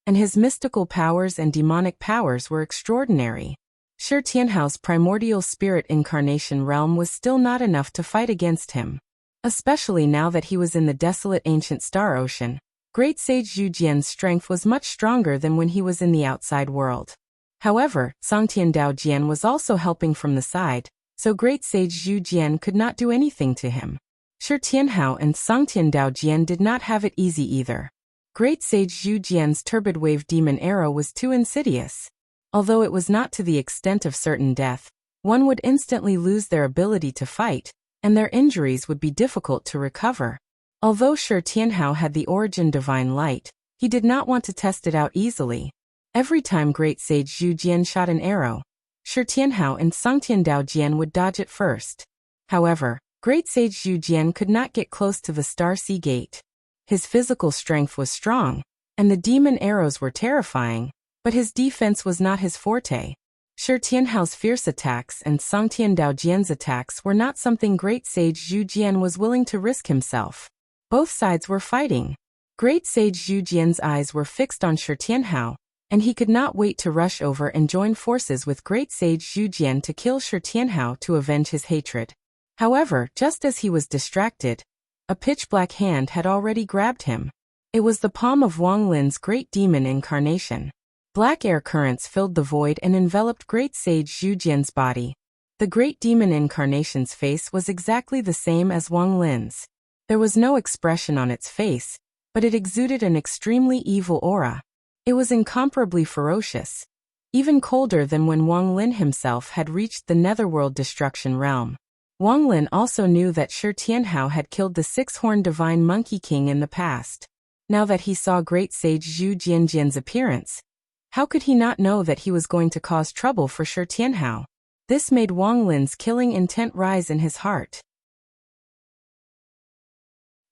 and his mystical powers and demonic powers were extraordinary. Shi Tianhao's primordial spirit incarnation realm was still not enough to fight against him. Especially now that he was in the desolate ancient star ocean, Great Sage Zhu Jian's strength was much stronger than when he was in the outside world. However, Songtian Dao Jian was also helping from the side, so Great Sage Zhu Jian could not do anything to him. Shi Tianhao and Songtian Dao Jian did not have it easy either. Great Sage Zhu Jian's turbid wave demon arrow was too insidious. Although it was not to the extent of certain death, one would instantly lose their ability to fight, and their injuries would be difficult to recover. Although Shi Tianhao had the origin divine light, he did not want to test it out easily. Every time Great Sage Zhu Jian shot an arrow, Shi Tianhao and Songtian Dao Jian would dodge it first. However, Great Sage Zhu Jian could not get close to the Star Sea Gate. His physical strength was strong, and the demon arrows were terrifying, but his defense was not his forte. Shi Tianhao's fierce attacks and Songtian Dao Jian's attacks were not something Great Sage Zhu Jian was willing to risk himself. Both sides were fighting. Great Sage Zhu Jian's eyes were fixed on Shi Tianhao, and he could not wait to rush over and join forces with Great Sage Zhu Jian to kill Shi Tianhao to avenge his hatred. However, just as he was distracted, a pitch-black hand had already grabbed him. It was the palm of Wang Lin's great demon incarnation. Black air currents filled the void and enveloped Great Sage Zhu Jian's body. The great demon incarnation's face was exactly the same as Wang Lin's. There was no expression on its face, but it exuded an extremely evil aura. It was incomparably ferocious, even colder than when Wang Lin himself had reached the netherworld destruction realm. Wang Lin also knew that Shi Tianhao had killed the six-horned divine Monkey King in the past. Now that he saw great sage Zhu Jianjian's appearance, how could he not know that he was going to cause trouble for Shi Tianhao? This made Wang Lin's killing intent rise in his heart.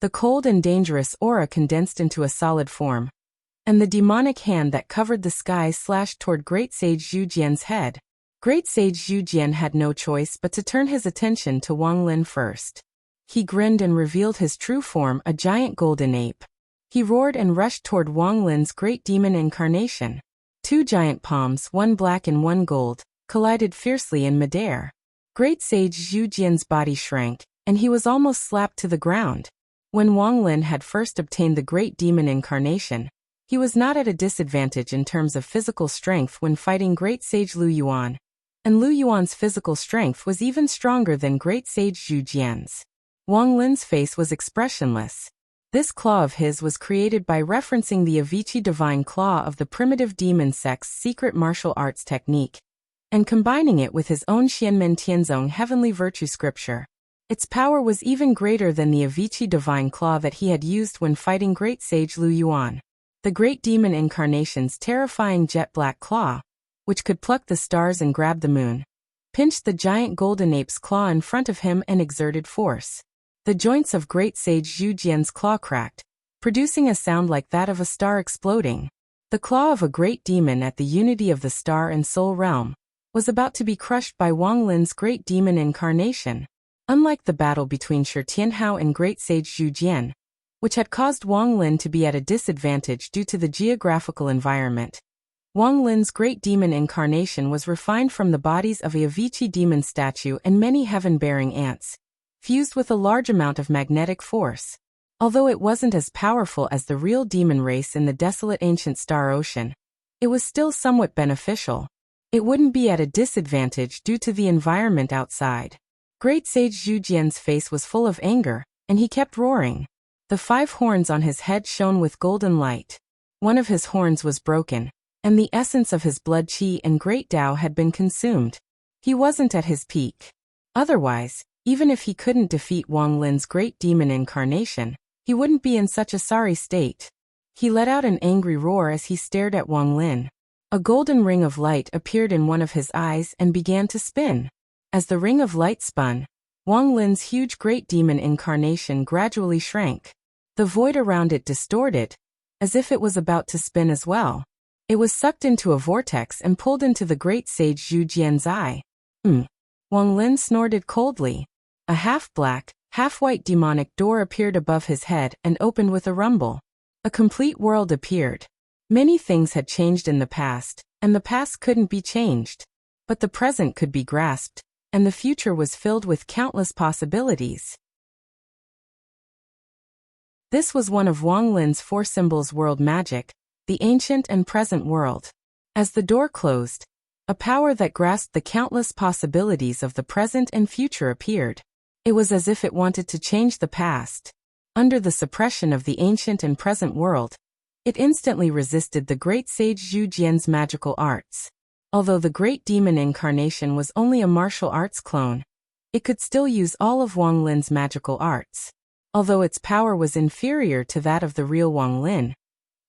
The cold and dangerous aura condensed into a solid form, and the demonic hand that covered the sky slashed toward Great Sage Zhu Jian's head. Great Sage Zhu Jian had no choice but to turn his attention to Wang Lin first. He grinned and revealed his true form, a giant golden ape. He roared and rushed toward Wang Lin's great demon incarnation. Two giant palms, one black and one gold, collided fiercely in midair. Great Sage Zhu Jian's body shrank, and he was almost slapped to the ground. When Wang Lin had first obtained the great demon incarnation, he was not at a disadvantage in terms of physical strength when fighting Great Sage Lu Yuan, and Lu Yuan's physical strength was even stronger than Great Sage Zhu Jian's. Wang Lin's face was expressionless. This claw of his was created by referencing the Avicii divine claw of the primitive demon sect's secret martial arts technique, and combining it with his own Xianmen Tianzong heavenly virtue scripture. Its power was even greater than the Avicii divine claw that he had used when fighting Great Sage Lu Yuan. The great demon incarnation's terrifying jet black claw, which could pluck the stars and grab the moon, pinched the giant golden ape's claw in front of him and exerted force. The joints of Great Sage Zhu Jian's claw cracked, producing a sound like that of a star exploding. The claw of a great demon at the unity of the star and soul realm was about to be crushed by Wang Lin's great demon incarnation. Unlike the battle between Shi Tianhao and Great Sage Zhu Jian, which had caused Wang Lin to be at a disadvantage due to the geographical environment, Wang Lin's great demon incarnation was refined from the bodies of a Avicii demon statue and many heaven-bearing ants, fused with a large amount of magnetic force. Although it wasn't as powerful as the real demon race in the desolate ancient star ocean, it was still somewhat beneficial. It wouldn't be at a disadvantage due to the environment outside. Great Sage Zhu Jian's face was full of anger, and he kept roaring. The 5 horns on his head shone with golden light. One of his horns was broken, and the essence of his blood qi and great Tao had been consumed. He wasn't at his peak. Otherwise, even if he couldn't defeat Wang Lin's great demon incarnation, he wouldn't be in such a sorry state. He let out an angry roar as he stared at Wang Lin. A golden ring of light appeared in one of his eyes and began to spin. As the ring of light spun, Wang Lin's huge great demon incarnation gradually shrank. The void around it distorted, as if it was about to spin as well. It was sucked into a vortex and pulled into the Great Sage Zhu Jian's eye. Wang Lin snorted coldly. A half-black, half-white demonic door appeared above his head and opened with a rumble. A complete world appeared. Many things had changed in the past, and the past couldn't be changed. But the present could be grasped, and the future was filled with countless possibilities. This was one of Wang Lin's 4 symbols: world magic, the ancient and present world. As the door closed, a power that grasped the countless possibilities of the present and future appeared. It was as if it wanted to change the past. Under the suppression of the ancient and present world, it instantly resisted the Great Sage Zhu Jian's magical arts. Although the great demon incarnation was only a martial arts clone, it could still use all of Wang Lin's magical arts. Although its power was inferior to that of the real Wang Lin,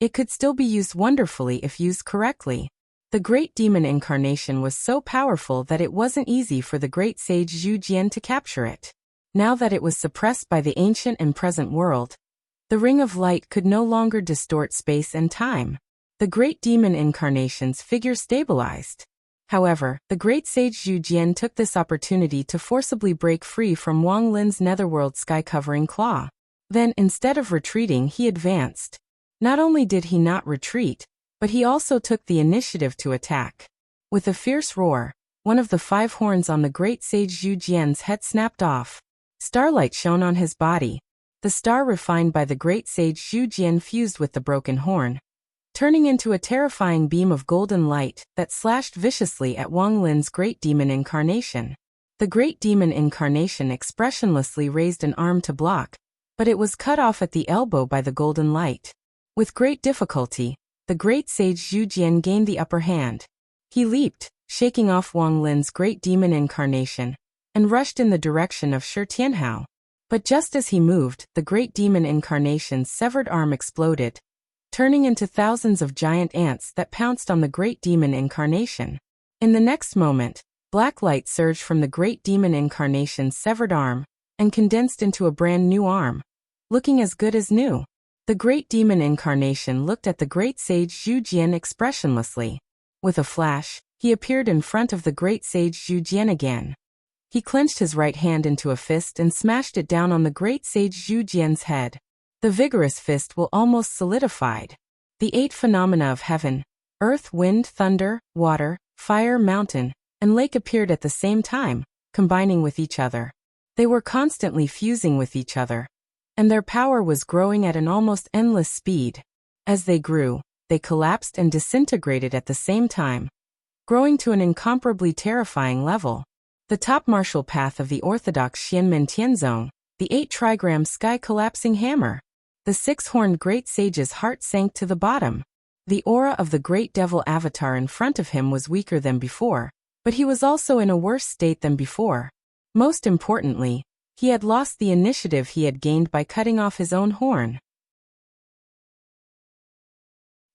it could still be used wonderfully if used correctly. The great demon incarnation was so powerful that it wasn't easy for the Great Sage Zhu Jian to capture it. Now that it was suppressed by the ancient and present world, the ring of light could no longer distort space and time. The great demon incarnation's figure stabilized. However, the Great Sage Zhu Jian took this opportunity to forcibly break free from Wang Lin's netherworld sky-covering claw. Then, instead of retreating, he advanced. Not only did he not retreat, but he also took the initiative to attack. With a fierce roar, one of the 5 horns on the Great Sage Zhu Jian's head snapped off. Starlight shone on his body. The star refined by the Great Sage Zhu Jian fused with the broken horn, turning into a terrifying beam of golden light that slashed viciously at Wang Lin's great demon incarnation. The great demon incarnation expressionlessly raised an arm to block, but it was cut off at the elbow by the golden light. With great difficulty, the Great Sage Zhu Jian gained the upper hand. He leaped, shaking off Wang Lin's great demon incarnation, and rushed in the direction of Shi Tianhao. But just as he moved, the great demon incarnation's severed arm exploded, turning into thousands of giant ants that pounced on the great demon incarnation. In the next moment, black light surged from the great demon incarnation's severed arm and condensed into a brand new arm, looking as good as new. The great demon incarnation looked at the great sage Zhu Jian expressionlessly. With a flash, he appeared in front of the great sage Zhu Jian again. He clenched his right hand into a fist and smashed it down on the great sage Zhu Jian's head. The vigorous fist will almost solidified. The 8 phenomena of heaven, earth, wind, thunder, water, fire, mountain, and lake appeared at the same time, combining with each other. They were constantly fusing with each other, and their power was growing at an almost endless speed. As they grew, they collapsed and disintegrated at the same time, growing to an incomparably terrifying level. The top martial path of the orthodox Xianmen Tianzong, the 8 trigram sky collapsing hammer. The 6-horned great sage's heart sank to the bottom. The aura of the great devil avatar in front of him was weaker than before, but he was also in a worse state than before. Most importantly, he had lost the initiative he had gained by cutting off his own horn.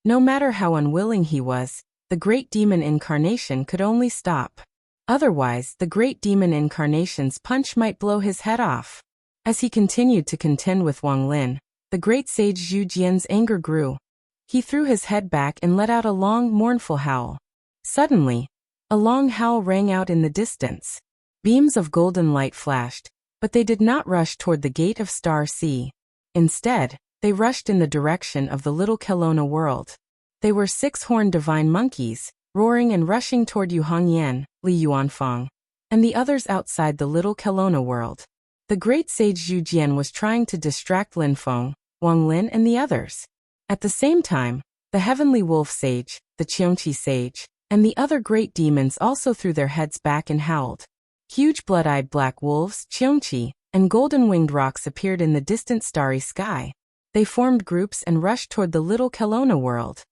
No matter how unwilling he was, the great demon incarnation could only stop. Otherwise, the great demon incarnation's punch might blow his head off. As he continued to contend with Wang Lin, the great sage Zhu Jian's anger grew. He threw his head back and let out a long, mournful howl. Suddenly, a long howl rang out in the distance. Beams of golden light flashed, but they did not rush toward the gate of Star Sea. Instead, they rushed in the direction of the little Kelowna world. They were 6-horned divine monkeys, roaring and rushing toward Yu Hongyan, Li Yuanfang, and the others outside the little Kelowna world. The great sage Zhu Jian was trying to distract Lin Feng, Wang Lin and the others. At the same time, the heavenly wolf sage, the Qiongqi sage, and the other great demons also threw their heads back and howled. Huge blood-eyed black wolves, Qiongqi, and golden-winged rocks appeared in the distant starry sky. They formed groups and rushed toward the little Kelowna world.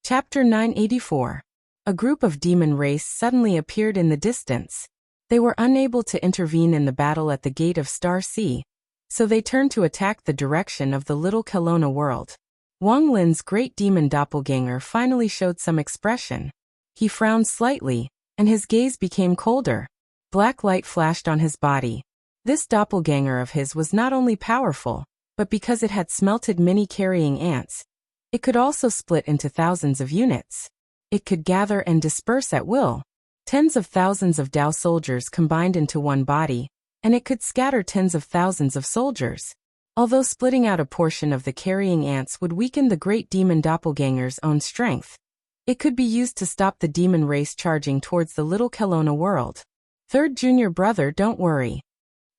Chapter 984. A group of demon race suddenly appeared in the distance. They were unable to intervene in the battle at the gate of Star Sea, so they turned to attack the direction of the little Kelowna world. Wang Lin's great demon doppelganger finally showed some expression. He frowned slightly, and his gaze became colder. Black light flashed on his body. This doppelganger of his was not only powerful, but because it had smelted many carrying ants, it could also split into thousands of units. It could gather and disperse at will. Tens of thousands of Dao soldiers combined into one body, and it could scatter tens of thousands of soldiers. Although splitting out a portion of the carrying ants would weaken the great demon doppelganger's own strength, it could be used to stop the demon race charging towards the little Kelowna world. Third junior brother, don't worry.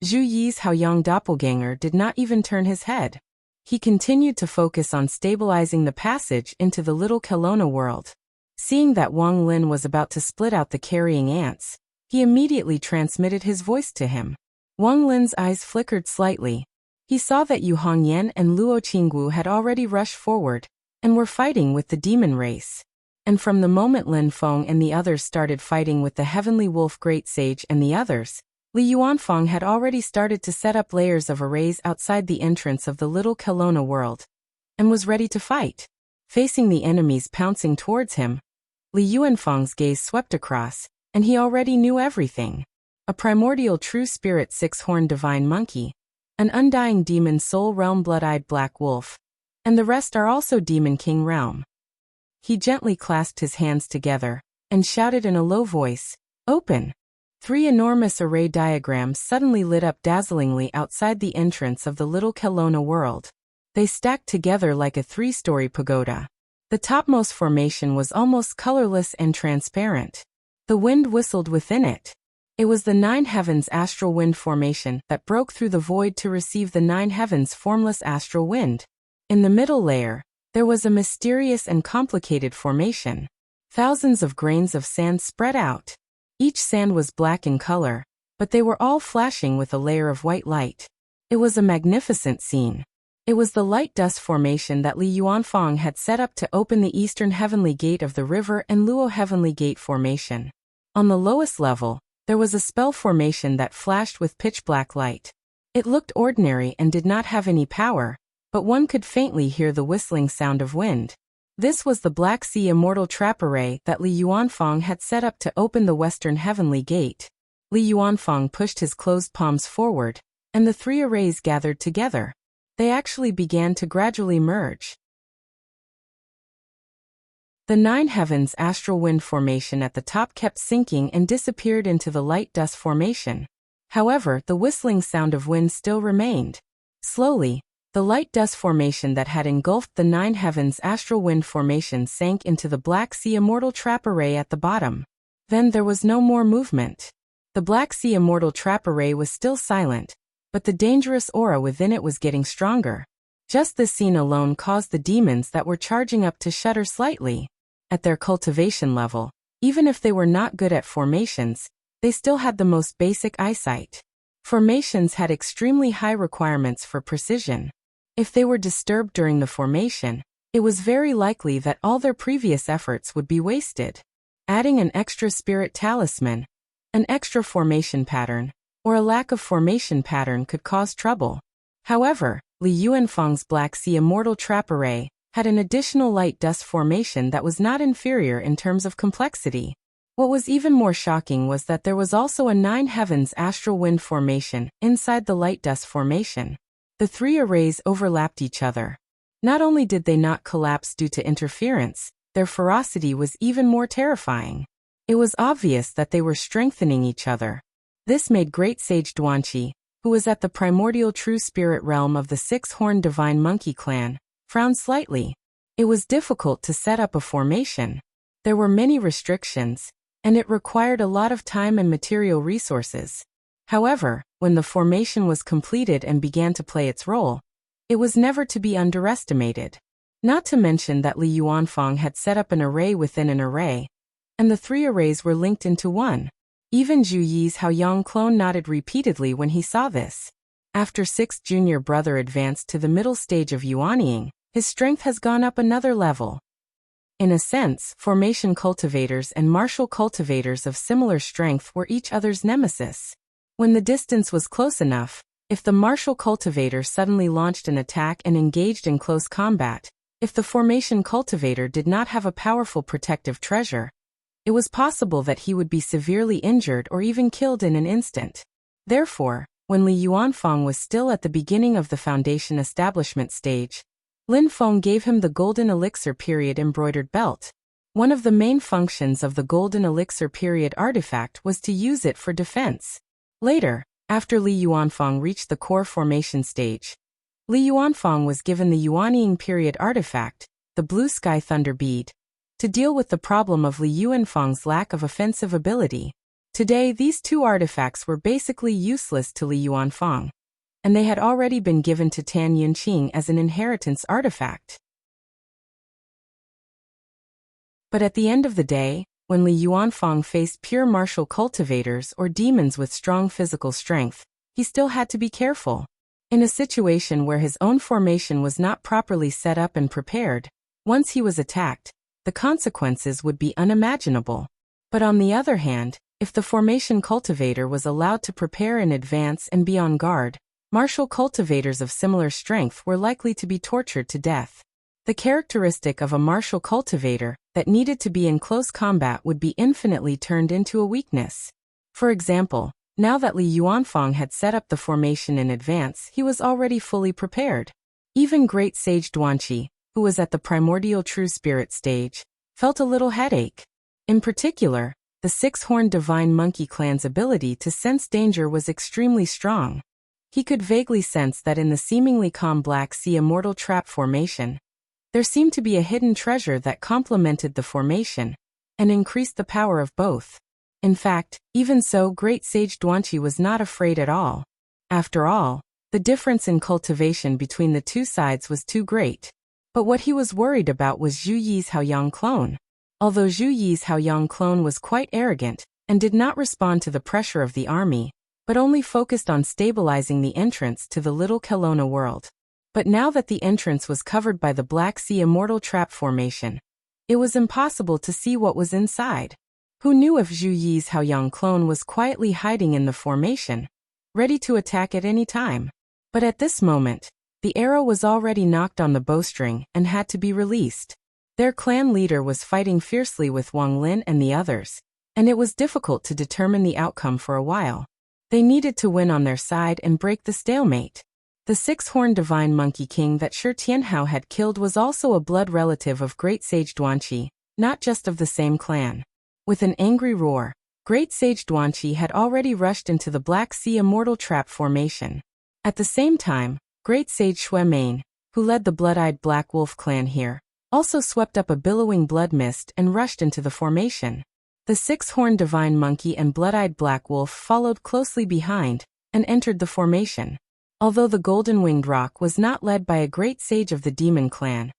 Zhu Yi's Haoyang doppelganger did not even turn his head. He continued to focus on stabilizing the passage into the little Kelowna world. Seeing that Wang Lin was about to split out the carrying ants, he immediately transmitted his voice to him. Wang Lin's eyes flickered slightly. He saw that Yu Hongyan and Luo Qinggu had already rushed forward, and were fighting with the demon race. And from the moment Lin Feng and the others started fighting with the heavenly wolf great sage and the others, Li Yuanfang had already started to set up layers of arrays outside the entrance of the little Kelowna world, and was ready to fight. Facing the enemies pouncing towards him, Li Yuanfang's gaze swept across, and he already knew everything. A primordial true spirit 6-horned divine monkey, an undying demon soul realm blood-eyed black wolf, and the rest are also demon king realm. He gently clasped his hands together, and shouted in a low voice, "Open!" 3 enormous array diagrams suddenly lit up dazzlingly outside the entrance of the little Kelowna world. They stacked together like a 3-story pagoda. The topmost formation was almost colorless and transparent. The wind whistled within it. It was the 9 heavens astral wind formation that broke through the void to receive the 9 heavens formless astral wind. In the middle layer, there was a mysterious and complicated formation. Thousands of grains of sand spread out. Each sand was black in color, but they were all flashing with a layer of white light. It was a magnificent scene. It was the light dust formation that Li Yuanfang had set up to open the eastern heavenly gate of the river and Luo heavenly gate formation. On the lowest level, there was a spell formation that flashed with pitch-black light. It looked ordinary and did not have any power, but one could faintly hear the whistling sound of wind. This was the Black Sea Immortal Trap Array that Li Yuanfang had set up to open the Western Heavenly Gate. Li Yuanfang pushed his closed palms forward, and the three arrays gathered together. They actually began to gradually merge. The Nine Heavens Astral Wind Formation at the top kept sinking and disappeared into the Light Dust Formation. However, the whistling sound of wind still remained. Slowly, the Light Dust Formation that had engulfed the Nine Heavens Astral Wind Formation sank into the Black Sea Immortal Trap Array at the bottom. Then there was no more movement. The Black Sea Immortal Trap Array was still silent, but the dangerous aura within it was getting stronger. Just this scene alone caused the demons that were charging up to shudder slightly. At their cultivation level, even if they were not good at formations, they still had the most basic eyesight. Formations had extremely high requirements for precision. If they were disturbed during the formation, it was very likely that all their previous efforts would be wasted. Adding an extra spirit talisman, an extra formation pattern, or a lack of formation pattern could cause trouble. However, Li Yuanfang's Black Sea Immortal Trap Array had an additional light dust formation that was not inferior in terms of complexity. What was even more shocking was that there was also a Nine Heavens Astral Wind Formation inside the light dust formation. The three arrays overlapped each other. Not only did they not collapse due to interference, their ferocity was even more terrifying. It was obvious that they were strengthening each other. This made Great Sage Duanqi, who was at the primordial true spirit realm of the Six-Horned Divine Monkey Clan, frown slightly. It was difficult to set up a formation. There were many restrictions, and it required a lot of time and material resources. However, when the formation was completed and began to play its role, it was never to be underestimated. Not to mention that Li Yuanfang had set up an array within an array, and the three arrays were linked into one. Even Zhu Yi's Haoyang clone nodded repeatedly when he saw this. After Sixth junior brother advanced to the middle stage of yuanying, his strength has gone up another level. In a sense, formation cultivators and martial cultivators of similar strength were each other's nemesis. When the distance was close enough, if the martial cultivator suddenly launched an attack and engaged in close combat, if the formation cultivator did not have a powerful protective treasure, it was possible that he would be severely injured or even killed in an instant. Therefore, when Li Yuanfang was still at the beginning of the foundation establishment stage, Lin Feng gave him the Golden Elixir Period embroidered belt. One of the main functions of the Golden Elixir Period artifact was to use it for defense. Later, after Li Yuanfang reached the core formation stage, Li Yuanfang was given the Yuanying Period artifact, the Blue Sky Thunder Bead, to deal with the problem of Li Yuanfang's lack of offensive ability. Today, these two artifacts were basically useless to Li Yuanfang, and they had already been given to Tan Yunqing as an inheritance artifact. But at the end of the day, when Li Yuanfang faced pure martial cultivators or demons with strong physical strength, he still had to be careful. In a situation where his own formation was not properly set up and prepared, once he was attacked, the consequences would be unimaginable. But on the other hand, if the formation cultivator was allowed to prepare in advance and be on guard, martial cultivators of similar strength were likely to be tortured to death. The characteristic of a martial cultivator that needed to be in close combat would be infinitely turned into a weakness. For example, now that Li Yuanfang had set up the formation in advance, he was already fully prepared. Even Great Sage Duanqi, who was at the primordial true spirit stage, felt a little headache. In particular, the Six-Horned Divine Monkey Clan's ability to sense danger was extremely strong. He could vaguely sense that in the seemingly calm Black Sea Immortal Trap formation, there seemed to be a hidden treasure that complemented the formation and increased the power of both. In fact, even so, Great Sage Duanqi was not afraid at all. After all, the difference in cultivation between the two sides was too great. But what he was worried about was Zhu Yi's Haoyang clone. Although Zhu Yi's Haoyang clone was quite arrogant and did not respond to the pressure of the army, but only focused on stabilizing the entrance to the Little Kelowna world. But now that the entrance was covered by the Black Sea Immortal Trap formation, it was impossible to see what was inside. Who knew if Zhu Yi's Haoyang clone was quietly hiding in the formation, ready to attack at any time? But at this moment, the arrow was already knocked on the bowstring and had to be released. Their clan leader was fighting fiercely with Wang Lin and the others, and it was difficult to determine the outcome for a while. They needed to win on their side and break the stalemate. The six-horned divine monkey king that Shi Tianhao had killed was also a blood relative of great sage Duanqi, not just of the same clan. With an angry roar, great sage Duanqi had already rushed into the Black Sea Immortal Trap formation. At the same time, great sage Xue Main, who led the blood-eyed Black Wolf clan here, also swept up a billowing blood mist and rushed into the formation. The six-horned divine monkey and blood-eyed Black Wolf followed closely behind and entered the formation. Although the golden-winged rock was not led by a great sage of the demon clan,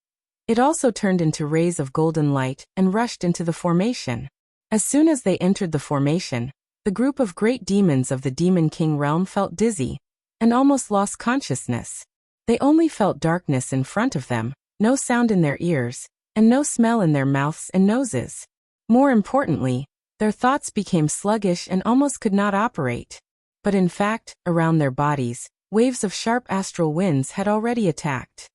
it also turned into rays of golden light and rushed into the formation. As soon as they entered the formation, the group of great demons of the Demon King realm felt dizzy and almost lost consciousness. They only felt darkness in front of them, no sound in their ears, and no smell in their mouths and noses. More importantly, their thoughts became sluggish and almost could not operate. But in fact, around their bodies, waves of sharp astral winds had already attacked.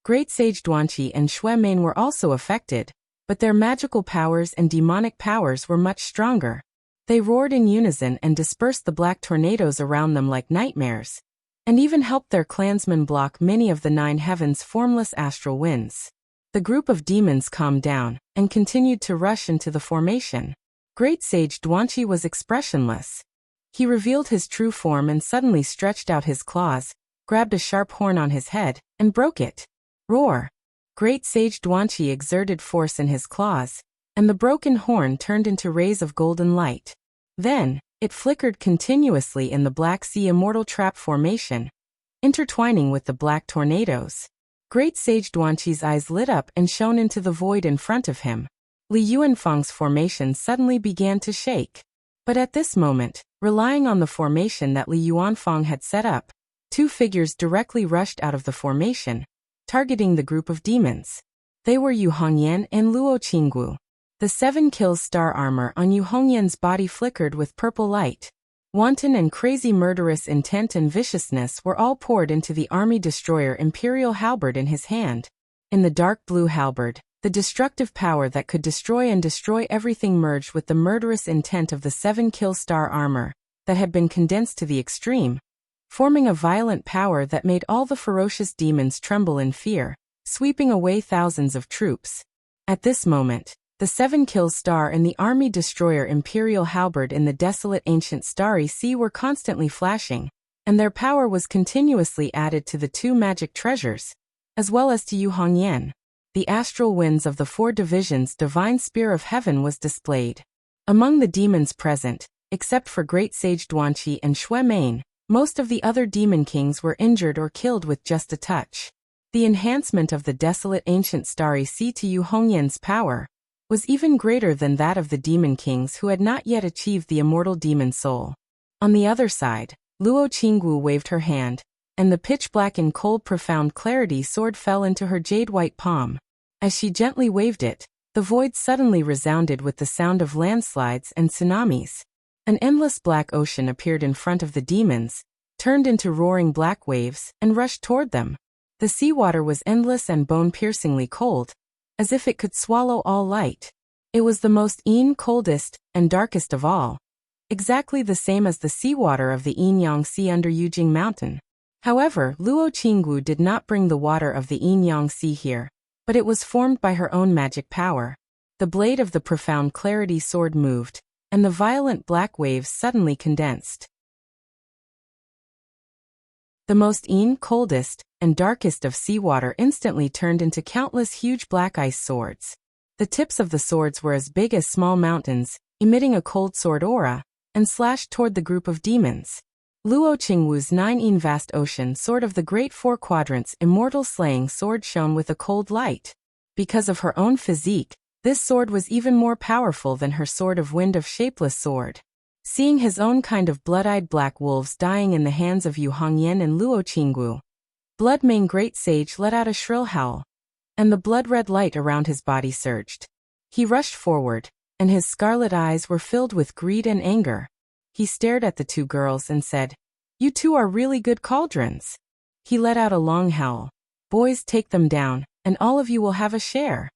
Great Sage Duanqi and Xue Main were also affected, but their magical powers and demonic powers were much stronger. They roared in unison and dispersed the black tornadoes around them like nightmares, and even helped their clansmen block many of the nine heavens' formless astral winds. The group of demons calmed down and continued to rush into the formation. Great Sage Duanqi was expressionless. He revealed his true form and suddenly stretched out his claws, grabbed a sharp horn on his head, and broke it. Roar! Great Sage Duanqi exerted force in his claws, and the broken horn turned into rays of golden light. Then, it flickered continuously in the Black Sea Immortal Trap formation, intertwining with the black tornadoes. Great Sage Duanqi's eyes lit up and shone into the void in front of him. Li Yuanfang's formation suddenly began to shake. But at this moment, relying on the formation that Li Yuanfang had set up, two figures directly rushed out of the formation, targeting the group of demons. They were Yu Hongyan and Luo Qinggu. The 7 kills star armor on Yu Hongyan's body flickered with purple light. Wanton and crazy murderous intent and viciousness were all poured into the army destroyer Imperial halberd in his hand. In the dark blue halberd, the destructive power that could destroy everything merged with the murderous intent of the 7 kill star armor that had been condensed to the extreme, forming a violent power that made all the ferocious demons tremble in fear, sweeping away thousands of troops. At this moment, the 7 kill star and the army destroyer Imperial halberd in the desolate ancient starry sea were constantly flashing, and their power was continuously added to the 2 magic treasures, as well as to Yu Hongyan. The astral winds of the 4 divisions' divine spear of heaven was displayed. Among the demons present, except for Great Sage Duanqi and Xue Main, most of the other demon kings were injured or killed with just a touch. The enhancement of the desolate ancient starry sea to Yu Hongyan's power was even greater than that of the demon kings who had not yet achieved the immortal demon soul. On the other side, Luo Qinggu waved her hand, and the pitch-black and cold profound clarity sword fell into her jade-white palm. As she gently waved it, the void suddenly resounded with the sound of landslides and tsunamis. An endless black ocean appeared in front of the demons, turned into roaring black waves, and rushed toward them. The seawater was endless and bone-piercingly cold, as if it could swallow all light. It was the most coldest and darkest of all, exactly the same as the seawater of the Yinyang Sea under Yujing Mountain. However, Luo Qinggu did not bring the water of the Yinyang Sea here, but it was formed by her own magic power. The blade of the profound clarity sword moved, and the violent black waves suddenly condensed. The most coldest and darkest of seawater instantly turned into countless huge black ice swords. The tips of the swords were as big as small mountains, emitting a cold sword aura, and slashed toward the group of demons. Luo Qingwu's 9 vast ocean sword of the Great 4 Quadrants immortal slaying sword shone with a cold light. Because of her own physique, this sword was even more powerful than her sword of wind of shapeless sword. Seeing his own kind of blood-eyed black wolves dying in the hands of Yu Hongyan and Luo Qinggu, Blood-Mane Great Sage let out a shrill howl, and the blood-red light around his body surged. He rushed forward, and his scarlet eyes were filled with greed and anger. He stared at the two girls and said, "You two are really good cauldrons." He let out a long howl. "Boys, take them down, and all of you will have a share."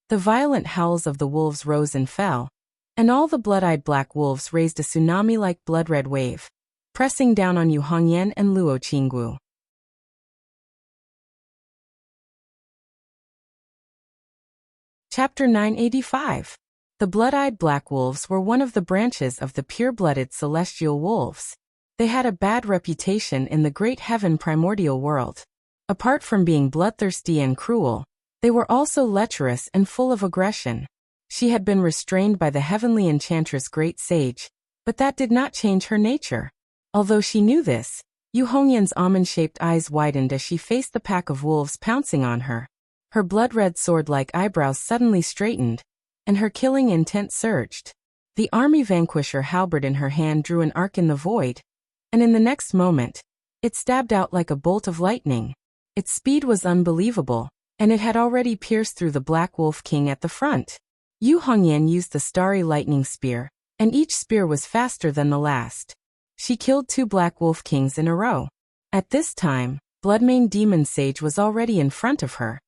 The violent howls of the wolves rose and fell, and all the blood-eyed black wolves raised a tsunami-like blood-red wave, pressing down on Yu Hongyan and Luo Qinggu. Chapter 985. The blood-eyed black wolves were one of the branches of the pure-blooded celestial wolves. They had a bad reputation in the great heaven primordial world. Apart from being bloodthirsty and cruel, they were also lecherous and full of aggression. She had been restrained by the heavenly enchantress Great Sage, but that did not change her nature. Although she knew this, Yu Hongyan's almond-shaped eyes widened as she faced the pack of wolves pouncing on her. Her blood-red sword-like eyebrows suddenly straightened, and her killing intent surged. The army vanquisher halberd in her hand drew an arc in the void, and in the next moment, it stabbed out like a bolt of lightning. Its speed was unbelievable, and it had already pierced through the Black Wolf King at the front. Yu Hongyan used the starry lightning spear, and each spear was faster than the last. She killed 2 Black Wolf Kings in a row. At this time, Bloodmane Demon Sage was already in front of her,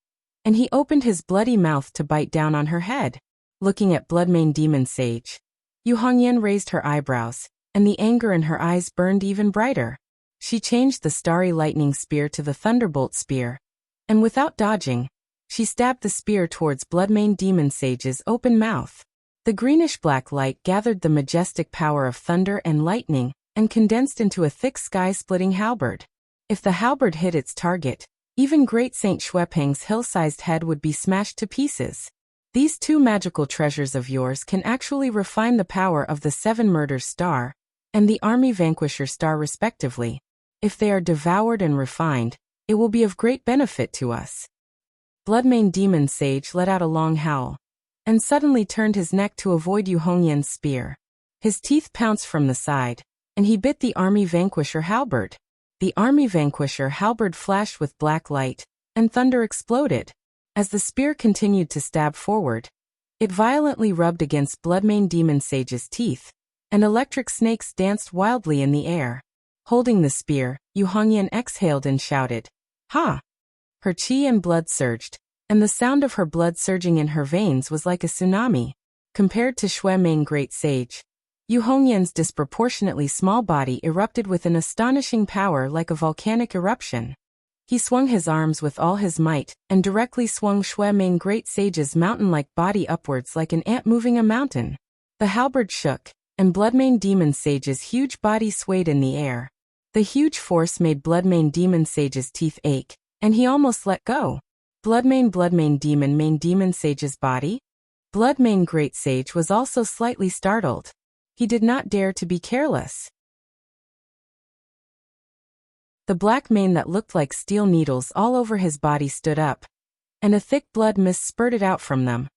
and he opened his bloody mouth to bite down on her head. Looking at Bloodmane Demon Sage, Yu Hongyan raised her eyebrows, and the anger in her eyes burned even brighter. She changed the starry lightning spear to the thunderbolt spear, and without dodging, she stabbed the spear towards Bloodmane Demon Sage's open mouth. The greenish-black light gathered the majestic power of thunder and lightning and condensed into a thick sky-splitting halberd. If the halberd hit its target, even Great Saint Xuepeng's hill-sized head would be smashed to pieces. These 2 magical treasures of yours can actually refine the power of the 7 Murders Star and the Army Vanquisher Star respectively. If they are devoured and refined, it will be of great benefit to us. Bloodmane Demon Sage let out a long howl, and suddenly turned his neck to avoid Yu Hongyan's spear. His teeth pounced from the side, and he bit the Army Vanquisher halberd. The Army Vanquisher halberd flashed with black light, and thunder exploded. As the spear continued to stab forward, it violently rubbed against Bloodmane Demon Sage's teeth, and electric snakes danced wildly in the air. Holding the spear, Yu Hongyan exhaled and shouted, "Ha!" Her chi and blood surged, and the sound of her blood surging in her veins was like a tsunami. Compared to Xuemeng Great Sage, Yu Hongyan's disproportionately small body erupted with an astonishing power like a volcanic eruption. He swung his arms with all his might, and directly swung Xuemeng Great Sage's mountain-like body upwards like an ant moving a mountain. The halberd shook, and Bloodmane Demon Sage's huge body swayed in the air. The huge force made Bloodmane Demon Sage's teeth ache, and he almost let go. Bloodmane Demon Sage's body? Bloodmane Great Sage was also slightly startled. He did not dare to be careless. The black mane that looked like steel needles all over his body stood up, and a thick blood mist spurted out from them,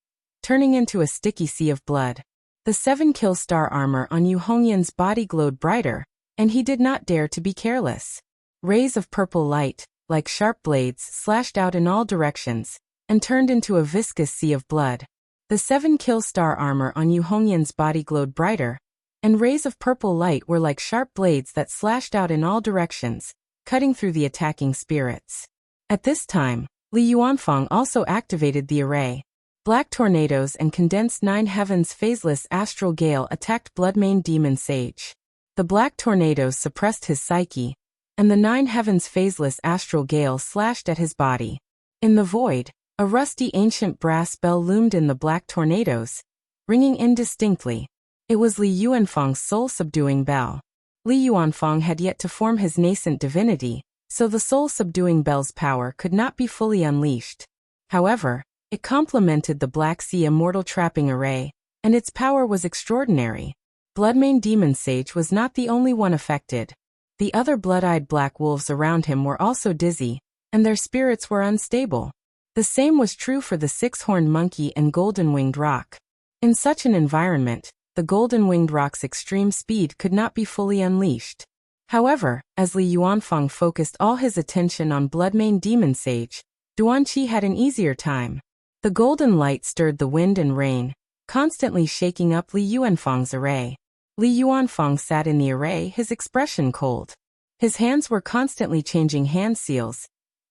turning into a sticky sea of blood. The 7-kill star armor on Yu Hongyan's body glowed brighter, and he did not dare to be careless. Rays of purple light, like sharp blades, slashed out in all directions, and turned into a viscous sea of blood. The 7-kill star armor on Yu Hongyan's body glowed brighter, and rays of purple light were like sharp blades that slashed out in all directions, cutting through the attacking spirits. At this time, Li Yuanfang also activated the array. Black tornadoes and condensed 9 heavens phaseless astral gale attacked Bloodmane Demon Sage. The black tornadoes suppressed his psyche, and the 9 heavens phaseless astral gale slashed at his body. In the void, a rusty ancient brass bell loomed in the black tornadoes, ringing indistinctly. It was Li Yuanfang's soul-subduing bell. Li Yuanfang had yet to form his nascent divinity, so the soul-subduing bell's power could not be fully unleashed. However, it complemented the Black Sea Immortal Trapping Array, and its power was extraordinary. Bloodmane Demon Sage was not the only one affected. The other blood-eyed black wolves around him were also dizzy, and their spirits were unstable. The same was true for the 6-horned monkey and golden-winged roc. In such an environment, the golden-winged roc's extreme speed could not be fully unleashed. However, as Li Yuanfang focused all his attention on Bloodmane Demon Sage, Duanqi had an easier time. The golden light stirred the wind and rain, constantly shaking up Li Yuanfang's array. Li Yuanfang sat in the array, his expression cold. His hands were constantly changing hand seals,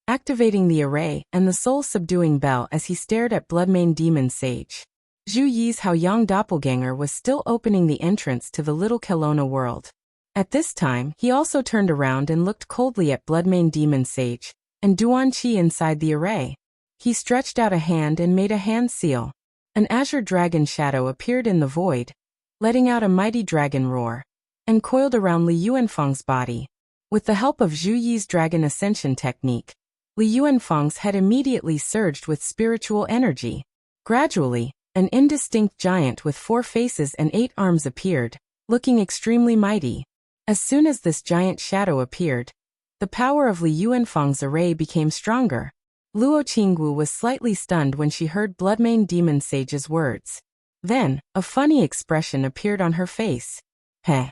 activating the array and the soul-subduing bell as he stared at Bloodmane Demon Sage. Zhu Yi's Haoyang doppelganger was still opening the entrance to the little Kelowna world. At this time, he also turned around and looked coldly at Bloodmane Demon Sage and Duan Qi inside the array. He stretched out a hand and made a hand seal. An azure dragon shadow appeared in the void, letting out a mighty dragon roar, and coiled around Li Yuanfang's body. With the help of Zhu Yi's dragon ascension technique, Li Yuanfang's head immediately surged with spiritual energy. Gradually, an indistinct giant with 4 faces and 8 arms appeared, looking extremely mighty. As soon as this giant shadow appeared, the power of Li Yuanfang's array became stronger. Luo Qingwu was slightly stunned when she heard Bloodmane Demon Sage's words. Then, a funny expression appeared on her face. Heh.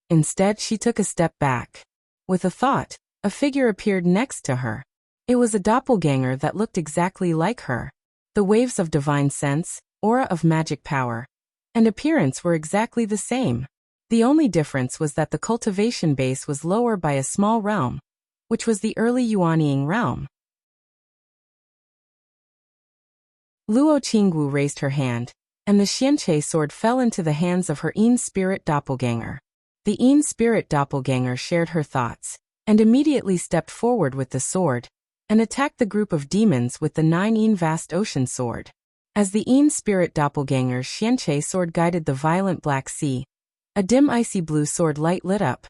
Instead, she took a step back. With a thought, a figure appeared next to her. It was a doppelganger that looked exactly like her. The waves of divine sense, aura of magic power, and appearance were exactly the same. The only difference was that the cultivation base was lower by a small realm, which was the early Yuanying realm. Luo Qingwu raised her hand, and the Xianqie sword fell into the hands of her Yin spirit doppelganger. The Yin spirit doppelganger shared her thoughts, and immediately stepped forward with the sword, and attacked the group of demons with the 9 Yin vast ocean sword. As the Yin spirit doppelganger's Xianqie sword guided the violent black sea, a dim icy blue sword light lit up,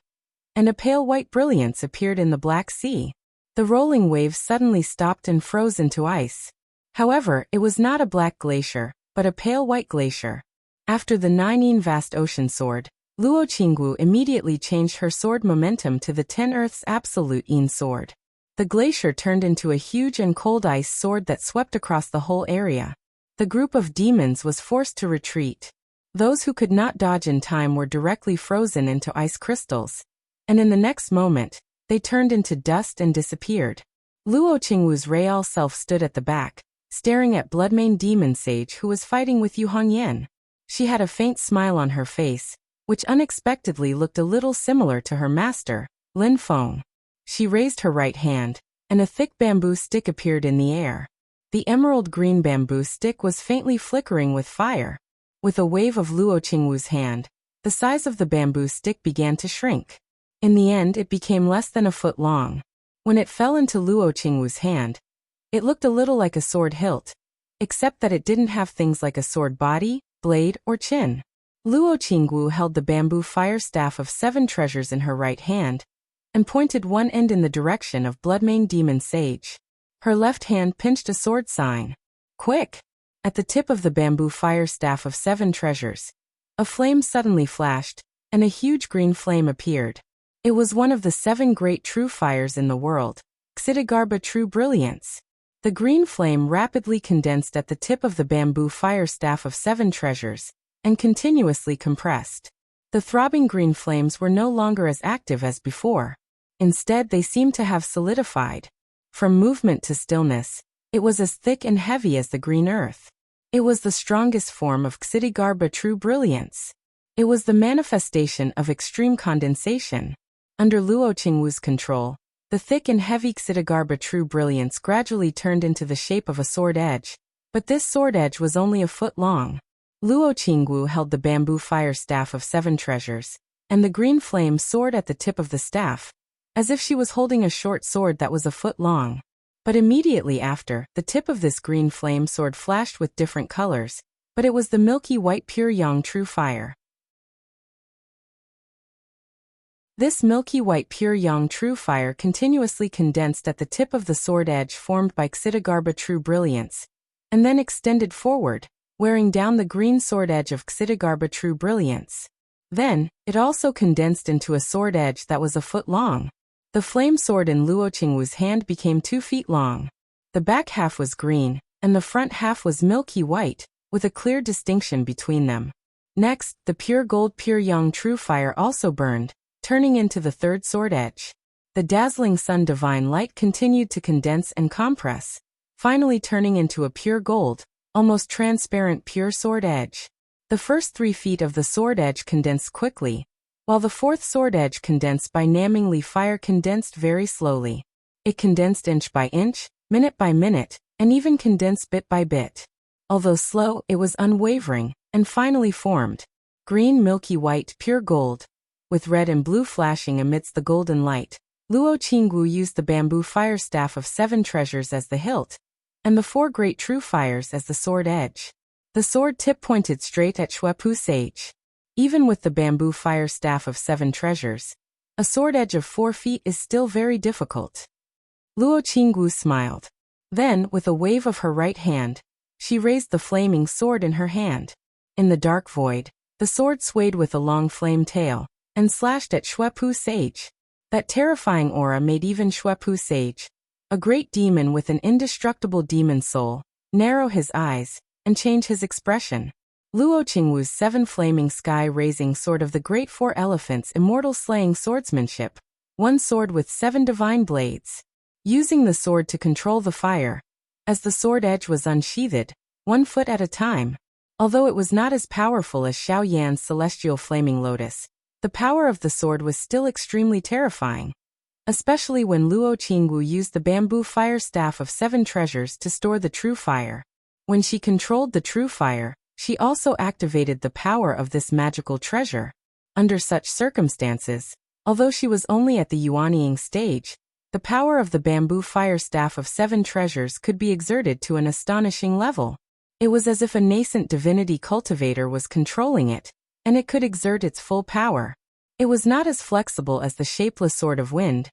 and a pale white brilliance appeared in the Black Sea. The rolling waves suddenly stopped and froze into ice. However, it was not a black glacier, but a pale white glacier. After the 9 Yin vast ocean sword, Luo Qingwu immediately changed her sword momentum to the 10 Earth's absolute Yin sword. The glacier turned into a huge and cold ice sword that swept across the whole area. The group of demons was forced to retreat. Those who could not dodge in time were directly frozen into ice crystals, and in the next moment, they turned into dust and disappeared. Luo Qingwu's real self stood at the back, staring at Bloodmane Demon Sage who was fighting with Yu Hongyan. She had a faint smile on her face, which unexpectedly looked a little similar to her master, Lin Feng. She raised her right hand, and a thick bamboo stick appeared in the air. The emerald green bamboo stick was faintly flickering with fire. With a wave of Luo Qingwu's hand, the size of the bamboo stick began to shrink. In the end, it became less than a foot long. When it fell into Luo Qingwu's hand, it looked a little like a sword hilt, except that it didn't have things like a sword body, blade, or chin. Luo Qingwu held the bamboo fire staff of 7 treasures in her right hand, and pointed one end in the direction of Bloodmane Demon Sage. Her left hand pinched a sword sign. Quick! At the tip of the bamboo fire staff of 7 treasures, a flame suddenly flashed, and a huge green flame appeared. It was one of the 7 great true fires in the world, Xidigarba True Brilliance. The green flame rapidly condensed at the tip of the bamboo fire staff of 7 treasures, and continuously compressed. The throbbing green flames were no longer as active as before. Instead, they seemed to have solidified. From movement to stillness, it was as thick and heavy as the green earth. It was the strongest form of Xidigarba True Brilliance. It was the manifestation of extreme condensation. Under Luo Qingwu's control, the thick and heavy Xidigarba True Brilliance gradually turned into the shape of a sword edge, but this sword edge was only a foot long. Luo Qingwu held the bamboo fire staff of 7 treasures, and the green flame soared at the tip of the staff, as if she was holding a short sword that was a foot long. But immediately after, the tip of this green flame sword flashed with different colors, but it was the milky white pure yang true fire. This milky white pure yang true fire continuously condensed at the tip of the sword edge formed by Xidigarba True Brilliance, and then extended forward, wearing down the green sword edge of Xidigarba True Brilliance. Then, it also condensed into a sword edge that was a foot long. The flame sword in Luo Qingwu's hand became 2 feet long. The back half was green, and the front half was milky white, with a clear distinction between them. Next, the pure gold pure yang true fire also burned, turning into the 3rd sword edge. The dazzling sun divine light continued to condense and compress, finally turning into a pure gold, almost transparent pure sword edge. The first 3 feet of the sword edge condensed quickly, while the fourth sword edge condensed by namingly fire condensed very slowly. It condensed inch by inch, minute by minute, and even condensed bit by bit. Although slow, it was unwavering, and finally formed. Green, milky white, pure gold, with red and blue flashing amidst the golden light. Luo Qingwu used the bamboo fire staff of 7 treasures as the hilt, and the 4 great true fires as the sword edge. The sword tip pointed straight at Xuepu Sage. Even with the bamboo fire staff of 7 treasures, a sword edge of 4 feet is still very difficult. Luo Qingwu smiled. Then, with a wave of her right hand, she raised the flaming sword in her hand. In the dark void, the sword swayed with a long flame tail, and slashed at Xuepu Sage. That terrifying aura made even Xuepu Sage, a great demon with an indestructible demon soul, narrow his eyes, and change his expression. Luo Qingwu's 7 flaming sky-raising sword of the great 4 elephants immortal slaying swordsmanship, one sword with 7 divine blades. Using the sword to control the fire, as the sword edge was unsheathed, 1 foot at a time. Although it was not as powerful as Xiao Yan's celestial flaming lotus, the power of the sword was still extremely terrifying, especially when Luo Qingwu used the bamboo fire staff of 7 treasures to store the true fire. When she controlled the true fire, she also activated the power of this magical treasure. Under such circumstances, although she was only at the Yuanying stage, the power of the bamboo fire staff of 7 treasures could be exerted to an astonishing level. It was as if a nascent divinity cultivator was controlling it, and it could exert its full power. It was not as flexible as the shapeless sword of wind,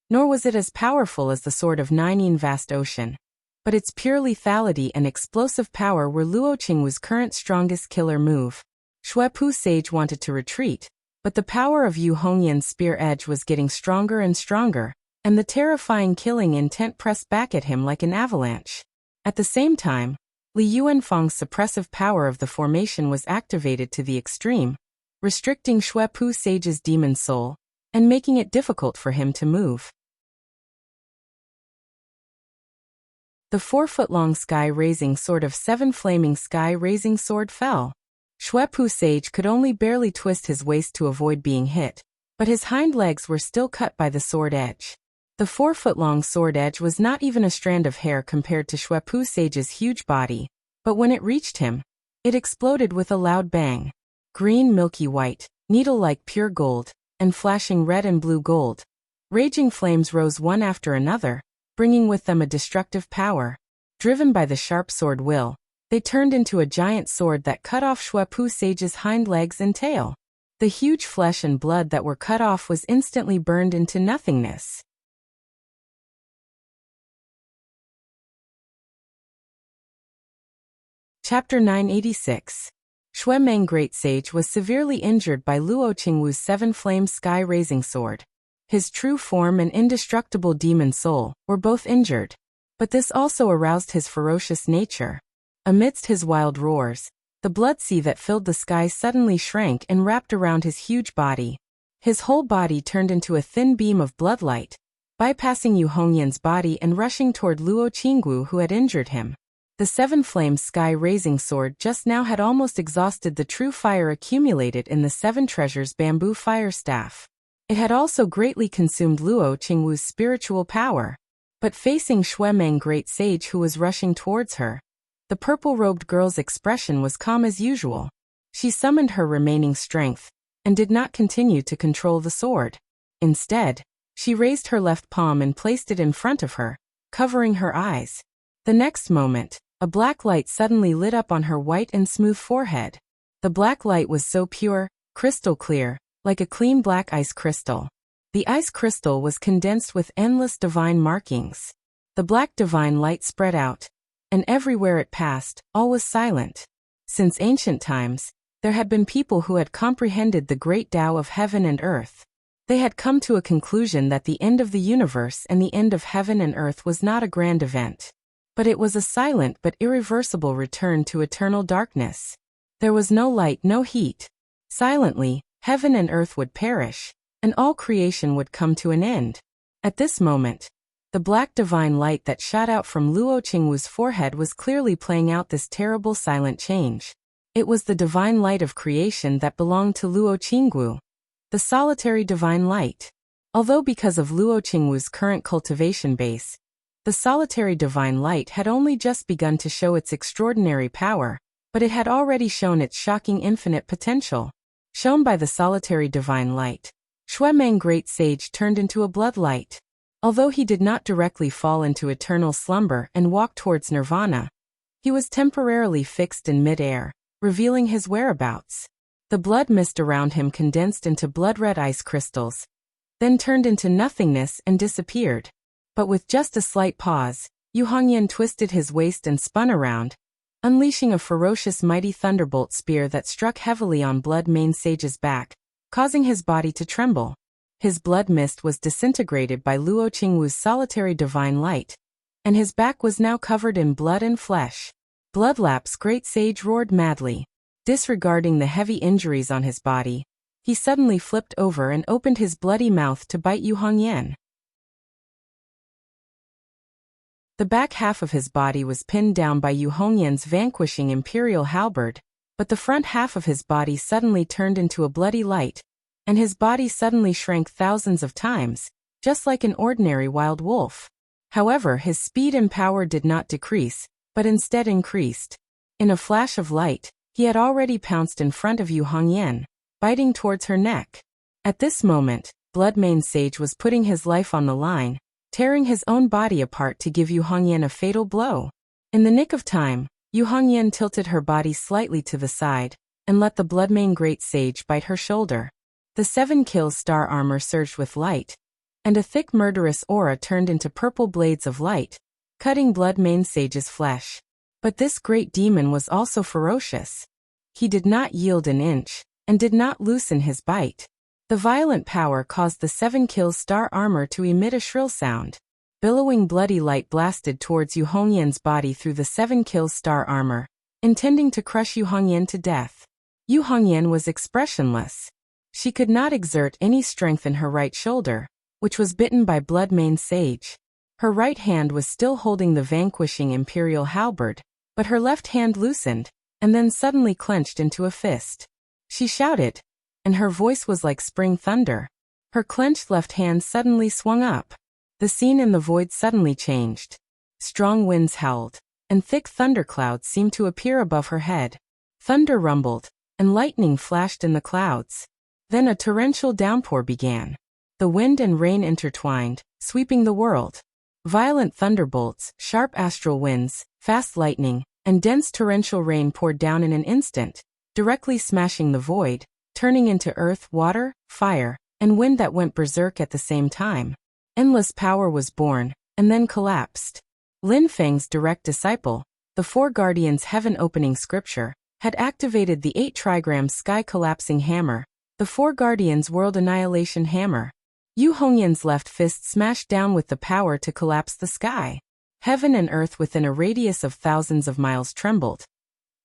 nor was it as powerful as the sword of Nining vast ocean. But its pure lethality and explosive power were Luo Qingwu's current strongest killer move. Xuepu Sage wanted to retreat, but the power of Yu Hongyan's spear edge was getting stronger and stronger, and the terrifying killing intent pressed back at him like an avalanche. At the same time, Li Yuanfang's suppressive power of the formation was activated to the extreme, restricting Xuepu Sage's demon soul, and making it difficult for him to move. The 4-foot-long sky-raising sword of 7 flaming sky-raising sword fell. Xuepu Sage could only barely twist his waist to avoid being hit, but his hind legs were still cut by the sword edge. The 4-foot-long sword edge was not even a strand of hair compared to Xuepu Sage's huge body, but when it reached him, it exploded with a loud bang. Green milky white, needle-like pure gold, and flashing red and blue gold. Raging flames rose one after another, bringing with them a destructive power. Driven by the sharp sword will, they turned into a giant sword that cut off Xuepu Sage's hind legs and tail. The huge flesh and blood that were cut off was instantly burned into nothingness. Chapter 986. Xuemeng Great Sage was severely injured by Luo Qingwu's 7-flame sky-raising sword. His true form and indestructible demon soul were both injured, but this also aroused his ferocious nature. Amidst his wild roars, the blood sea that filled the sky suddenly shrank and wrapped around his huge body. His whole body turned into a thin beam of bloodlight, bypassing Yu Hongyan's body and rushing toward Luo Qingwu who had injured him. The 7-flame sky-raising sword just now had almost exhausted the true fire accumulated in the 7 treasures bamboo fire staff. It had also greatly consumed Luo Qingwu's spiritual power. But facing Xuemeng Great Sage who was rushing towards her, the purple-robed girl's expression was calm as usual. She summoned her remaining strength, and did not continue to control the sword. Instead, she raised her left palm and placed it in front of her, covering her eyes. The next moment, a black light suddenly lit up on her white and smooth forehead. The black light was so pure, crystal clear, like a clean black ice crystal. The ice crystal was condensed with endless divine markings. The black divine light spread out, and everywhere it passed, all was silent. Since ancient times, there had been people who had comprehended the great Tao of heaven and earth. They had come to a conclusion that the end of the universe and the end of heaven and earth was not a grand event, but it was a silent but irreversible return to eternal darkness. There was no light, no heat. Silently, heaven and earth would perish, and all creation would come to an end. At this moment, The black divine light that shot out from Luo Qingwu's forehead was clearly playing out this terrible silent change. It was the divine light of creation that belonged to Luo Qingwu, the solitary divine light. Although because of Luo Qingwu's current cultivation base, the solitary divine light had only just begun to show its extraordinary power, but it had already shown its shocking infinite potential. Shown by the solitary divine light, Shuemeng Great Sage turned into a blood light. Although he did not directly fall into eternal slumber and walk towards nirvana, he was temporarily fixed in mid-air, revealing his whereabouts. The blood mist around him condensed into blood-red ice crystals, then turned into nothingness and disappeared. But with just a slight pause, Yu Hongyan twisted his waist and spun around, unleashing a ferocious mighty thunderbolt spear that struck heavily on Blood Mane Sage's back, causing his body to tremble. His blood mist was disintegrated by Luo Qingwu's solitary divine light, and his back was now covered in blood and flesh. Bloodlap's Great Sage roared madly. Disregarding the heavy injuries on his body, he suddenly flipped over and opened his bloody mouth to bite Yu Hongyan. The back half of his body was pinned down by Yu Hongyan's vanquishing imperial halberd, but the front half of his body suddenly turned into a bloody light, and his body suddenly shrank thousands of times, just like an ordinary wild wolf. However, his speed and power did not decrease, but instead increased. In a flash of light, he had already pounced in front of Yu Hongyan, biting towards her neck. At this moment, Bloodmane Sage was putting his life on the line, tearing his own body apart to give Yu Hongyan a fatal blow. In the nick of time, Yu Hongyan tilted her body slightly to the side, and let the Bloodmane Great Sage bite her shoulder. The 7 kills star armor surged with light, and a thick murderous aura turned into purple blades of light, cutting Bloodmane Sage's flesh. But this great demon was also ferocious. He did not yield an inch, and did not loosen his bite. The violent power caused the 7 kills star armor to emit a shrill sound. Billowing bloody light blasted towards Yu Hongyan's body through the 7 kills star armor, intending to crush Yu Hongyan to death. Yu Hongyan was expressionless. She could not exert any strength in her right shoulder, which was bitten by Bloodmane Sage. Her right hand was still holding the vanquishing imperial halberd, but her left hand loosened, and then suddenly clenched into a fist. She shouted, and her voice was like spring thunder. Her clenched left hand suddenly swung up. The scene in the void suddenly changed. Strong winds howled, and thick thunderclouds seemed to appear above her head. Thunder rumbled, and lightning flashed in the clouds. Then a torrential downpour began. The wind and rain intertwined, sweeping the world. Violent thunderbolts, sharp astral winds, fast lightning, and dense torrential rain poured down in an instant, directly smashing the void, turning into earth, water, fire, and wind that went berserk at the same time. Endless power was born, and then collapsed. Lin Feng's direct disciple, the 4 Guardians' heaven-opening scripture, had activated the 8 trigram sky-collapsing hammer, the 4 Guardians' world annihilation hammer. Yu Hongyan's left fist smashed down with the power to collapse the sky. Heaven and earth within a radius of thousands of miles trembled.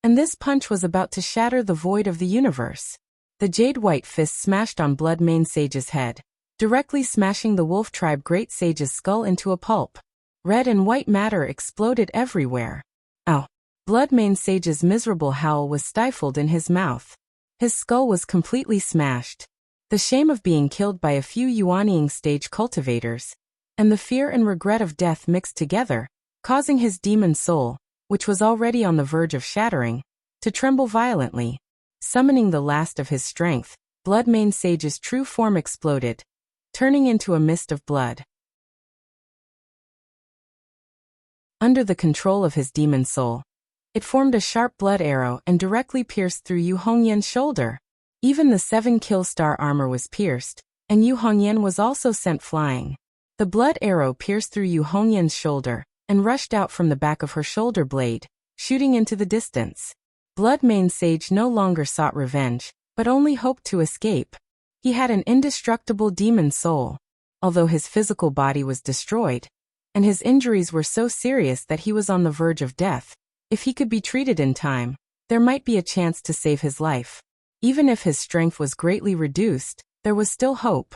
And this punch was about to shatter the void of the universe. The jade-white fist smashed on Bloodmane Sage's head, directly smashing the Wolf Tribe Great Sage's skull into a pulp. Red and white matter exploded everywhere. Ow! Bloodmane Sage's miserable howl was stifled in his mouth. His skull was completely smashed. The shame of being killed by a few Yuanying stage cultivators, and the fear and regret of death mixed together, causing his demon soul, which was already on the verge of shattering, to tremble violently. Summoning the last of his strength, Bloodmane Sage's true form exploded, turning into a mist of blood. Under the control of his demon soul, it formed a sharp blood arrow and directly pierced through Yu Hongyan's shoulder. Even the 7 kill star armor was pierced, and Yu Hongyan was also sent flying. The blood arrow pierced through Yu Hongyan's shoulder, and rushed out from the back of her shoulder blade, shooting into the distance. Bloodmane Sage no longer sought revenge, but only hoped to escape. He had an indestructible demon soul. Although his physical body was destroyed, and his injuries were so serious that he was on the verge of death, if he could be treated in time, there might be a chance to save his life. Even if his strength was greatly reduced, there was still hope.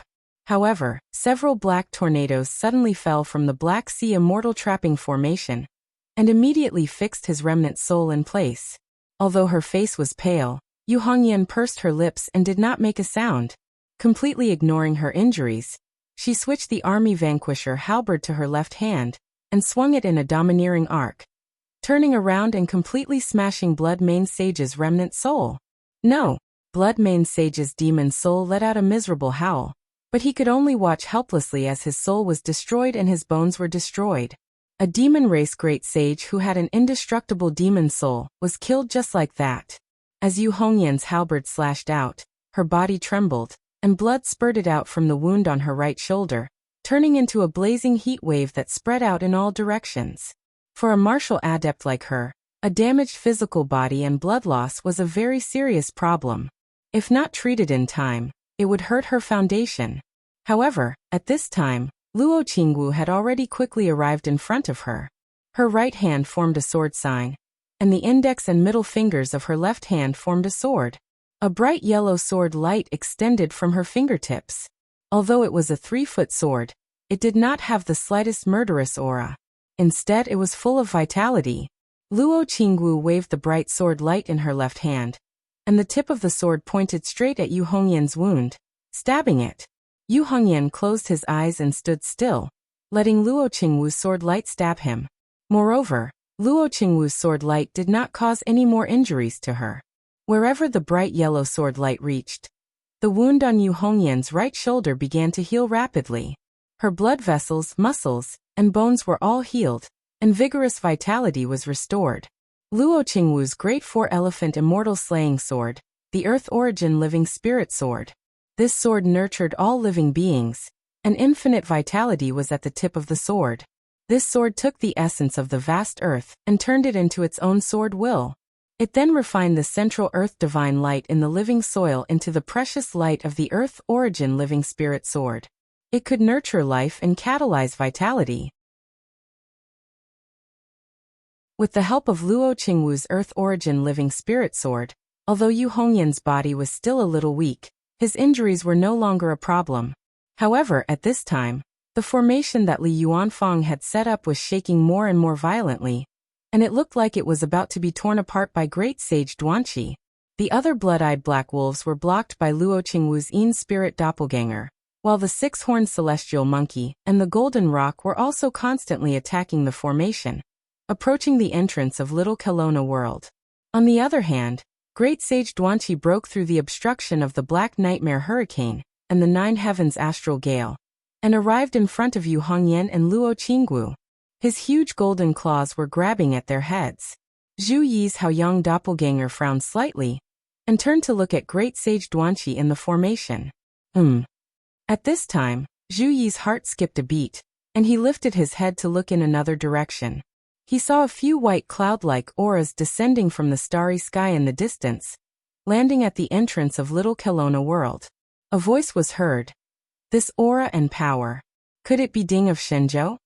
However, several black tornadoes suddenly fell from the Black Sea immortal trapping formation and immediately fixed his remnant soul in place. Although her face was pale, Yu Hongyan pursed her lips and did not make a sound. Completely ignoring her injuries, she switched the army vanquisher halberd to her left hand and swung it in a domineering arc, turning around and completely smashing Bloodmane Sage's remnant soul. No! Bloodmane Sage's demon soul let out a miserable howl, but he could only watch helplessly as his soul was destroyed and his bones were destroyed. A demon race great sage who had an indestructible demon soul was killed just like that. As Yu Hongyan's halberd slashed out, her body trembled, and blood spurted out from the wound on her right shoulder, turning into a blazing heat wave that spread out in all directions. For a martial adept like her, a damaged physical body and blood loss was a very serious problem. If not treated in time, it would hurt her foundation. However, at this time, Luo Qingwu had already quickly arrived in front of her. Her right hand formed a sword sign, and the index and middle fingers of her left hand formed a sword. A bright yellow sword light extended from her fingertips. Although it was a 3-foot sword, it did not have the slightest murderous aura. Instead, it was full of vitality. Luo Qingwu waved the bright sword light in her left hand, and the tip of the sword pointed straight at Yu Hongyan's wound, stabbing it. Yu Hongyan closed his eyes and stood still, letting Luo Qingwu's sword light stab him. Moreover, Luo Qingwu's sword light did not cause any more injuries to her. Wherever the bright yellow sword light reached, the wound on Yu Hongyan's right shoulder began to heal rapidly. Her blood vessels, muscles, and bones were all healed, and vigorous vitality was restored. Luo Qingwu's Great Four-Elephant Immortal Slaying Sword, the Earth Origin Living Spirit Sword. This sword nurtured all living beings, and infinite vitality was at the tip of the sword. This sword took the essence of the vast earth and turned it into its own sword will. It then refined the central earth divine light in the living soil into the precious light of the Earth Origin Living Spirit Sword. It could nurture life and catalyze vitality. With the help of Luo Qingwu's Earth Origin Living Spirit Sword, although Yu Hongyan's body was still a little weak, his injuries were no longer a problem. However, at this time, the formation that Li Yuanfang had set up was shaking more and more violently, and it looked like it was about to be torn apart by Great Sage Duanqi. The other blood-eyed black wolves were blocked by Luo Qingwu's Yin Spirit Doppelganger, while the 6-horned celestial monkey and the golden rock were also constantly attacking the formation, approaching the entrance of Little Kelowna World. On the other hand, Great Sage Duanqi broke through the obstruction of the Black Nightmare Hurricane and the 9 Heavens Astral Gale, and arrived in front of Yu Hongyan and Luo Qingwu. His huge golden claws were grabbing at their heads. Zhu Yi's Haoyang doppelganger frowned slightly, and turned to look at Great Sage Duanqi in the formation. At this time, Zhu Yi's heart skipped a beat, and he lifted his head to look in another direction. He saw a few white cloud-like auras descending from the starry sky in the distance, landing at the entrance of Little Kelowna World. A voice was heard. This aura and power. Could it be Ding of Shenzhou?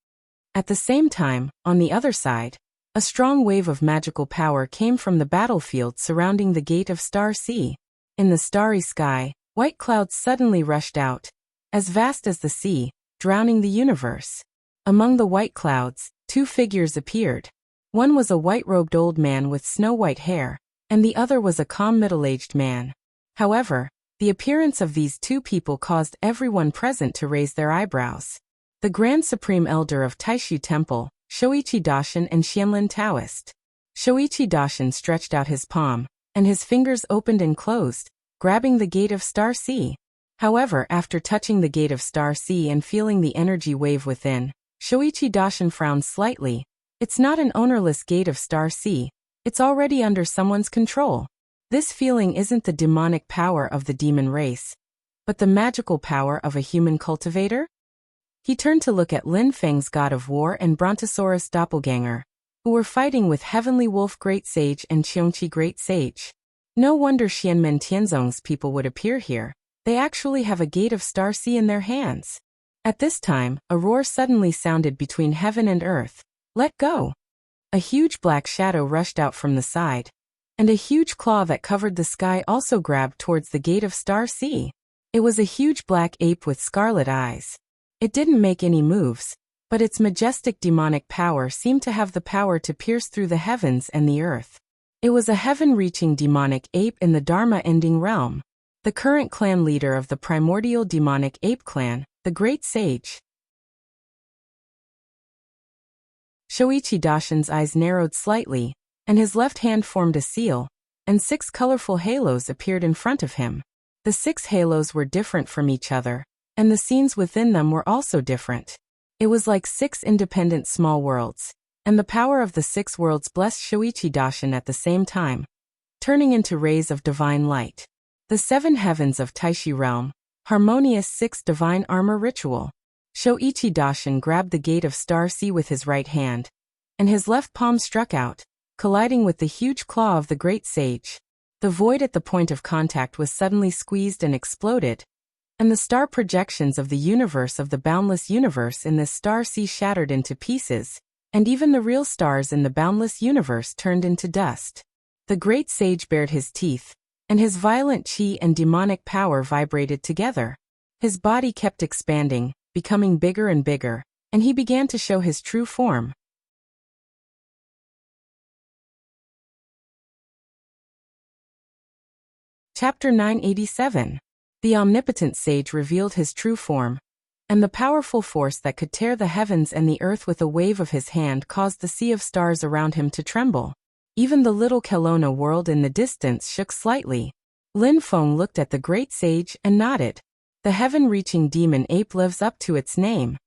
At the same time, on the other side, a strong wave of magical power came from the battlefield surrounding the Gate of Star Sea. In the starry sky, white clouds suddenly rushed out, as vast as the sea, drowning the universe. Among the white clouds, 2 figures appeared. One was a white-robed old man with snow-white hair, and the other was a calm middle-aged man. However, the appearance of these 2 people caused everyone present to raise their eyebrows. The Grand Supreme Elder of Taishu Temple, Shoichi Daishin and Xianlin Taoist. Shoichi Daishin stretched out his palm, and his fingers opened and closed, grabbing the Gate of Star Sea. However, after touching the Gate of Star Sea and feeling the energy wave within, Shoichi Daishin frowned slightly. It's not an ownerless Gate of Star Sea, it's already under someone's control. This feeling isn't the demonic power of the demon race, but the magical power of a human cultivator? He turned to look at Lin Feng's God of War and Brontosaurus Doppelganger, who were fighting with Heavenly Wolf Great Sage and Qiongqi Great Sage. No wonder Xianmen Tianzong's people would appear here. They actually have a Gate of Star Sea in their hands. At this time, a roar suddenly sounded between heaven and earth. Let go! A huge black shadow rushed out from the side, and a huge claw that covered the sky also grabbed towards the Gate of Star Sea. It was a huge black ape with scarlet eyes. It didn't make any moves, but its majestic demonic power seemed to have the power to pierce through the heavens and the earth. It was a heaven-reaching demonic ape in the Dharma-ending realm, the current clan leader of the primordial demonic ape clan, the Great Sage. Shoichi Dashin's eyes narrowed slightly, and his left hand formed a seal, and 6 colorful halos appeared in front of him. The 6 halos were different from each other, and the scenes within them were also different. It was like 6 independent small worlds, and the power of the 6 worlds blessed Shoichi Dashin at the same time, turning into rays of divine light. The 7 heavens of Taishi realm, harmonious 6 divine armor ritual. Shoichi Dashin grabbed the gate of Star Sea with his right hand, and his left palm struck out, colliding with the huge claw of the Great Sage. The void at the point of contact was suddenly squeezed and exploded, and the star projections of the universe of the boundless universe in this Star Sea shattered into pieces, and even the real stars in the boundless universe turned into dust. The Great Sage bared his teeth, and his violent chi and demonic power vibrated together. His body kept expanding, becoming bigger and bigger, and he began to show his true form. Chapter 987. The omnipotent sage revealed his true form, and the powerful force that could tear the heavens and the earth with a wave of his hand caused the sea of stars around him to tremble. Even the little Kelowna world in the distance shook slightly. Lin Feng looked at the Great Sage and nodded. The heaven-reaching demon ape lives up to its name.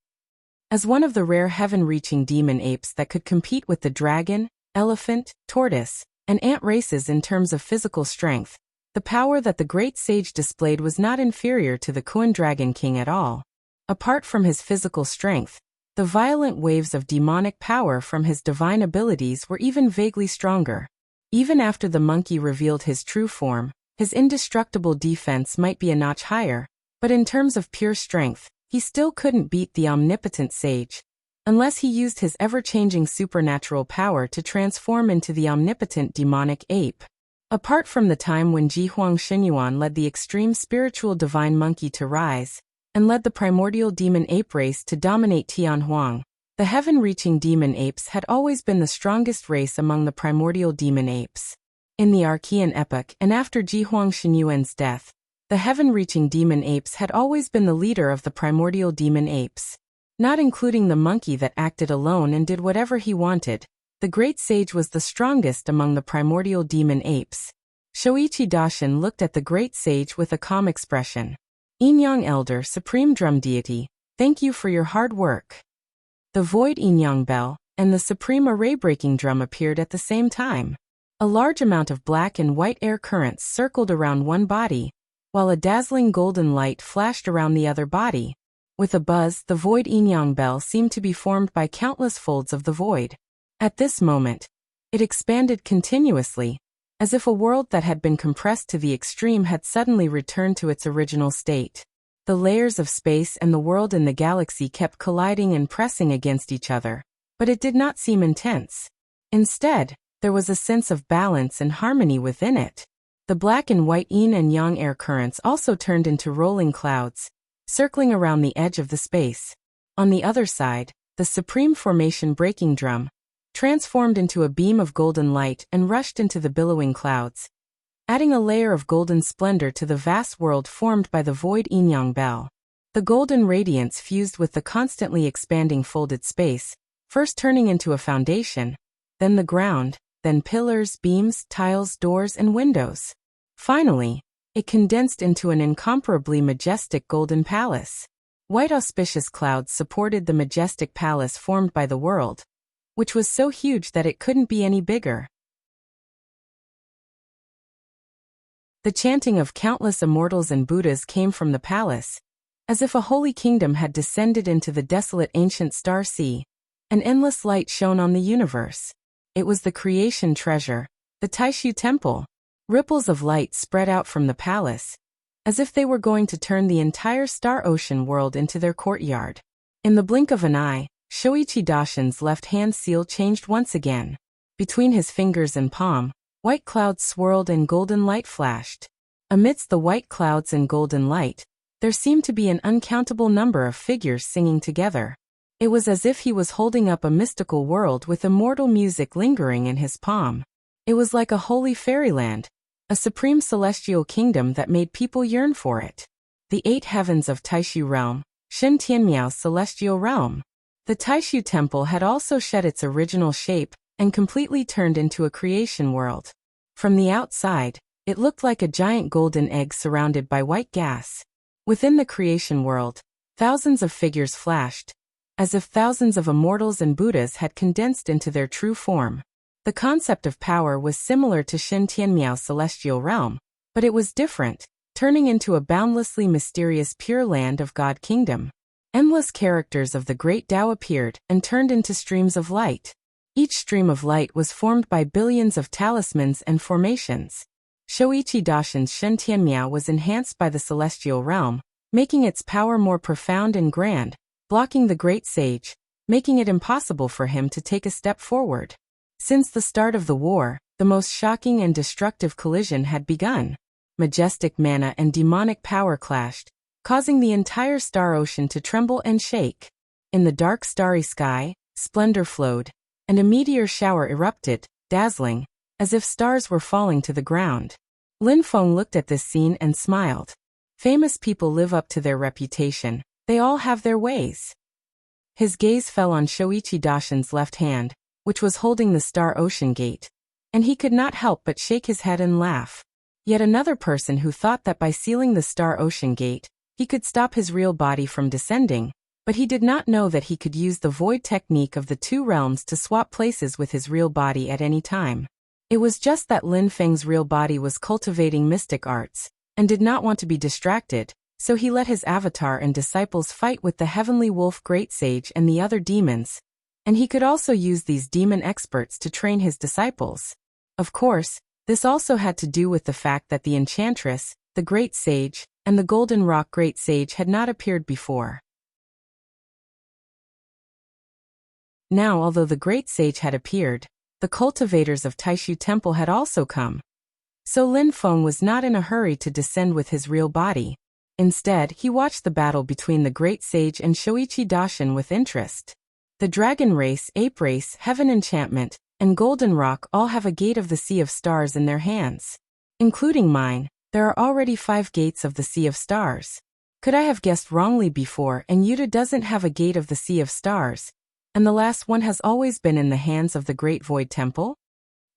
As one of the rare heaven-reaching demon apes that could compete with the dragon, elephant, tortoise, and ant races in terms of physical strength, the power that the Great Sage displayed was not inferior to the Kuan Dragon King at all. Apart from his physical strength, the violent waves of demonic power from his divine abilities were even vaguely stronger. Even after the monkey revealed his true form, his indestructible defense might be a notch higher, but in terms of pure strength, he still couldn't beat the omnipotent sage, unless he used his ever-changing supernatural power to transform into the omnipotent demonic ape. Apart from the time when Jihuang Xinyuan led the extreme spiritual divine monkey to rise, and led the primordial demon ape race to dominate Tianhuang, the heaven-reaching demon apes had always been the strongest race among the primordial demon apes. In the Archean epoch and after Jihuang Xinyuan's death, the heaven-reaching demon apes had always been the leader of the primordial demon apes. Not including the monkey that acted alone and did whatever he wanted, the Great Sage was the strongest among the primordial demon apes. Shoichi Dashin looked at the Great Sage with a calm expression. Yinyang Elder, Supreme Drum Deity, thank you for your hard work. The Void Yinyang Bell and the Supreme Array-breaking Drum appeared at the same time. A large amount of black and white air currents circled around one body, while a dazzling golden light flashed around the other body. With a buzz, the Void Yinyang Bell seemed to be formed by countless folds of the void. At this moment, it expanded continuously, as if a world that had been compressed to the extreme had suddenly returned to its original state. The layers of space and the world in the galaxy kept colliding and pressing against each other, but it did not seem intense. Instead, there was a sense of balance and harmony within it. The black and white yin and yang air currents also turned into rolling clouds, circling around the edge of the space. On the other side, the Supreme Formation breaking drum transformed into a beam of golden light and rushed into the billowing clouds, adding a layer of golden splendor to the vast world formed by the Void Yinyang Bell. The golden radiance fused with the constantly expanding folded space, first turning into a foundation, then the ground, then pillars, beams, tiles, doors, and windows. Finally, it condensed into an incomparably majestic golden palace. White auspicious clouds supported the majestic palace formed by the world, which was so huge that it couldn't be any bigger. The chanting of countless immortals and Buddhas came from the palace, as if a holy kingdom had descended into the desolate ancient star sea. An endless light shone on the universe. It was the creation treasure, the Taishu Temple. Ripples of light spread out from the palace, as if they were going to turn the entire star ocean world into their courtyard. In the blink of an eye, Shoichi Dashin's left hand seal changed once again. Between his fingers and palm, white clouds swirled and golden light flashed. Amidst the white clouds and golden light, There seemed to be an uncountable number of figures singing together. It was as if he was holding up a mystical world with immortal music lingering in his palm. It was like a holy fairyland, a supreme celestial kingdom that made people yearn for it. The 8 heavens of Taishu realm, Shen Tianmiao's celestial realm. The Taishu temple had also shed its original shape and completely turned into a creation world. From the outside, it looked like a giant golden egg surrounded by white gas. Within the creation world, thousands of figures flashed, as if thousands of immortals and Buddhas had condensed into their true form. The concept of power was similar to Shen Tianmiao's celestial realm, but it was different, turning into a boundlessly mysterious pure land of God kingdom. Endless characters of the great Tao appeared and turned into streams of light. Each stream of light was formed by billions of talismans and formations. Shoichi Dashin's Shen Tianmiao was enhanced by the celestial realm, making its power more profound and grand, blocking the great sage, making it impossible for him to take a step forward. Since the start of the war, the most shocking and destructive collision had begun. Majestic mana and demonic power clashed, causing the entire star ocean to tremble and shake. In the dark starry sky, splendor flowed, and a meteor shower erupted, dazzling, as if stars were falling to the ground. Lin Feng looked at this scene and smiled. Famous people live up to their reputation, they all have their ways. His gaze fell on Shoichi Dashin's left hand, which was holding the Star Ocean Gate, and he could not help but shake his head and laugh. Yet another person who thought that by sealing the Star Ocean Gate, he could stop his real body from descending, but he did not know that he could use the void technique of the 2 realms to swap places with his real body at any time. It was just that Lin Feng's real body was cultivating mystic arts, and did not want to be distracted, so he let his avatar and disciples fight with the Heavenly Wolf Great Sage and the other demons, and he could also use these demon experts to train his disciples. Of course, this also had to do with the fact that the Enchantress, the Great Sage, and the Golden Rock Great Sage had not appeared before. Now, although the Great Sage had appeared, the cultivators of Taishu Temple had also come. So Lin Feng was not in a hurry to descend with his real body. Instead, he watched the battle between the Great Sage and Shoichi Dashin with interest. The Dragon Race, Ape Race, Heaven Enchantment, and Golden Rock all have a gate of the Sea of Stars in their hands. Including mine, there are already 5 gates of the Sea of Stars. Could I have guessed wrongly before, and Yuta doesn't have a gate of the Sea of Stars, and the last one has always been in the hands of the Great Void Temple?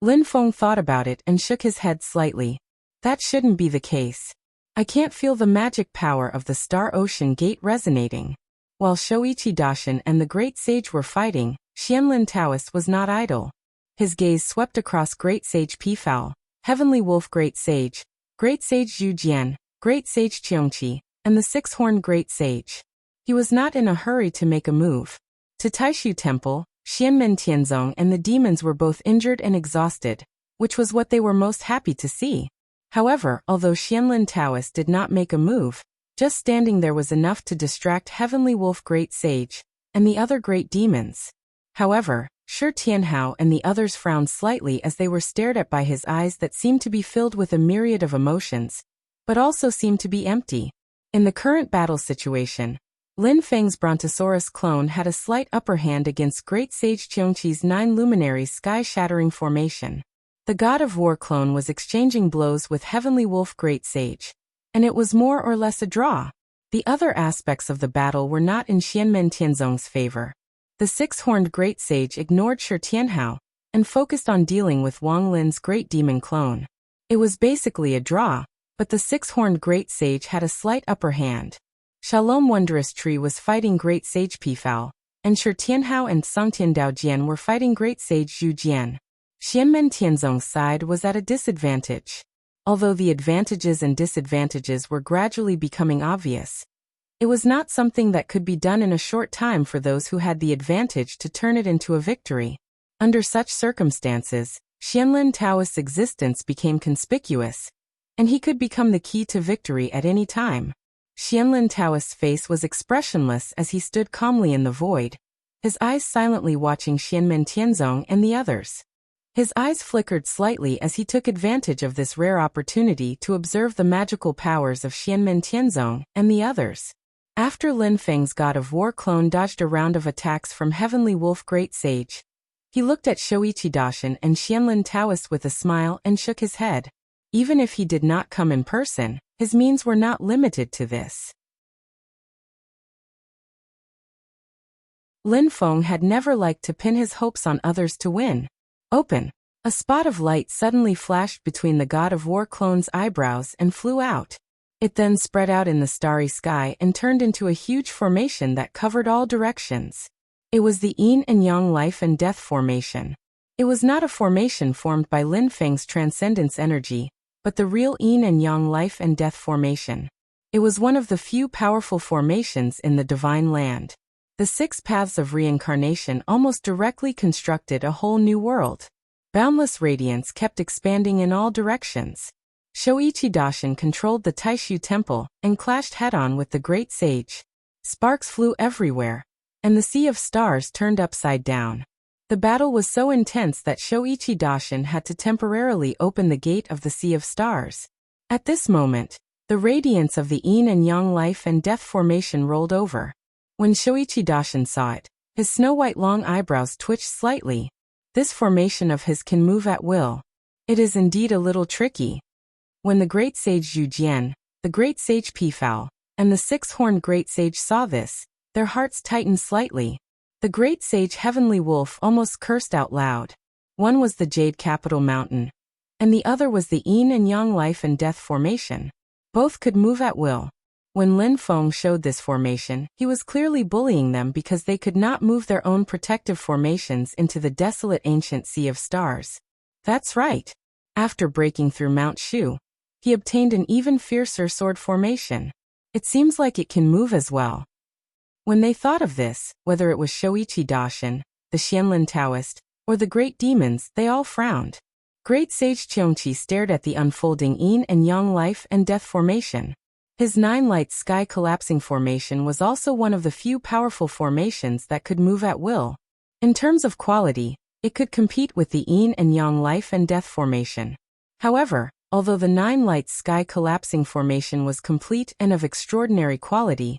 Lin Feng thought about it and shook his head slightly. That shouldn't be the case. I can't feel the magic power of the Star Ocean Gate resonating. While Shoichi Dashin and the Great Sage were fighting, Xianlin Taoist was not idle. His gaze swept across Great Sage Pifao, Heavenly Wolf Great Sage Zhu Jian, Great Sage Qiongqi, and the 6-horned Great Sage. He was not in a hurry to make a move. To Taishu Temple, Xianmen Tianzong and the demons were both injured and exhausted, which was what they were most happy to see. However, although Xianlin Taoist did not make a move, just standing there was enough to distract Heavenly Wolf Great Sage and the other great demons. However, Shi Tianhao and the others frowned slightly as they were stared at by his eyes that seemed to be filled with a myriad of emotions, but also seemed to be empty. In the current battle situation, Lin Feng's Brontosaurus clone had a slight upper hand against Great Sage Qiongqi's 9 luminaries sky-shattering formation. The God of War clone was exchanging blows with Heavenly Wolf Great Sage, and it was more or less a draw. The other aspects of the battle were not in Xianmen Tianzong's favor. The 6-horned Great Sage ignored Shi Tianhao and focused on dealing with Wang Lin's Great Demon clone. It was basically a draw, but the 6-horned Great Sage had a slight upper hand. Shalom Wondrous Tree was fighting Great Sage Pifao, and Shi Tianhao and Songtian Daojian were fighting Great Sage Zhu Jian. Xianmen Tianzong's side was at a disadvantage. Although the advantages and disadvantages were gradually becoming obvious, it was not something that could be done in a short time for those who had the advantage to turn it into a victory. Under such circumstances, Xianlin Taoist's existence became conspicuous, and he could become the key to victory at any time. Xianlin Taoist's face was expressionless as he stood calmly in the void, his eyes silently watching Xianmen Tianzong and the others. His eyes flickered slightly as he took advantage of this rare opportunity to observe the magical powers of Xianmen Tianzong and the others. After Lin Feng's God of War clone dodged a round of attacks from Heavenly Wolf Great Sage, he looked at Shoichi Daishin and Xianlin Taoist with a smile and shook his head. Even if he did not come in person, his means were not limited to this. Lin Feng had never liked to pin his hopes on others to win. Open. A spot of light suddenly flashed between the God of War clone's eyebrows and flew out. It then spread out in the starry sky and turned into a huge formation that covered all directions. It was the Yin and Yang life and death formation. It was not a formation formed by Lin Feng's transcendence energy, but the real Yin and Yang life and death formation. It was one of the few powerful formations in the divine land. The 6 paths of reincarnation almost directly constructed a whole new world. Boundless radiance kept expanding in all directions. Shoichi Daishin controlled the Taishu temple and clashed head-on with the great sage. Sparks flew everywhere, and the sea of stars turned upside down. The battle was so intense that Shoichi Daishin had to temporarily open the gate of the sea of stars. At this moment, the radiance of the Yin and Yang life and death formation rolled over. When Shoichi Daishin saw it, his snow-white long eyebrows twitched slightly. This formation of his can move at will. It is indeed a little tricky. When the great sage Zhu Jian, the great sage Peafowl, and the 6-horned great sage saw this, their hearts tightened slightly. The great sage Heavenly Wolf almost cursed out loud. One was the Jade Capital Mountain, and the other was the Yin and Yang life and death formation. Both could move at will. When Lin Feng showed this formation, he was clearly bullying them because they could not move their own protective formations into the desolate ancient sea of stars. That's right. After breaking through Mount Shu, he obtained an even fiercer sword formation. It seems like it can move as well. When they thought of this, whether it was Shoichi Daishin, the Xianlin Taoist, or the great demons, they all frowned. Great Sage Qiongqi stared at the unfolding Yin and Yang life and death formation. His 9-light sky collapsing formation was also one of the few powerful formations that could move at will. In terms of quality, it could compete with the Yin and Yang life and death formation. However, although the 9-light sky collapsing formation was complete and of extraordinary quality,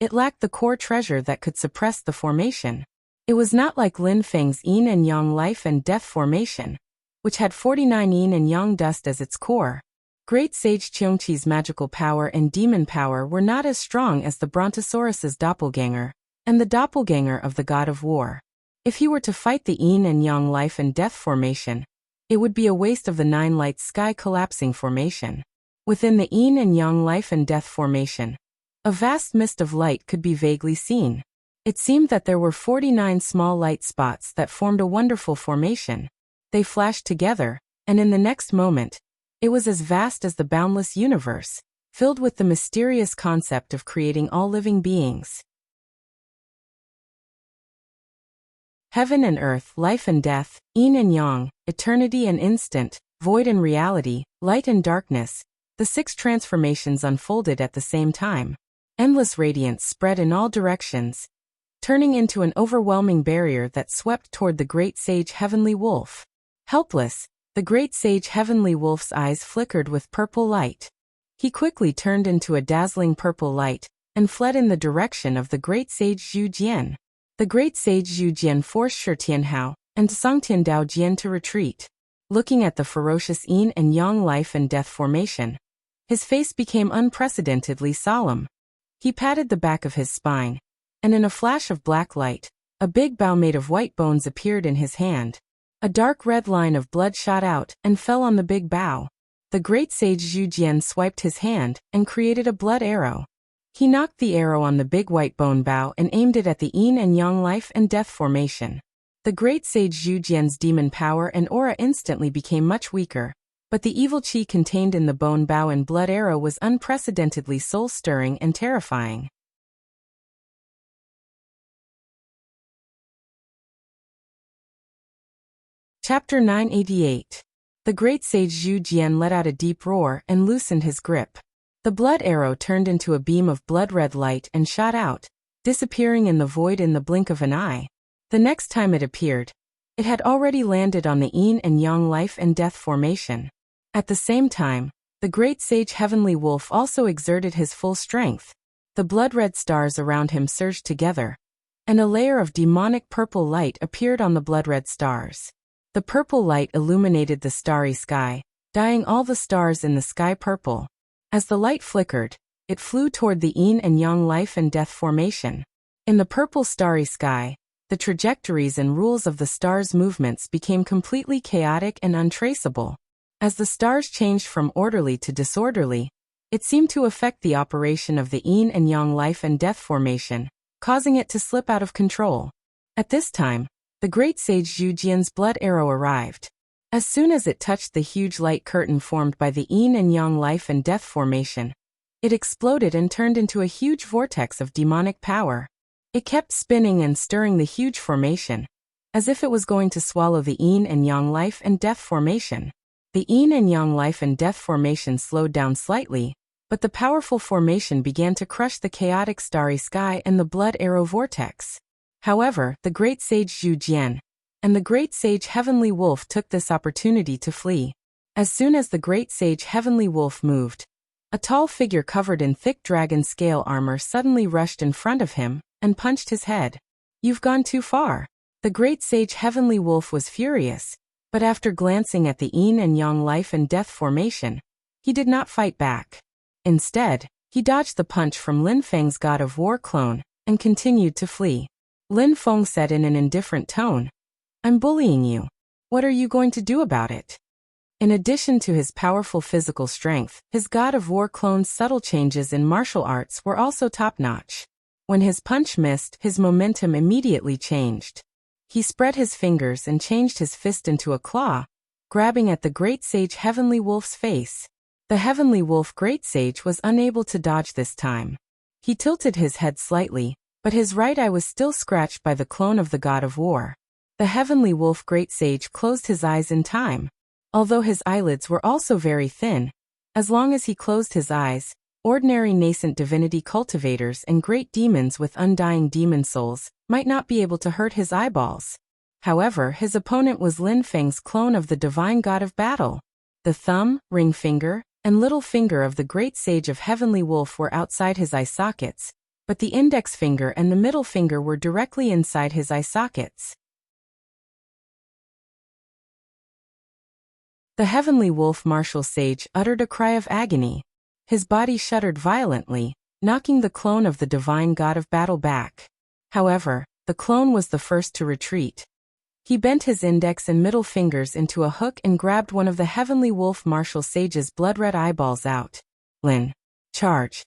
it lacked the core treasure that could suppress the formation. It was not like Lin Feng's Yin and Yang life and death formation, which had 49 Yin and Yang dust as its core. Great Sage Qiongqi's magical power and demon power were not as strong as the Brontosaurus's doppelganger, and the doppelganger of the God of War. If he were to fight the Yin and Yang life and death formation, it would be a waste of the 9-light sky collapsing formation. Within the Yin and Yang life and death formation, a vast mist of light could be vaguely seen. It seemed that there were 49 small light spots that formed a wonderful formation. They flashed together, and in the next moment, it was as vast as the boundless universe, filled with the mysterious concept of creating all living beings. Heaven and earth, life and death, yin and yang, eternity and instant, void and reality, light and darkness, the 6 transformations unfolded at the same time. Endless radiance spread in all directions, turning into an overwhelming barrier that swept toward the great sage Heavenly Wolf. Helpless, the great sage Heavenly Wolf's eyes flickered with purple light. He quickly turned into a dazzling purple light and fled in the direction of the great sage Zhu Jian. The great sage Zhu Jian forced Shi Tianhao and Songtian Dao Jian to retreat. Looking at the ferocious Yin and Yang life and death formation, his face became unprecedentedly solemn. He patted the back of his spine, and in a flash of black light, a big bow made of white bones appeared in his hand. A dark red line of blood shot out and fell on the big bow. The great sage Zhu Jian swiped his hand and created a blood arrow. He knocked the arrow on the big white bone bow and aimed it at the Yin and Yang life and death formation. The great sage Zhu Jian's demon power and aura instantly became much weaker, but the evil qi contained in the bone bow and blood arrow was unprecedentedly soul-stirring and terrifying. Chapter 988. The great sage Zhu Jian let out a deep roar and loosened his grip. The blood arrow turned into a beam of blood-red light and shot out, disappearing in the void in the blink of an eye. The next time it appeared, It had already landed on the yin and yang life and death formation. At the same time, the great sage Heavenly Wolf also exerted his full strength. The blood-red stars around him surged together, and a layer of demonic purple light appeared on the blood-red stars. The purple light illuminated the starry sky, dyeing all the stars in the sky purple. As the light flickered, it flew toward the yin and yang life and death formation. In the purple starry sky, the trajectories and rules of the stars' movements became completely chaotic and untraceable. As the stars changed from orderly to disorderly, it seemed to affect the operation of the yin and yang life and death formation, causing it to slip out of control. At this time, the great sage Zhu Jian's blood arrow arrived. As soon as it touched the huge light curtain formed by the yin and yang life and death formation, it exploded and turned into a huge vortex of demonic power. It kept spinning and stirring the huge formation, as if it was going to swallow the yin and yang life and death formation. The yin and yang life and death formation slowed down slightly, but the powerful formation began to crush the chaotic starry sky and the blood arrow vortex. However, the great sage Zhu Jian and the great sage Heavenly Wolf took this opportunity to flee. As soon as the great sage Heavenly Wolf moved, a tall figure covered in thick dragon scale armor suddenly rushed in front of him and punched his head. "You've gone too far." The great sage Heavenly Wolf was furious, but after glancing at the yin and yang life and death formation, he did not fight back. Instead, he dodged the punch from Lin Feng's God of War clone and continued to flee. Lin Feng said in an indifferent tone, "I'm bullying you. What are you going to do about it?" In addition to his powerful physical strength, his God of War clone's subtle changes in martial arts were also top-notch. When his punch missed, his momentum immediately changed. He spread his fingers and changed his fist into a claw, grabbing at the great sage Heavenly Wolf's face. The Heavenly Wolf great sage was unable to dodge this time. He tilted his head slightly, but his right eye was still scratched by the clone of the God of War. The Heavenly Wolf great sage closed his eyes in time. Although his eyelids were also very thin, as long as he closed his eyes, ordinary nascent divinity cultivators and great demons with undying demon souls might not be able to hurt his eyeballs. However, his opponent was Lin Feng's clone of the divine god of battle. The thumb, ring finger, and little finger of the great sage of Heavenly Wolf were outside his eye sockets, but the index finger and the middle finger were directly inside his eye sockets. The Heavenly Wolf martial sage uttered a cry of agony. His body shuddered violently, knocking the clone of the divine god of battle back. However, the clone was the first to retreat. He bent his index and middle fingers into a hook and grabbed one of the Heavenly Wolf martial sage's blood-red eyeballs out. "Lin, charge!"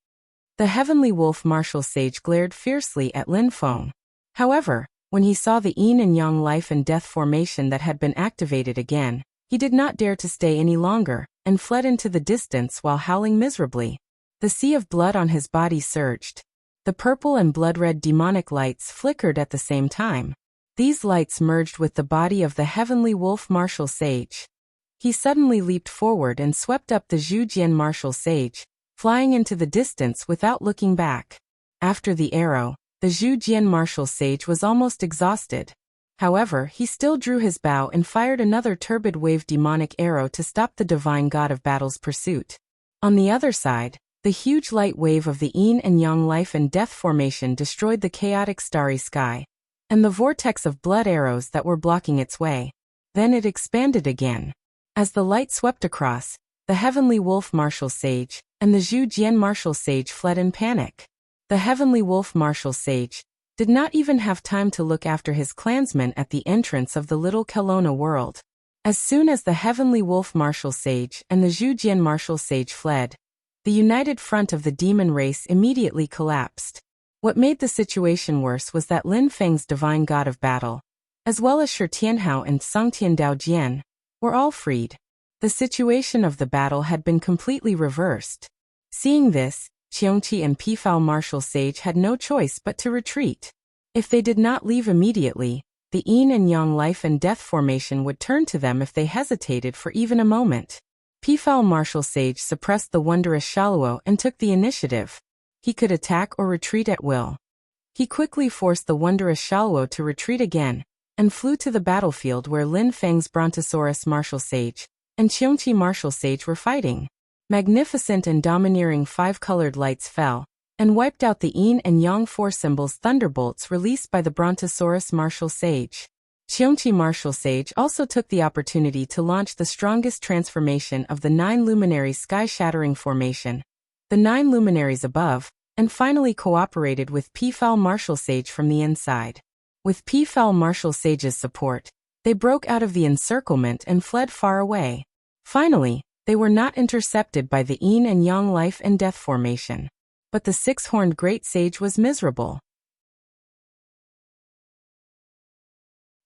The Heavenly Wolf martial sage glared fiercely at Lin Feng. However, when he saw the yin and yang life and death formation that had been activated again, he did not dare to stay any longer, and fled into the distance while howling miserably. The sea of blood on his body surged. The purple and blood-red demonic lights flickered at the same time. These lights merged with the body of the Heavenly Wolf martial sage. He suddenly leaped forward and swept up the Zhu Jian martial sage, flying into the distance without looking back. After the arrow, the Zhu Jian martial sage was almost exhausted. However, he still drew his bow and fired another turbid wave demonic arrow to stop the divine god of battle's pursuit. On the other side, the huge light wave of the yin and yang life and death formation destroyed the chaotic starry sky, and the vortex of blood arrows that were blocking its way. Then it expanded again. As the light swept across, the Heavenly Wolf martial sage and the Zhu Jian martial sage fled in panic. The Heavenly Wolf martial sage did not even have time to look after his clansmen at the entrance of the little Kelowna world. As soon as the Heavenly Wolf martial sage and the Zhu Jian martial sage fled, the united front of the demon race immediately collapsed. What made the situation worse was that Lin Feng's divine god of battle, as well as Shi Tianhao and Songtian Daojian, were all freed. The situation of the battle had been completely reversed. Seeing this, Qiongqi and Pifao martial sage had no choice but to retreat. If they did not leave immediately, the yin and yang life and death formation would turn to them if they hesitated for even a moment. Pifao martial sage suppressed the wondrous Shaluo and took the initiative. He could attack or retreat at will. He quickly forced the wondrous Shaluo to retreat again, and flew to the battlefield where Lin Feng's Brontosaurus martial sage and Qiongqi martial sage were fighting. Magnificent and domineering five-colored lights fell and wiped out the yin and yang four symbols thunderbolts released by the Brontosaurus martial sage. Qiongqi martial sage also took the opportunity to launch the strongest transformation of the 9 luminaries sky-shattering formation, the 9 luminaries above, and finally cooperated with Pifal martial sage from the inside. With Pifal martial sage's support, they broke out of the encirclement and fled far away. Finally, they were not intercepted by the yin and yang life and death formation. But the six-horned great sage was miserable.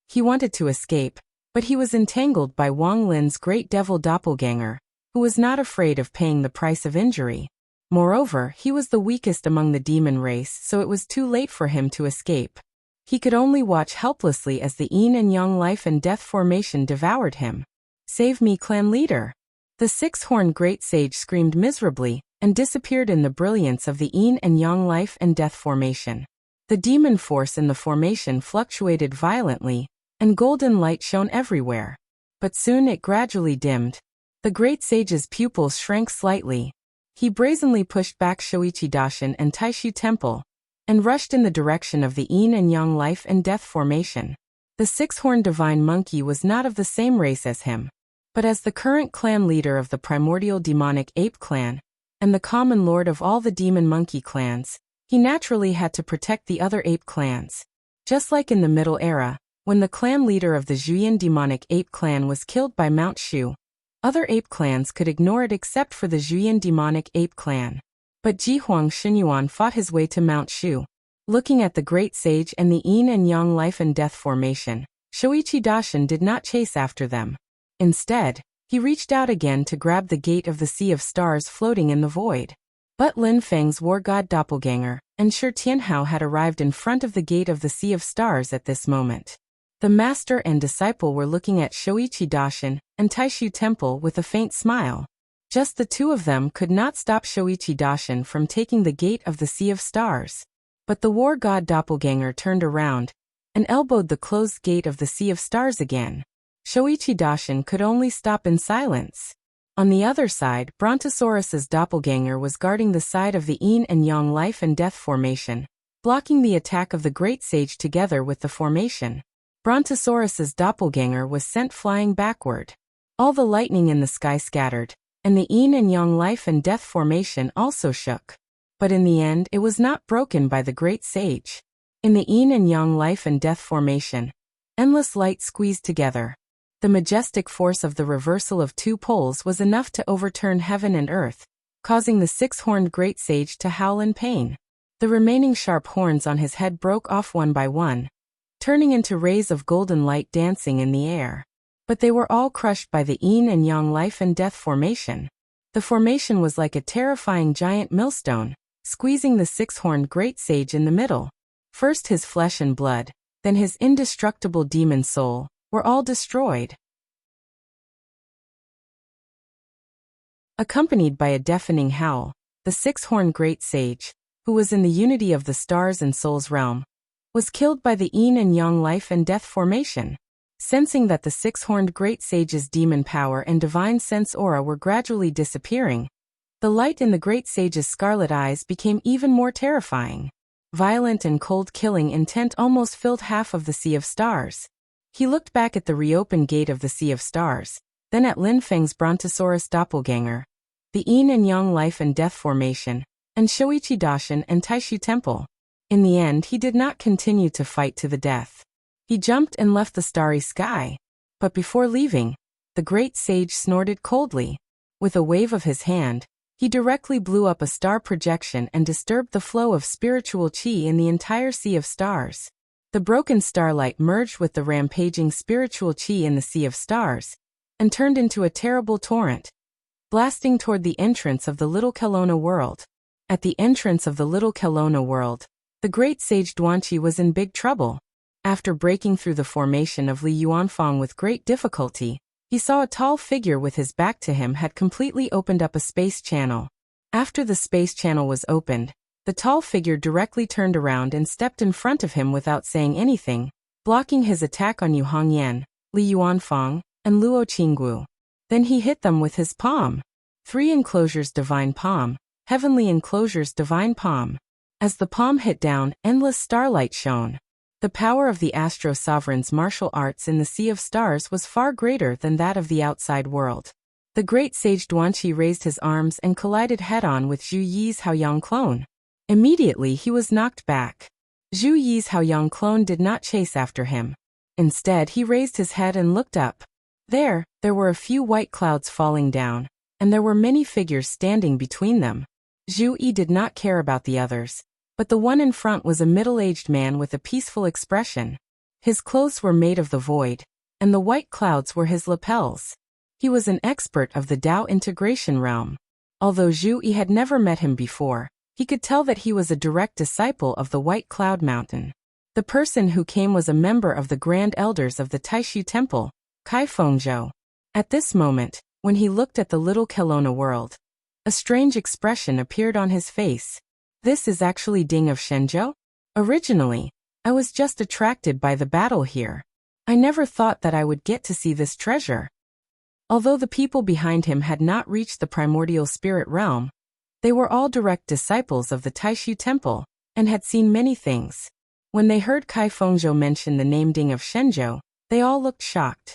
He wanted to escape, but he was entangled by Wang Lin's great devil doppelganger, who was not afraid of paying the price of injury. Moreover, he was the weakest among the demon race, so it was too late for him to escape. He could only watch helplessly as the yin and yang life and death formation devoured him. "Save me, clan leader!" The six-horned great sage screamed miserably and disappeared in the brilliance of the yin and yang life and death formation. The demon force in the formation fluctuated violently, and golden light shone everywhere. But soon it gradually dimmed. The great sage's pupils shrank slightly. He brazenly pushed back Shoichi Daishin and Taishu Temple, and rushed in the direction of the yin and yang life and death formation. The six-horned divine monkey was not of the same race as him, but as the current clan leader of the primordial demonic ape clan, and the common lord of all the demon monkey clans, he naturally had to protect the other ape clans. Just like in the Middle Era, when the clan leader of the Zhuyan demonic ape clan was killed by Mount Shu, other ape clans could ignore it except for the Zhuyan demonic ape clan. But Jihuang Xinyuan fought his way to Mount Shu. Looking at the great sage and the yin and yang life and death formation, Shoichi Daishin did not chase after them. Instead, he reached out again to grab the gate of the Sea of Stars floating in the void. But Lin Feng's war god doppelganger and Shi Tianhao had arrived in front of the gate of the Sea of Stars at this moment. The master and disciple were looking at Shoichi Daishin and Taishu Temple with a faint smile. Just the two of them could not stop Shoichi Daishin from taking the gate of the Sea of Stars. But the war god doppelganger turned around and elbowed the closed gate of the Sea of Stars again. Shoichi Daishin could only stop in silence. On the other side, Brontosaurus's doppelganger was guarding the side of the yin and yang life and death formation, blocking the attack of the great sage together with the formation. Brontosaurus's doppelganger was sent flying backward. All the lightning in the sky scattered, and the yin and yang life and death formation also shook. But in the end, it was not broken by the great sage. In the yin and yang life and death formation, endless light squeezed together. The majestic force of the reversal of two poles was enough to overturn heaven and earth, causing the six-horned great sage to howl in pain. The remaining sharp horns on his head broke off one by one, turning into rays of golden light dancing in the air. But they were all crushed by the yin and yang life and death formation. The formation was like a terrifying giant millstone, squeezing the six-horned great sage in the middle. First his flesh and blood, then his indestructible demon soul, were all destroyed. Accompanied by a deafening howl, the six-horned great sage, who was in the unity of the stars and souls realm, was killed by the yin and yang life and death formation. Sensing that the six-horned great sage's demon power and divine sense aura were gradually disappearing, the light in the great sage's scarlet eyes became even more terrifying. Violent and cold killing intent almost filled half of the Sea of Stars. He looked back at the reopened gate of the Sea of Stars, then at Lin Feng's Brontosaurus doppelganger, the yin and yang life and death formation, and Shoichi Daishin and Taishu Temple. In the end, he did not continue to fight to the death. He jumped and left the starry sky. But before leaving, the great sage snorted coldly. With a wave of his hand, he directly blew up a star projection and disturbed the flow of spiritual qi in the entire Sea of Stars. The broken starlight merged with the rampaging spiritual qi in the Sea of Stars, and turned into a terrible torrent, blasting toward the entrance of the Little Kelowna world. At the entrance of the Little Kelowna world, the great sage Duanqi was in big trouble. After breaking through the formation of Li Yuanfang with great difficulty, he saw a tall figure with his back to him had completely opened up a space channel. After the space channel was opened, the tall figure directly turned around and stepped in front of him without saying anything, blocking his attack on Yu Hongyan, Li Yuanfang, and Luo Qinggu. Then he hit them with his palm. 3 enclosures divine palm, heavenly enclosures divine palm. As the palm hit down, endless starlight shone. The power of the Astro Sovereign's martial arts in the Sea of Stars was far greater than that of the outside world. The great sage Duanqi raised his arms and collided head-on with Zhu Yi's Haoyang clone. Immediately he was knocked back. Zhu Yi's Haoyang clone did not chase after him. Instead he raised his head and looked up. There were a few white clouds falling down, and there were many figures standing between them. Zhu Yi did not care about the others, but the one in front was a middle-aged man with a peaceful expression. His clothes were made of the void, and the white clouds were his lapels. He was an expert of the Tao integration realm. Although Zhu Yi had never met him before, he could tell that he was a direct disciple of the White Cloud Mountain. The person who came was a member of the Grand Elders of the Taishu Temple, Kai Fengzhou. At this moment, when he looked at the little Kelowna world, a strange expression appeared on his face. This is actually Ding of Shenzhou? Originally, I was just attracted by the battle here. I never thought that I would get to see this treasure. Although the people behind him had not reached the primordial spirit realm, they were all direct disciples of the Taishu Temple, and had seen many things. When they heard Kai Fengzhou mention the name Ding of Shenzhou, they all looked shocked.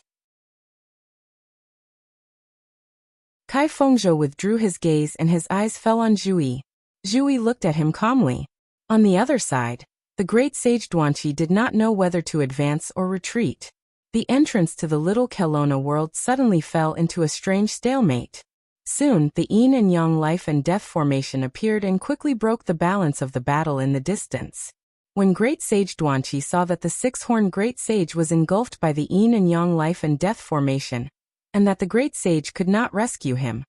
Kai Fengzhou withdrew his gaze and his eyes fell on Zhu Yi. Zhu Yi looked at him calmly. On the other side, the great sage Duanqi did not know whether to advance or retreat. The entrance to the little Kelowna world suddenly fell into a strange stalemate. Soon, the yin and yang life and death formation appeared and quickly broke the balance of the battle in the distance. When great sage Duanqi saw that the six-horned great sage was engulfed by the yin and yang life and death formation, and that the great sage could not rescue him,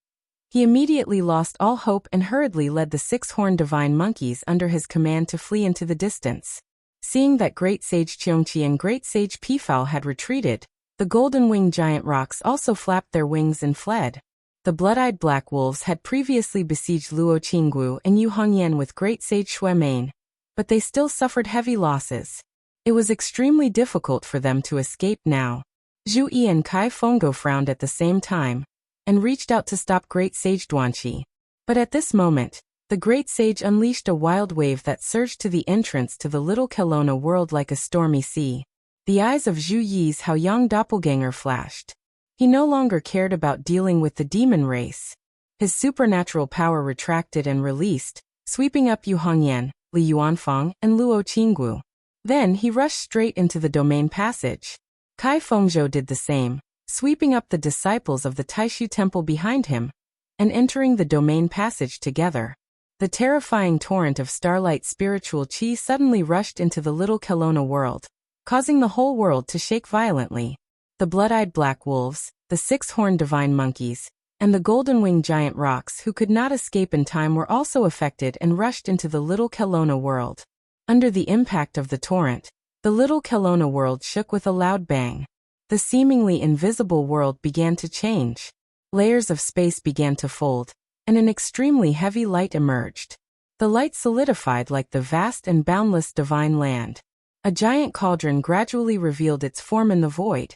he immediately lost all hope and hurriedly led the six-horned divine monkeys under his command to flee into the distance. Seeing that great sage Qiongqi and great sage Pifao had retreated, the golden-winged giant rocks also flapped their wings and fled. The blood-eyed black wolves had previously besieged Luo Qinggu and Yu Hongyan with great sage Shuemain, but they still suffered heavy losses. It was extremely difficult for them to escape now. Zhu Yi and Kai Fengzhou frowned at the same time, and reached out to stop great sage Duanqi. But at this moment, the great sage unleashed a wild wave that surged to the entrance to the little Kelowna world like a stormy sea. The eyes of Zhu Yi's Haoyang doppelganger flashed. He no longer cared about dealing with the demon race. His supernatural power retracted and released, sweeping up Yu Hongyan, Li Yuanfang, and Luo Qinggu. Then he rushed straight into the domain passage. Kai Fengzhou did the same, sweeping up the disciples of the Taishu Temple behind him, and entering the domain passage together. The terrifying torrent of starlight spiritual qi suddenly rushed into the little Kelowna world, causing the whole world to shake violently. The blood-eyed black wolves, the six-horned divine monkeys, and the golden-winged giant rocks who could not escape in time were also affected and rushed into the little Kelowna world. Under the impact of the torrent, the little Kelowna world shook with a loud bang. The seemingly invisible world began to change. Layers of space began to fold, and an extremely heavy light emerged. The light solidified like the vast and boundless divine land. A giant cauldron gradually revealed its form in the void.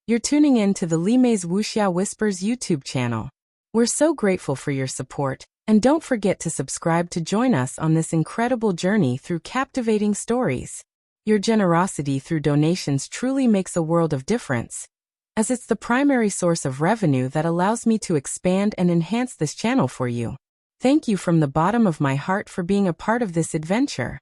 You're tuning in to the Limei's Wuxia Whispers YouTube channel. We're so grateful for your support, and don't forget to subscribe to join us on this incredible journey through captivating stories. Your generosity through donations truly makes a world of difference, as it's the primary source of revenue that allows me to expand and enhance this channel for you. Thank you from the bottom of my heart for being a part of this adventure.